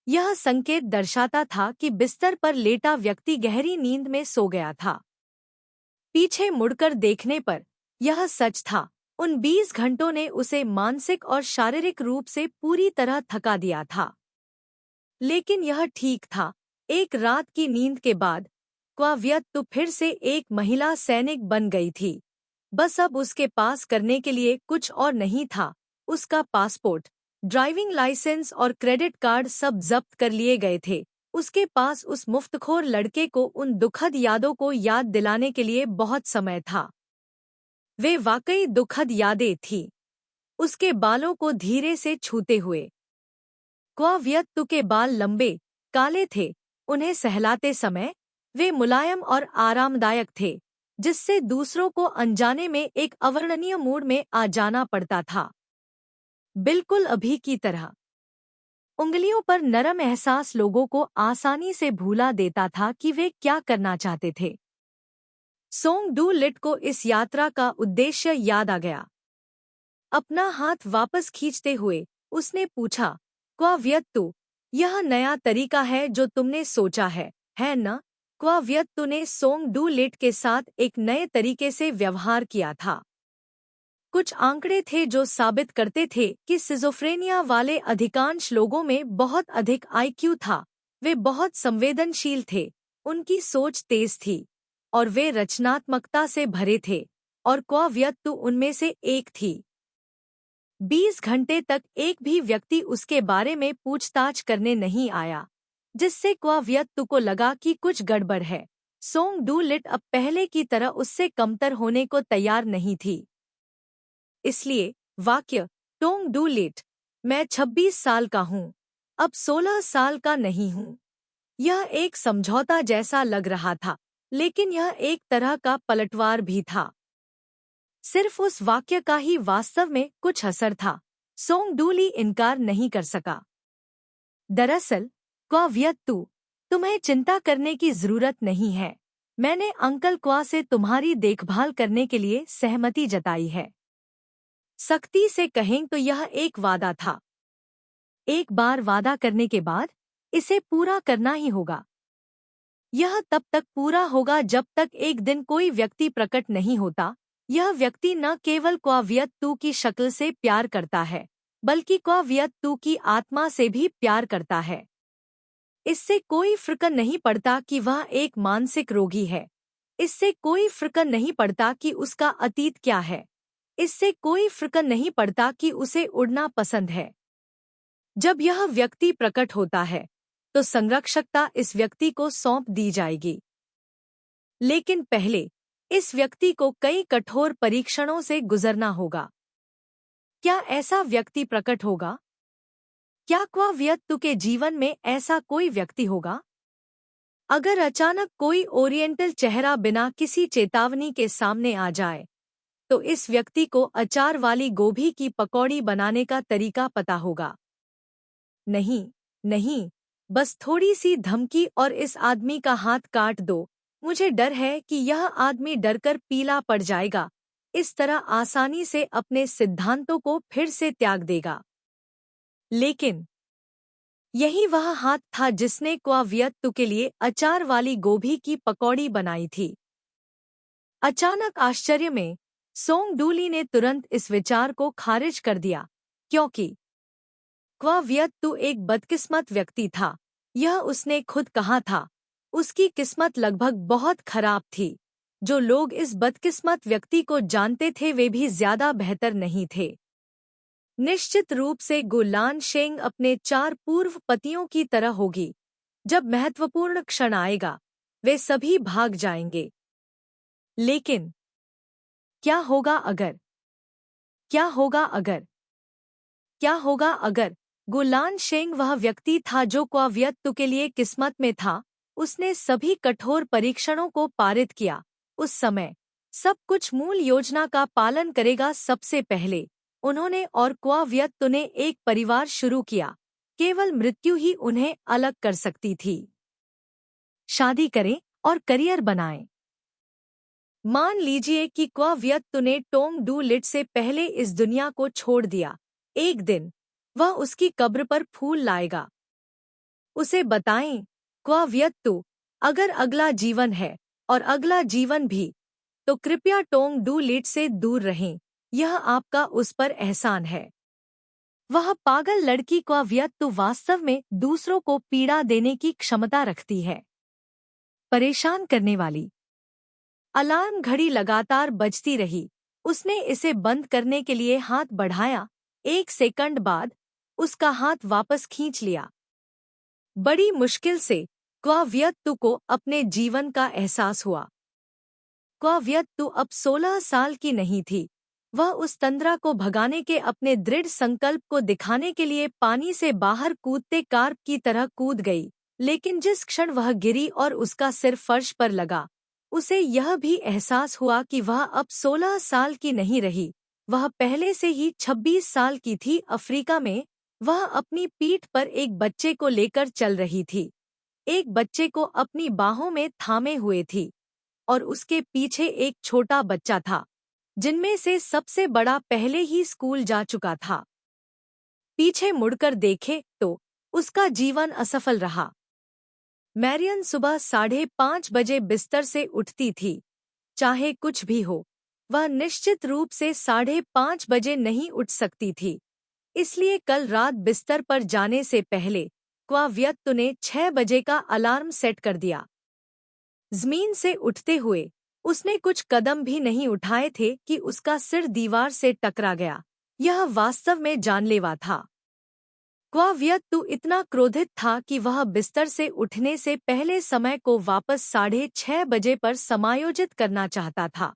यह संकेत दर्शाता था कि बिस्तर पर लेटा व्यक्ति गहरी नींद में सो गया था। पीछे मुड़कर देखने पर यह सच था। उन 20 घंटों ने उसे मानसिक और शारीरिक रूप से पूरी तरह थका दिया था। लेकिन यह ठीक था, एक रात की नींद के बाद क्वाव्यक्तु फिर से एक महिला सैनिक बन गई थी। बस अब उसके पास करने के लिए कुछ और नहीं था। उसका पासपोर्ट, ड्राइविंग लाइसेंस और क्रेडिट कार्ड सब जब्त कर लिए गए थे। उसके पास उस मुफ्तखोर लड़के को उन दुखद यादों को याद दिलाने के लिए बहुत समय था। वे वाकई दुखद यादें थीं। उसके बालों को धीरे से छूते हुए। क्वाव्यक्तु के बाल लंबे, काले थे। उन्हें सहलाते समय वे मुलायम और आरामदायक थे, जिससे दूसरों को अनजाने में एक अवर्णनीय मूड में आ जाना पड़ता था। बिल्कुल अभी की तरह। उंगलियों पर नरम एहसास लोगों को आसानी से भूला देता था कि वे क्या करना चाहते थे। सोंग डू लिट को इस यात्रा का उद्देश्य याद आ गया। अपना हाथ वापस खींचते हुए उसने पूछा, क्वाव्यक्तु, यह नया तरीका है जो तुमने सोचा है न? क्वाव्यक्तु ने सोंग डू लिट के साथ एक नए तरीके से व्यवहार किया था। कुछ आंकड़े थे जो साबित करते थे कि सिजोफ्रेनिया वाले अधिकांश लोगों में बहुत अधिक आईक्यू था। वे बहुत संवेदनशील थे, उनकी सोच तेज थी, और वे रचनात्मकता से भरे थे, और क्वाव्यक्तु उनमें से एक थी। 20 घंटे तक एक भी व्यक्ति उसके बारे में पूछताछ करने नहीं आया, जिससे क्वाव्यक्तु को लगा कि कुछ गड़बड़ है। सोंग डू लिट अब पहले की तरह उससे कमतर होने को तैयार नहीं थी। इसलिए वाक्य टोंग डू लिट, मैं 26 साल का हूँ, अब 16 साल का नहीं हूँ, यह एक समझौता जैसा लग रहा था, लेकिन यह एक तरह का पलटवार भी था। सिर्फ उस वाक्य का ही वास्तव में कुछ असर था। सोंग डू ली इनकार नहीं कर सका। दरअसल क्वाव्यक्तु, तुम्हें चिंता करने की जरूरत नहीं है। मैंने अंकल क्वा से तुम्हारी देखभाल करने के लिए सहमति जताई है। सख्ती से कहें तो यह एक वादा था। एक बार वादा करने के बाद इसे पूरा करना ही होगा। यह तब तक पूरा होगा जब तक एक दिन कोई व्यक्ति प्रकट नहीं होता। यह व्यक्ति न केवल क्वाव्यक्तु की शक्ल से प्यार करता है, बल्कि क्वाव्यक्तु की आत्मा से भी प्यार करता है। इससे कोई फर्क नहीं पड़ता कि वह एक मानसिक रोगी है। इससे कोई फर्क नहीं पड़ता कि उसका अतीत क्या है। इससे कोई फर्क नहीं पड़ता कि उसे उड़ना पसंद है। जब यह व्यक्ति प्रकट होता है, तो संरक्षकता इस व्यक्ति को सौंप दी जाएगी। लेकिन पहले इस व्यक्ति को कई कठोर परीक्षणों से गुजरना होगा। क्या ऐसा व्यक्ति प्रकट होगा? क्या क्वाव्यक्तु के जीवन में ऐसा कोई व्यक्ति होगा? अगर अचानक कोई ओरिएंटल चेहरा बिना किसी चेतावनी के सामने आ जाए, तो इस व्यक्ति को अचार वाली गोभी की पकौड़ी बनाने का तरीका पता होगा। नहीं, नहीं, बस थोड़ी सी धमकी और इस आदमी का हाथ काट दो। मुझे डर है कि यह आदमी डरकर पीला पड़ जाएगा, इस तरह आसानी से अपने सिद्धांतों को फिर से त्याग देगा। लेकिन यही वह हाथ था जिसने क्वाव्यक्तु के लिए अचार वाली गोभी की पकौड़ी बनाई थी। अचानक आश्चर्य में सोंग डू ली ने तुरंत इस विचार को खारिज कर दिया, क्योंकि क्वाव्यक्तु एक बदकिस्मत व्यक्ति था। यह उसने खुद कहा था। उसकी किस्मत लगभग बहुत खराब थी। जो लोग इस बदकिस्मत व्यक्ति को जानते थे वे भी ज्यादा बेहतर नहीं थे। निश्चित रूप से गु लान शेंग अपने 4 पूर्व पतियों की तरह होगी। जब महत्वपूर्ण क्षण आएगा, वे सभी भाग जाएंगे। लेकिन क्या होगा अगर? क्या होगा अगर? क्या होगा अगर? गु लान शेंग वह व्यक्ति था जो क्वाव्यक्तु के लिए किस्मत में था। उसने सभी कठोर परीक्षणों को पारित किया। उस समय सब कुछ मूल योजना का पालन करेगा। सबसे पहले उन्होंने और क्वाव्यक्तु ने एक परिवार शुरू किया। केवल मृत्यु ही उन्हें अलग कर सकती थी। शादी करें और करियर बनाएं। मान लीजिए कि क्वाव्यक्तु ने टोंग डू लिट से पहले इस दुनिया को छोड़ दिया। एक दिन वह उसकी कब्र पर फूल लाएगा। उसे बताएं, क्वाव्यक्तु, अगर अगला जीवन है और अगला जीवन भी, तो कृपया टोंग डू लिट से दूर रहें। यह आपका उस पर एहसान है। वह पागल लड़की का व्यक्ति वास्तव में दूसरों को पीड़ा देने की क्षमता रखती है। परेशान करने वाली अलार्म घड़ी लगातार बजती रही। उसने इसे बंद करने के लिए हाथ बढ़ाया। 1 सेकंड बाद उसका हाथ वापस खींच लिया। बड़ी मुश्किल से क्वाव्यक्तु को अपने जीवन का एहसास हुआ। क्वाव्यक्तु अब 16 साल की नहीं थी। वह उस तंद्रा को भगाने के अपने दृढ़ संकल्प को दिखाने के लिए पानी से बाहर कूदते कार्प की तरह कूद गई। लेकिन जिस क्षण वह गिरी और उसका सिर फर्श पर लगा, उसे यह भी एहसास हुआ कि वह अब 16 साल की नहीं रही। वह पहले से ही 26 साल की थी। अफ्रीका में वह अपनी पीठ पर एक बच्चे को लेकर चल रही थी। एक बच्चे को अपनी बाहों में थामे हुए थी और उसके पीछे एक छोटा बच्चा था, जिनमें से सबसे बड़ा पहले ही स्कूल जा चुका था। पीछे मुड़कर देखे तो उसका जीवन असफल रहा। मैरियन सुबह 5:30 बजे बिस्तर से उठती थी। चाहे कुछ भी हो, वह निश्चित रूप से 5:30 बजे नहीं उठ सकती थी। इसलिए कल रात बिस्तर पर जाने से पहले क्वाव्यक्तु ने 6 बजे का अलार्म सेट कर दिया। जमीन से उठते हुए उसने कुछ कदम भी नहीं उठाए थे कि उसका सिर दीवार से टकरा गया। यह वास्तव में जानलेवा था। क्वाव्यक्तु इतना क्रोधित था कि वह बिस्तर से उठने से पहले समय को वापस 6:30 बजे पर समायोजित करना चाहता था।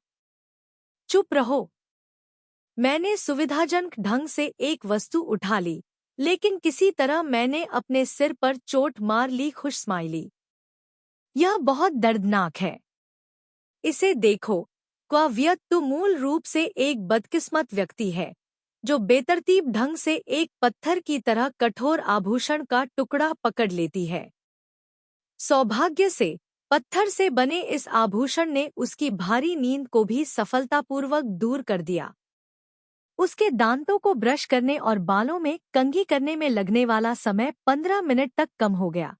चुप रहो। मैंने सुविधाजनक ढंग से एक वस्तु उठा ली, लेकिन किसी तरह मैंने अपने सिर पर चोट मार ली। खुश स्माइली। यह बहुत दर्दनाक है। इसे देखो। क्वाव्यक्तु मूल रूप से एक बदकिस्मत व्यक्ति है, जो बेतरतीब ढंग से एक पत्थर की तरह कठोर आभूषण का टुकड़ा पकड़ लेती है। सौभाग्य से पत्थर से बने इस आभूषण ने उसकी भारी नींद को भी सफलतापूर्वक दूर कर दिया। उसके दांतों को ब्रश करने और बालों में कंघी करने में लगने वाला समय 15 मिनट तक कम हो गया।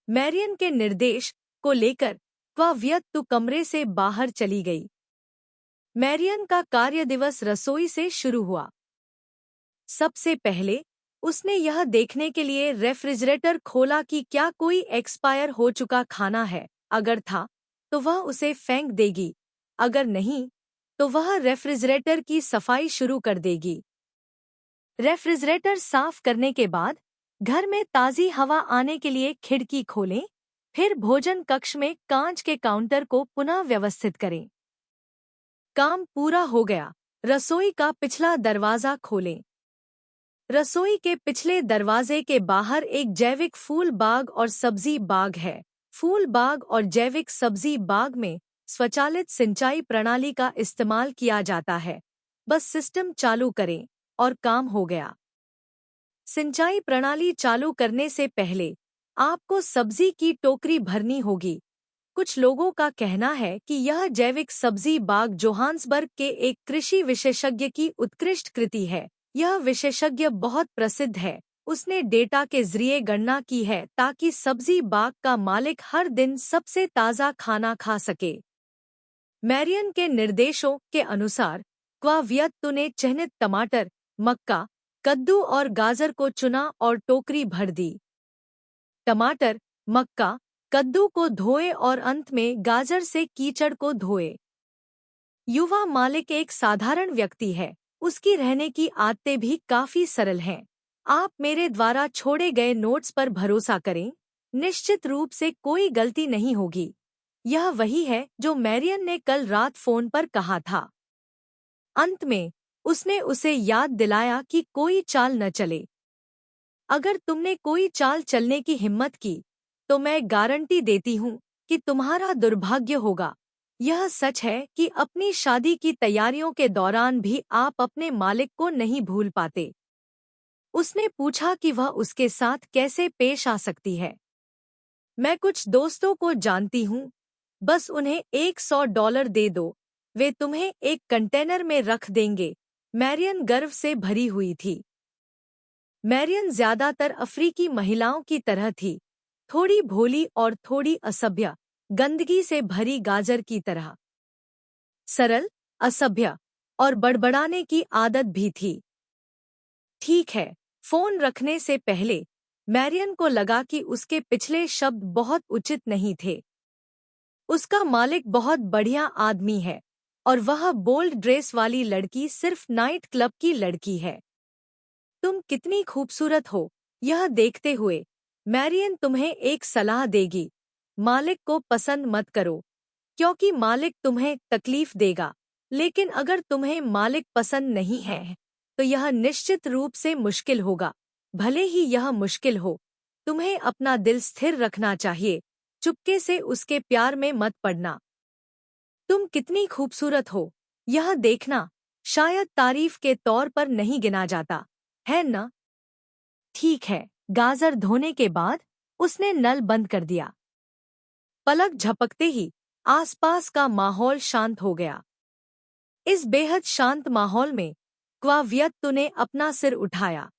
मैरियन के निर्देश को लेकर क्वाव्यक्तु कमरे से बाहर चली गई। मैरियन का कार्य दिवस रसोई से शुरू हुआ। सबसे पहले उसने यह देखने के लिए रेफ्रिजरेटर खोला कि क्या कोई एक्सपायर हो चुका खाना है। अगर था तो वह उसे फेंक देगी, अगर नहीं तो वह रेफ्रिजरेटर की सफाई शुरू कर देगी। रेफ्रिजरेटर साफ करने के बाद घर में ताज़ी हवा आने के लिए खिड़की खोलें, फिर भोजन कक्ष में कांच के काउंटर को पुनः व्यवस्थित करें। काम पूरा हो गया। रसोई का पिछला दरवाज़ा खोलें। रसोई के पिछले दरवाजे के बाहर एक जैविक फूल बाग और सब्जी बाग है। फूल बाग और जैविक सब्जी बाग में स्वचालित सिंचाई प्रणाली का इस्तेमाल किया जाता है। बस सिस्टम चालू करें और काम हो गया। सिंचाई प्रणाली चालू करने से पहले आपको सब्जी की टोकरी भरनी होगी। कुछ लोगों का कहना है कि यह जैविक सब्जी बाग जोहान्सबर्ग के एक कृषि विशेषज्ञ की उत्कृष्ट कृति है। यह विशेषज्ञ बहुत प्रसिद्ध है। उसने डेटा के जरिए गणना की है ताकि सब्जी बाग का मालिक हर दिन सबसे ताज़ा खाना खा सके। मैरियन के निर्देशों के अनुसार क्वाव्यक्तु ने चयनित टमाटर, मक्का, कद्दू और गाजर को चुना और टोकरी भर दी। टमाटर, मक्का, कद्दू को धोए और अंत में गाजर से कीचड़ को धोए। युवा मालिक एक साधारण व्यक्ति है। उसकी रहने की आदतें भी काफी सरल हैं। आप मेरे द्वारा छोड़े गए नोट्स पर भरोसा करें। निश्चित रूप से कोई गलती नहीं होगी। यह वही है जो मैरियन ने कल रात फोन पर कहा था। अंत में उसने उसे याद दिलाया कि कोई चाल न चले। अगर तुमने कोई चाल चलने की हिम्मत की तो मैं गारंटी देती हूँ कि तुम्हारा दुर्भाग्य होगा। यह सच है कि अपनी शादी की तैयारियों के दौरान भी आप अपने मालिक को नहीं भूल पाते। उसने पूछा कि वह उसके साथ कैसे पेश आ सकती है। मैं कुछ दोस्तों को जानती हूँ, बस उन्हें $100 दे दो, वे तुम्हें एक कंटेनर में रख देंगे। मैरियन गर्व से भरी हुई थी। मैरियन ज्यादातर अफ्रीकी महिलाओं की तरह थी, थोड़ी भोली और थोड़ी असभ्य, गंदगी से भरी गाजर की तरह। सरल, असभ्य और बड़बड़ाने की आदत भी थी। ठीक है। फोन रखने से पहले मैरियन को लगा कि उसके पिछले शब्द बहुत उचित नहीं थे। उसका मालिक बहुत बढ़िया आदमी है और वह बोल्ड ड्रेस वाली लड़की सिर्फ नाइट क्लब की लड़की है। तुम कितनी खूबसूरत हो, यह देखते हुए मैरियन तुम्हें एक सलाह देगी। मालिक को पसंद मत करो, क्योंकि मालिक तुम्हें तकलीफ देगा। लेकिन अगर तुम्हें मालिक पसंद नहीं है, तो यह निश्चित रूप से मुश्किल होगा। भले ही यह मुश्किल हो, तुम्हें अपना दिल स्थिर रखना चाहिए। चुपके से उसके प्यार में मत पड़ना। तुम कितनी खूबसूरत हो, यह देखना शायद तारीफ के तौर पर नहीं गिना जाता, है न? ठीक है। गाजर धोने के बाद उसने नल बंद कर दिया। पलक झपकते ही आसपास का माहौल शांत हो गया। इस बेहद शांत माहौल में क्वावियत्तु ने अपना सिर उठाया।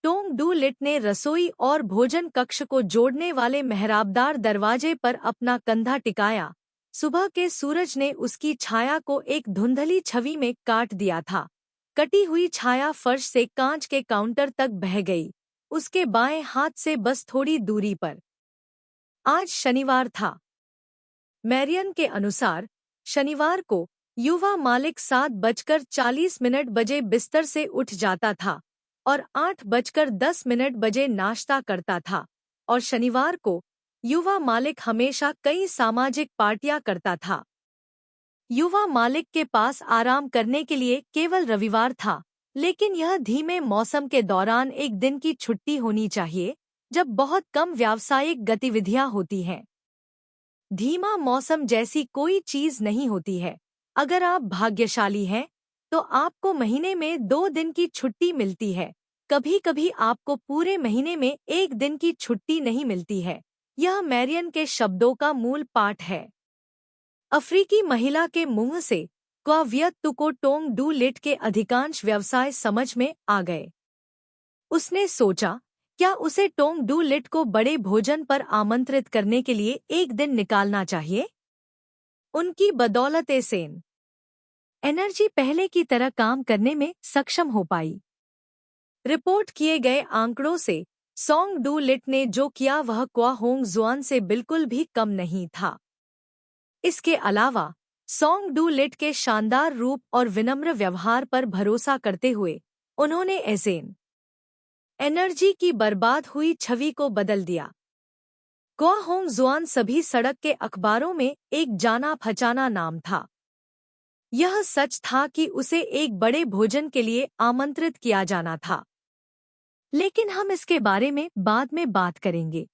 टोंग डू लिट ने रसोई और भोजन कक्ष को जोड़ने वाले मेहराबदार दरवाजे पर अपना कंधा टिकाया। सुबह के सूरज ने उसकी छाया को एक धुंधली छवि में काट दिया था। कटी हुई छाया फर्श से कांच के काउंटर तक बह गई, उसके बाएं हाथ से बस थोड़ी दूरी पर। आज शनिवार था। मैरियन के अनुसार शनिवार को युवा मालिक 7:40 बजे बिस्तर से उठ जाता था और 8:10 बजे नाश्ता करता था, और शनिवार को युवा मालिक हमेशा कई सामाजिक पार्टियां करता था। युवा मालिक के पास आराम करने के लिए केवल रविवार था, लेकिन यह धीमे मौसम के दौरान एक दिन की छुट्टी होनी चाहिए जब बहुत कम व्यावसायिक गतिविधियां होती हैं। धीमा मौसम जैसी कोई चीज नहीं होती है। अगर आप भाग्यशाली हैं तो आपको महीने में 2 दिन की छुट्टी मिलती है। कभी कभी आपको पूरे महीने में 1 दिन की छुट्टी नहीं मिलती है। यह मैरियन के शब्दों का मूल पाठ है। अफ्रीकी महिला के मुंह से क्वावियत्तु को टोंग डू लिट के अधिकांश व्यवसाय समझ में आ गए। उसने सोचा, क्या उसे टोंग डू लिट को बड़े भोजन पर आमंत्रित करने के लिए 1 दिन निकालना चाहिए? उनकी बदौलत सेन एनर्जी पहले की तरह काम करने में सक्षम हो पाई। रिपोर्ट किए गए आंकड़ों से सोंग डू लिट ने जो किया वह क्वा होंग जुआन से बिल्कुल भी कम नहीं था। इसके अलावा सोंग डू लिट के शानदार रूप और विनम्र व्यवहार पर भरोसा करते हुए उन्होंने एसेन एनर्जी की बर्बाद हुई छवि को बदल दिया। क्वा होंग जुआन सभी सड़क के अखबारों में एक जाना पहचाना नाम था। यह सच था कि उसे एक बड़े भोजन के लिए आमंत्रित किया जाना था, लेकिन हम इसके बारे में बाद में बात करेंगे।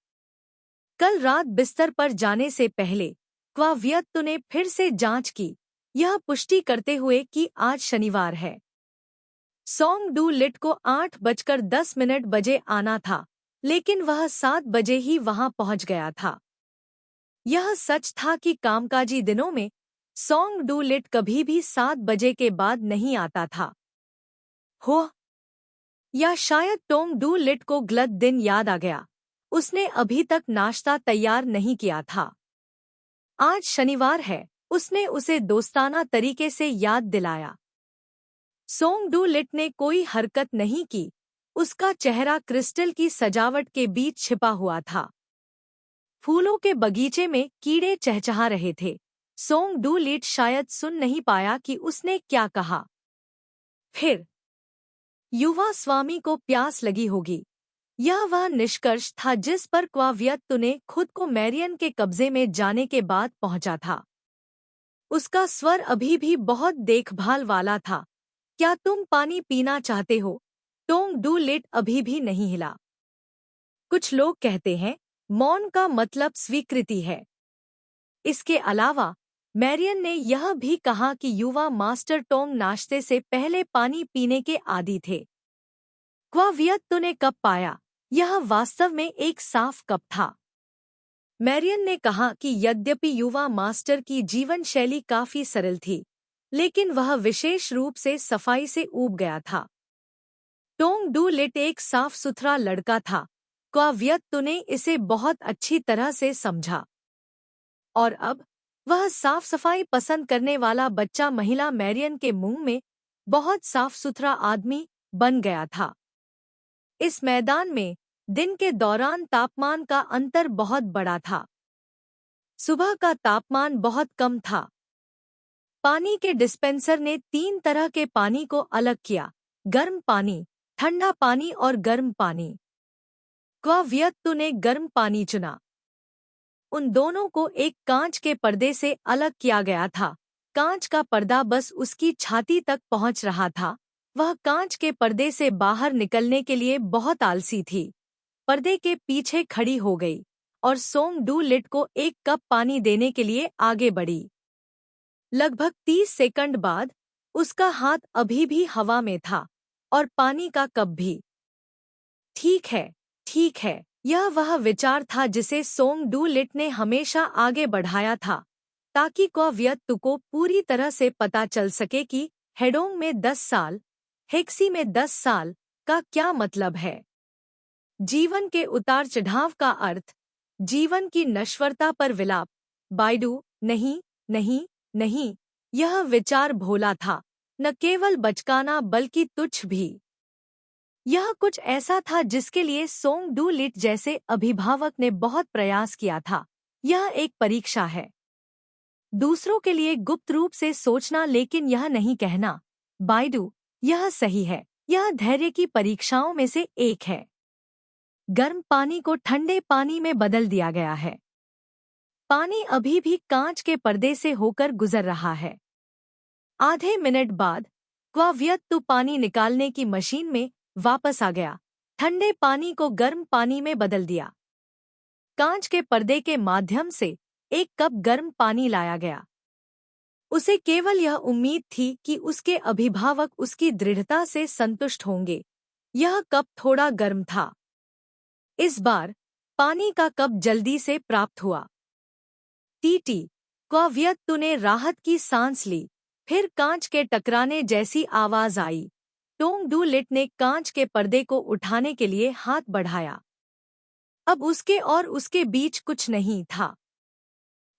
कल रात बिस्तर पर जाने से पहले क्वावियत्तु ने फिर से जांच की, यह पुष्टि करते हुए कि आज शनिवार है। सोंग डू लिट को 8:10 बजे आना था, लेकिन वह 7 बजे ही वहां पहुंच गया था। यह सच था कि कामकाजी दिनों में सोंग डू लिट कभी भी 7 बजे के बाद नहीं आता था। हो या शायद टोंग डू लिट को गलत दिन याद आ गया। उसने अभी तक नाश्ता तैयार नहीं किया था। आज शनिवार है, उसने उसे दोस्ताना तरीके से याद दिलाया। सोंग डू लिट ने कोई हरकत नहीं की। उसका चेहरा क्रिस्टल की सजावट के बीच छिपा हुआ था। फूलों के बगीचे में कीड़े चहचहा रहे थे। सोंग डू लिट शायद सुन नहीं पाया कि उसने क्या कहा। फिर युवा स्वामी को प्यास लगी होगी। यह वह निष्कर्ष था जिस पर क्वावियत्तु ने खुद को मैरियन के कब्जे में जाने के बाद पहुंचा था। उसका स्वर अभी भी बहुत देखभाल वाला था। क्या तुम पानी पीना चाहते हो? टोंग डू लिट अभी भी नहीं हिला। कुछ लोग कहते हैं मौन का मतलब स्वीकृति है। इसके अलावा मैरियन ने यह भी कहा कि युवा मास्टर टोंग नाश्ते से पहले पानी पीने के आदी थे। क्वावियत्तु ने कप पाया, यह वास्तव में एक साफ कप था। मैरियन ने कहा कि यद्यपि युवा मास्टर की जीवन शैली काफी सरल थी, लेकिन वह विशेष रूप से सफाई से ऊब गया था। टोंग डू लिट एक साफ सुथरा लड़का था। क्वावियत्तु ने इसे बहुत अच्छी तरह से समझा। और अब वह साफ सफाई पसंद करने वाला बच्चा महिला मैरियन के मुंह में बहुत साफ सुथरा आदमी बन गया था। इस मैदान में दिन के दौरान तापमान का अंतर बहुत बड़ा था। सुबह का तापमान बहुत कम था। पानी के डिस्पेंसर ने 3 तरह के पानी को अलग किया: गर्म पानी, ठंडा पानी और गर्म पानी। क्वावियत्तु ने गर्म पानी चुना। उन दोनों को एक कांच के पर्दे से अलग किया गया था। कांच का पर्दा बस उसकी छाती तक पहुंच रहा था। वह कांच के पर्दे से बाहर निकलने के लिए बहुत आलसी थी। पर्दे के पीछे खड़ी हो गई और सोंग डू लिट को एक कप पानी देने के लिए आगे बढ़ी। लगभग 30 सेकंड बाद उसका हाथ अभी भी हवा में था और पानी का कप भी। ठीक है, ठीक है, यह वह विचार था जिसे सोंग डू लिट ने हमेशा आगे बढ़ाया था, ताकि क्वावियत्तु को पूरी तरह से पता चल सके कि हेडोंग में 10 साल, हेक्सी में 10 साल का क्या मतलब है। जीवन के उतार चढ़ाव का अर्थ, जीवन की नश्वरता पर विलाप। बाइडू, नहीं, नहीं, नहीं, यह विचार भोला था, न केवल बचकाना बल्कि तुच्छ भी। यह कुछ ऐसा था जिसके लिए सोंग डू लिट जैसे अभिभावक ने बहुत प्रयास किया था। यह एक परीक्षा है। दूसरों के लिए गुप्त रूप से सोचना, लेकिन यह नहीं कहना, बाइडू, यह सही है। यह धैर्य की परीक्षाओं में से एक है। गर्म पानी को ठंडे पानी में बदल दिया गया है। पानी अभी भी कांच के पर्दे से होकर गुजर रहा है। आधे मिनट बाद क्वावियत्तु पानी निकालने की मशीन में वापस आ गया। ठंडे पानी को गर्म पानी में बदल दिया। कांच के पर्दे के माध्यम से एक कप गर्म पानी लाया गया। उसे केवल यह उम्मीद थी कि उसके अभिभावक उसकी दृढ़ता से संतुष्ट होंगे। यह कप थोड़ा गर्म था। इस बार पानी का कप जल्दी से प्राप्त हुआ। टीटी, क्वावियत्तु ने राहत की सांस ली। फिर कांच के टकराने जैसी आवाज आई। सोंग डू लिट ने कांच के पर्दे को उठाने के लिए हाथ बढ़ाया। अब उसके और उसके बीच कुछ नहीं था।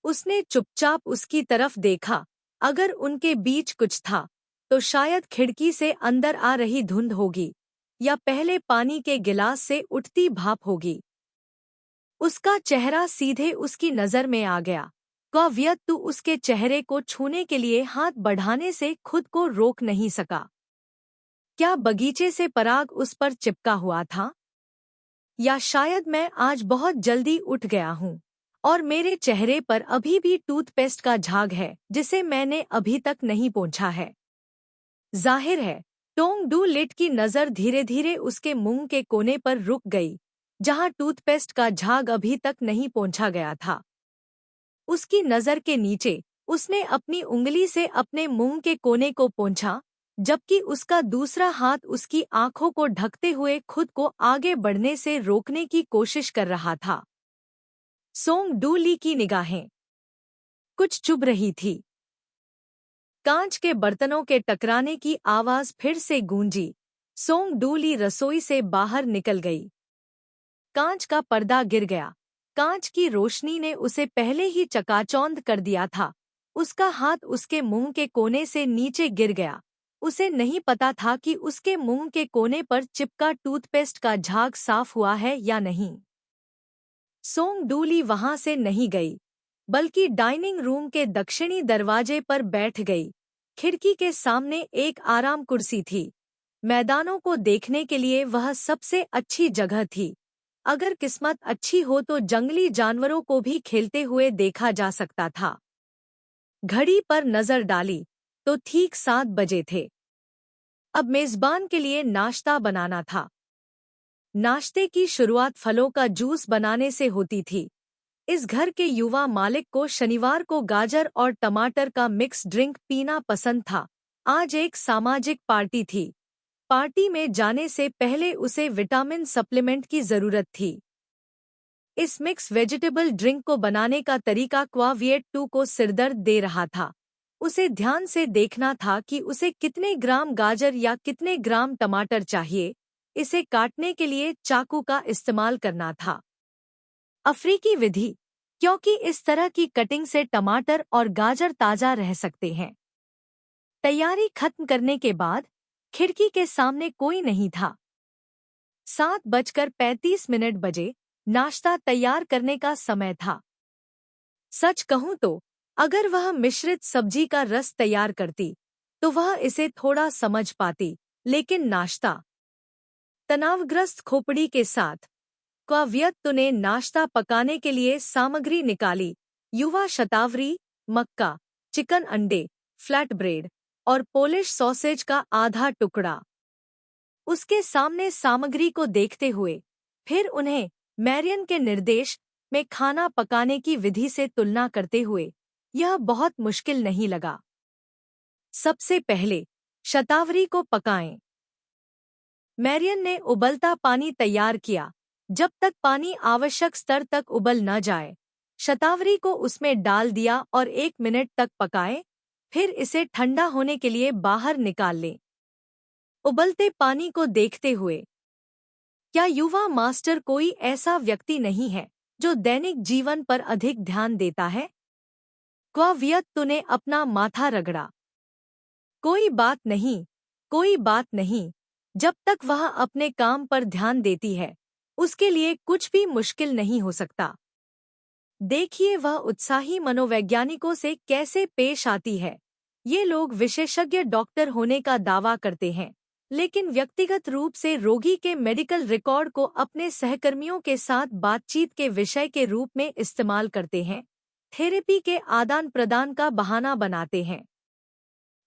उसने चुपचाप उसकी तरफ देखा। अगर उनके बीच कुछ था, तो शायद खिड़की से अंदर आ रही धुंध होगी, या पहले पानी के गिलास से उठती भाप होगी। उसका चेहरा सीधे उसकी नजर में आ गया। क्वावियत्तु उसके चेहरे को छूने के लिए हाथ बढ़ाने से खुद को रोक नहीं सका। क्या बगीचे से पराग उस पर चिपका हुआ था? या शायद मैं आज बहुत जल्दी उठ गया हूँ और मेरे चेहरे पर अभी भी टूथपेस्ट का झाग है जिसे मैंने अभी तक नहीं पोंछा है। जाहिर है, सोंग डू लिट की नज़र धीरे धीरे उसके मुंह के कोने पर रुक गई, जहां टूथपेस्ट का झाग अभी तक नहीं पोंछा गया था। उसकी नज़र के नीचे उसने अपनी उंगली से अपने मुंह के कोने को पोंछा, जबकि उसका दूसरा हाथ उसकी आंखों को ढकते हुए खुद को आगे बढ़ने से रोकने की कोशिश कर रहा था। सोंग डू ली की निगाहें कुछ चुभ रही थी। कांच के बर्तनों के टकराने की आवाज फिर से गूंजी। सोंग डू ली रसोई से बाहर निकल गई। कांच का पर्दा गिर गया। कांच की रोशनी ने उसे पहले ही चकाचौंध कर दिया था। उसका हाथ उसके मुंह के कोने से नीचे गिर गया। उसे नहीं पता था कि उसके मुंह के कोने पर चिपका टूथपेस्ट का झाग साफ हुआ है या नहीं। सोंग डू ली वहां से नहीं गई, बल्कि डाइनिंग रूम के दक्षिणी दरवाजे पर बैठ गई। खिड़की के सामने एक आराम कुर्सी थी। मैदानों को देखने के लिए वह सबसे अच्छी जगह थी। अगर किस्मत अच्छी हो तो जंगली जानवरों को भी खेलते हुए देखा जा सकता था। घड़ी पर नजर डाली तो ठीक 7 बजे थे। अब मेजबान के लिए नाश्ता बनाना था। नाश्ते की शुरुआत फलों का जूस बनाने से होती थी। इस घर के युवा मालिक को शनिवार को गाजर और टमाटर का मिक्स ड्रिंक पीना पसंद था। आज एक सामाजिक पार्टी थी। पार्टी में जाने से पहले उसे विटामिन सप्लीमेंट की जरूरत थी। इस मिक्स वेजिटेबल ड्रिंक को बनाने का तरीका क्वावियत्तु को सिरदर्द दे रहा था। उसे ध्यान से देखना था कि उसे कितने ग्राम गाजर या कितने ग्राम टमाटर चाहिए। इसे काटने के लिए चाकू का इस्तेमाल करना था। अफ्रीकी विधि, क्योंकि इस तरह की कटिंग से टमाटर और गाजर ताजा रह सकते हैं। तैयारी खत्म करने के बाद खिड़की के सामने कोई नहीं था। 7:35 बजे नाश्ता तैयार करने का समय था। सच कहूं तो अगर वह मिश्रित सब्जी का रस तैयार करती तो वह इसे थोड़ा समझ पाती, लेकिन नाश्ता। तनावग्रस्त खोपड़ी के साथ काव्यत्तु ने नाश्ता पकाने के लिए सामग्री निकाली। युवा शतावरी, मक्का, चिकन, अंडे, फ्लैट ब्रेड और पोलिश सॉसेज का आधा टुकड़ा। उसके सामने सामग्री को देखते हुए फिर उन्हें मैरियन के निर्देश में खाना पकाने की विधि से तुलना करते हुए यह बहुत मुश्किल नहीं लगा। सबसे पहले शतावरी को पकाएं। मैरियन ने उबलता पानी तैयार किया। जब तक पानी आवश्यक स्तर तक उबल न जाए, शतावरी को उसमें डाल दिया और 1 मिनट तक पकाएं, फिर इसे ठंडा होने के लिए बाहर निकाल लें। उबलते पानी को देखते हुए, क्या युवा मास्टर कोई ऐसा व्यक्ति नहीं है जो दैनिक जीवन पर अधिक ध्यान देता है? काव्यत्तु ने अपना माथा रगड़ा। कोई बात नहीं, कोई बात नहीं। जब तक वह अपने काम पर ध्यान देती है, उसके लिए कुछ भी मुश्किल नहीं हो सकता। देखिए वह उत्साही मनोवैज्ञानिकों से कैसे पेश आती है। ये लोग विशेषज्ञ डॉक्टर होने का दावा करते हैं, लेकिन व्यक्तिगत रूप से रोगी के मेडिकल रिकॉर्ड को अपने सहकर्मियों के साथ बातचीत के विषय के रूप में इस्तेमाल करते हैं, थेरेपी के आदान प्रदान का बहाना बनाते हैं।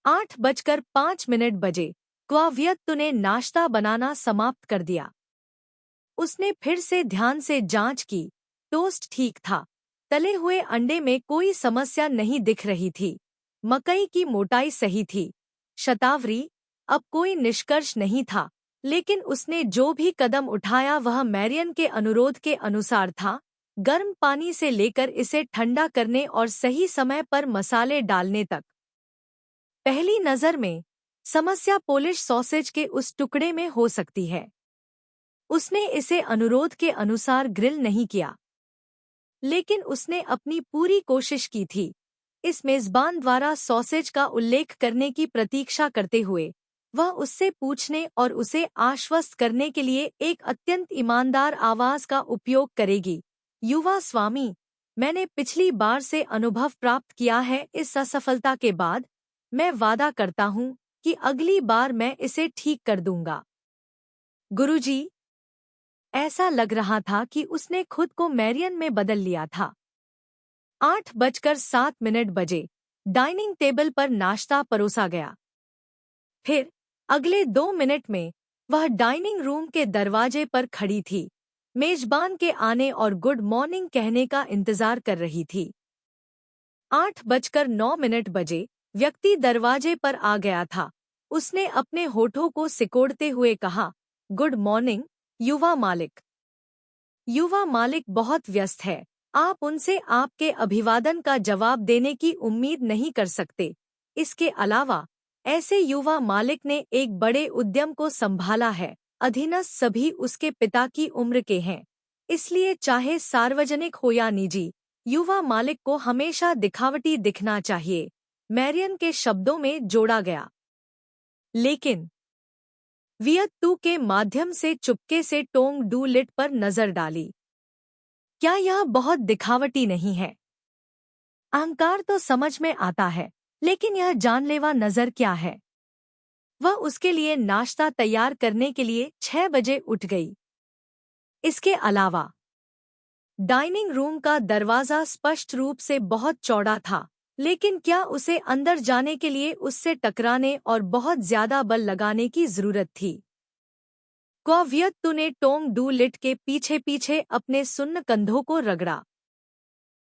8:05 बजे काव्यत्तु ने नाश्ता बनाना समाप्त कर दिया। उसने फिर से ध्यान से जांच की। टोस्ट ठीक था। तले हुए अंडे में कोई समस्या नहीं दिख रही थी। मकई की मोटाई सही थी। शतावरी, अब कोई निष्कर्ष नहीं था, लेकिन उसने जो भी कदम उठाया वह मैरियन के अनुरोध के अनुसार था। गर्म पानी से लेकर इसे ठंडा करने और सही समय पर मसाले डालने तक। पहली नज़र में समस्या पोलिश सॉसेज के उस टुकड़े में हो सकती है। उसने इसे अनुरोध के अनुसार ग्रिल नहीं किया, लेकिन उसने अपनी पूरी कोशिश की थी। इस मेजबान द्वारा सॉसेज का उल्लेख करने की प्रतीक्षा करते हुए वह उससे पूछने और उसे आश्वस्त करने के लिए एक अत्यंत ईमानदार आवाज का उपयोग करेगी। युवा स्वामी, मैंने पिछली बार से अनुभव प्राप्त किया है। इस असफलता के बाद मैं वादा करता हूँ कि अगली बार मैं इसे ठीक कर दूंगा। गुरुजी, ऐसा लग रहा था कि उसने खुद को मैरियन में बदल लिया था। 8:07 बजे डाइनिंग टेबल पर नाश्ता परोसा गया। फिर अगले 2 मिनट में वह डाइनिंग रूम के दरवाजे पर खड़ी थी, मेजबान के आने और गुड मॉर्निंग कहने का इंतजार कर रही थी। 8:09 बजे व्यक्ति दरवाजे पर आ गया था। उसने अपने होठों को सिकोड़ते हुए कहा, गुड मॉर्निंग युवा मालिक। युवा मालिक बहुत व्यस्त है। आप उनसे आपके अभिवादन का जवाब देने की उम्मीद नहीं कर सकते। इसके अलावा ऐसे युवा मालिक ने एक बड़े उद्यम को संभाला है। अधीनस्थ सभी उसके पिता की उम्र के हैं, इसलिए चाहे सार्वजनिक हो या निजी, युवा मालिक को हमेशा दिखावटी दिखना चाहिए। मैरियन के शब्दों में जोड़ा गया। लेकिन वियत्तु के माध्यम से चुपके से टोंग डू लिट पर नजर डाली। क्या यह बहुत दिखावटी नहीं है? अहंकार तो समझ में आता है, लेकिन यह जानलेवा नजर क्या है? वह उसके लिए नाश्ता तैयार करने के लिए 6 बजे उठ गई। इसके अलावा डाइनिंग रूम का दरवाजा स्पष्ट रूप से बहुत चौड़ा था, लेकिन क्या उसे अंदर जाने के लिए उससे टकराने और बहुत ज्यादा बल लगाने की जरूरत थी? काव्यत्तु ने टोंग डू लिट के पीछे पीछे अपने सुन्न कंधों को रगड़ा।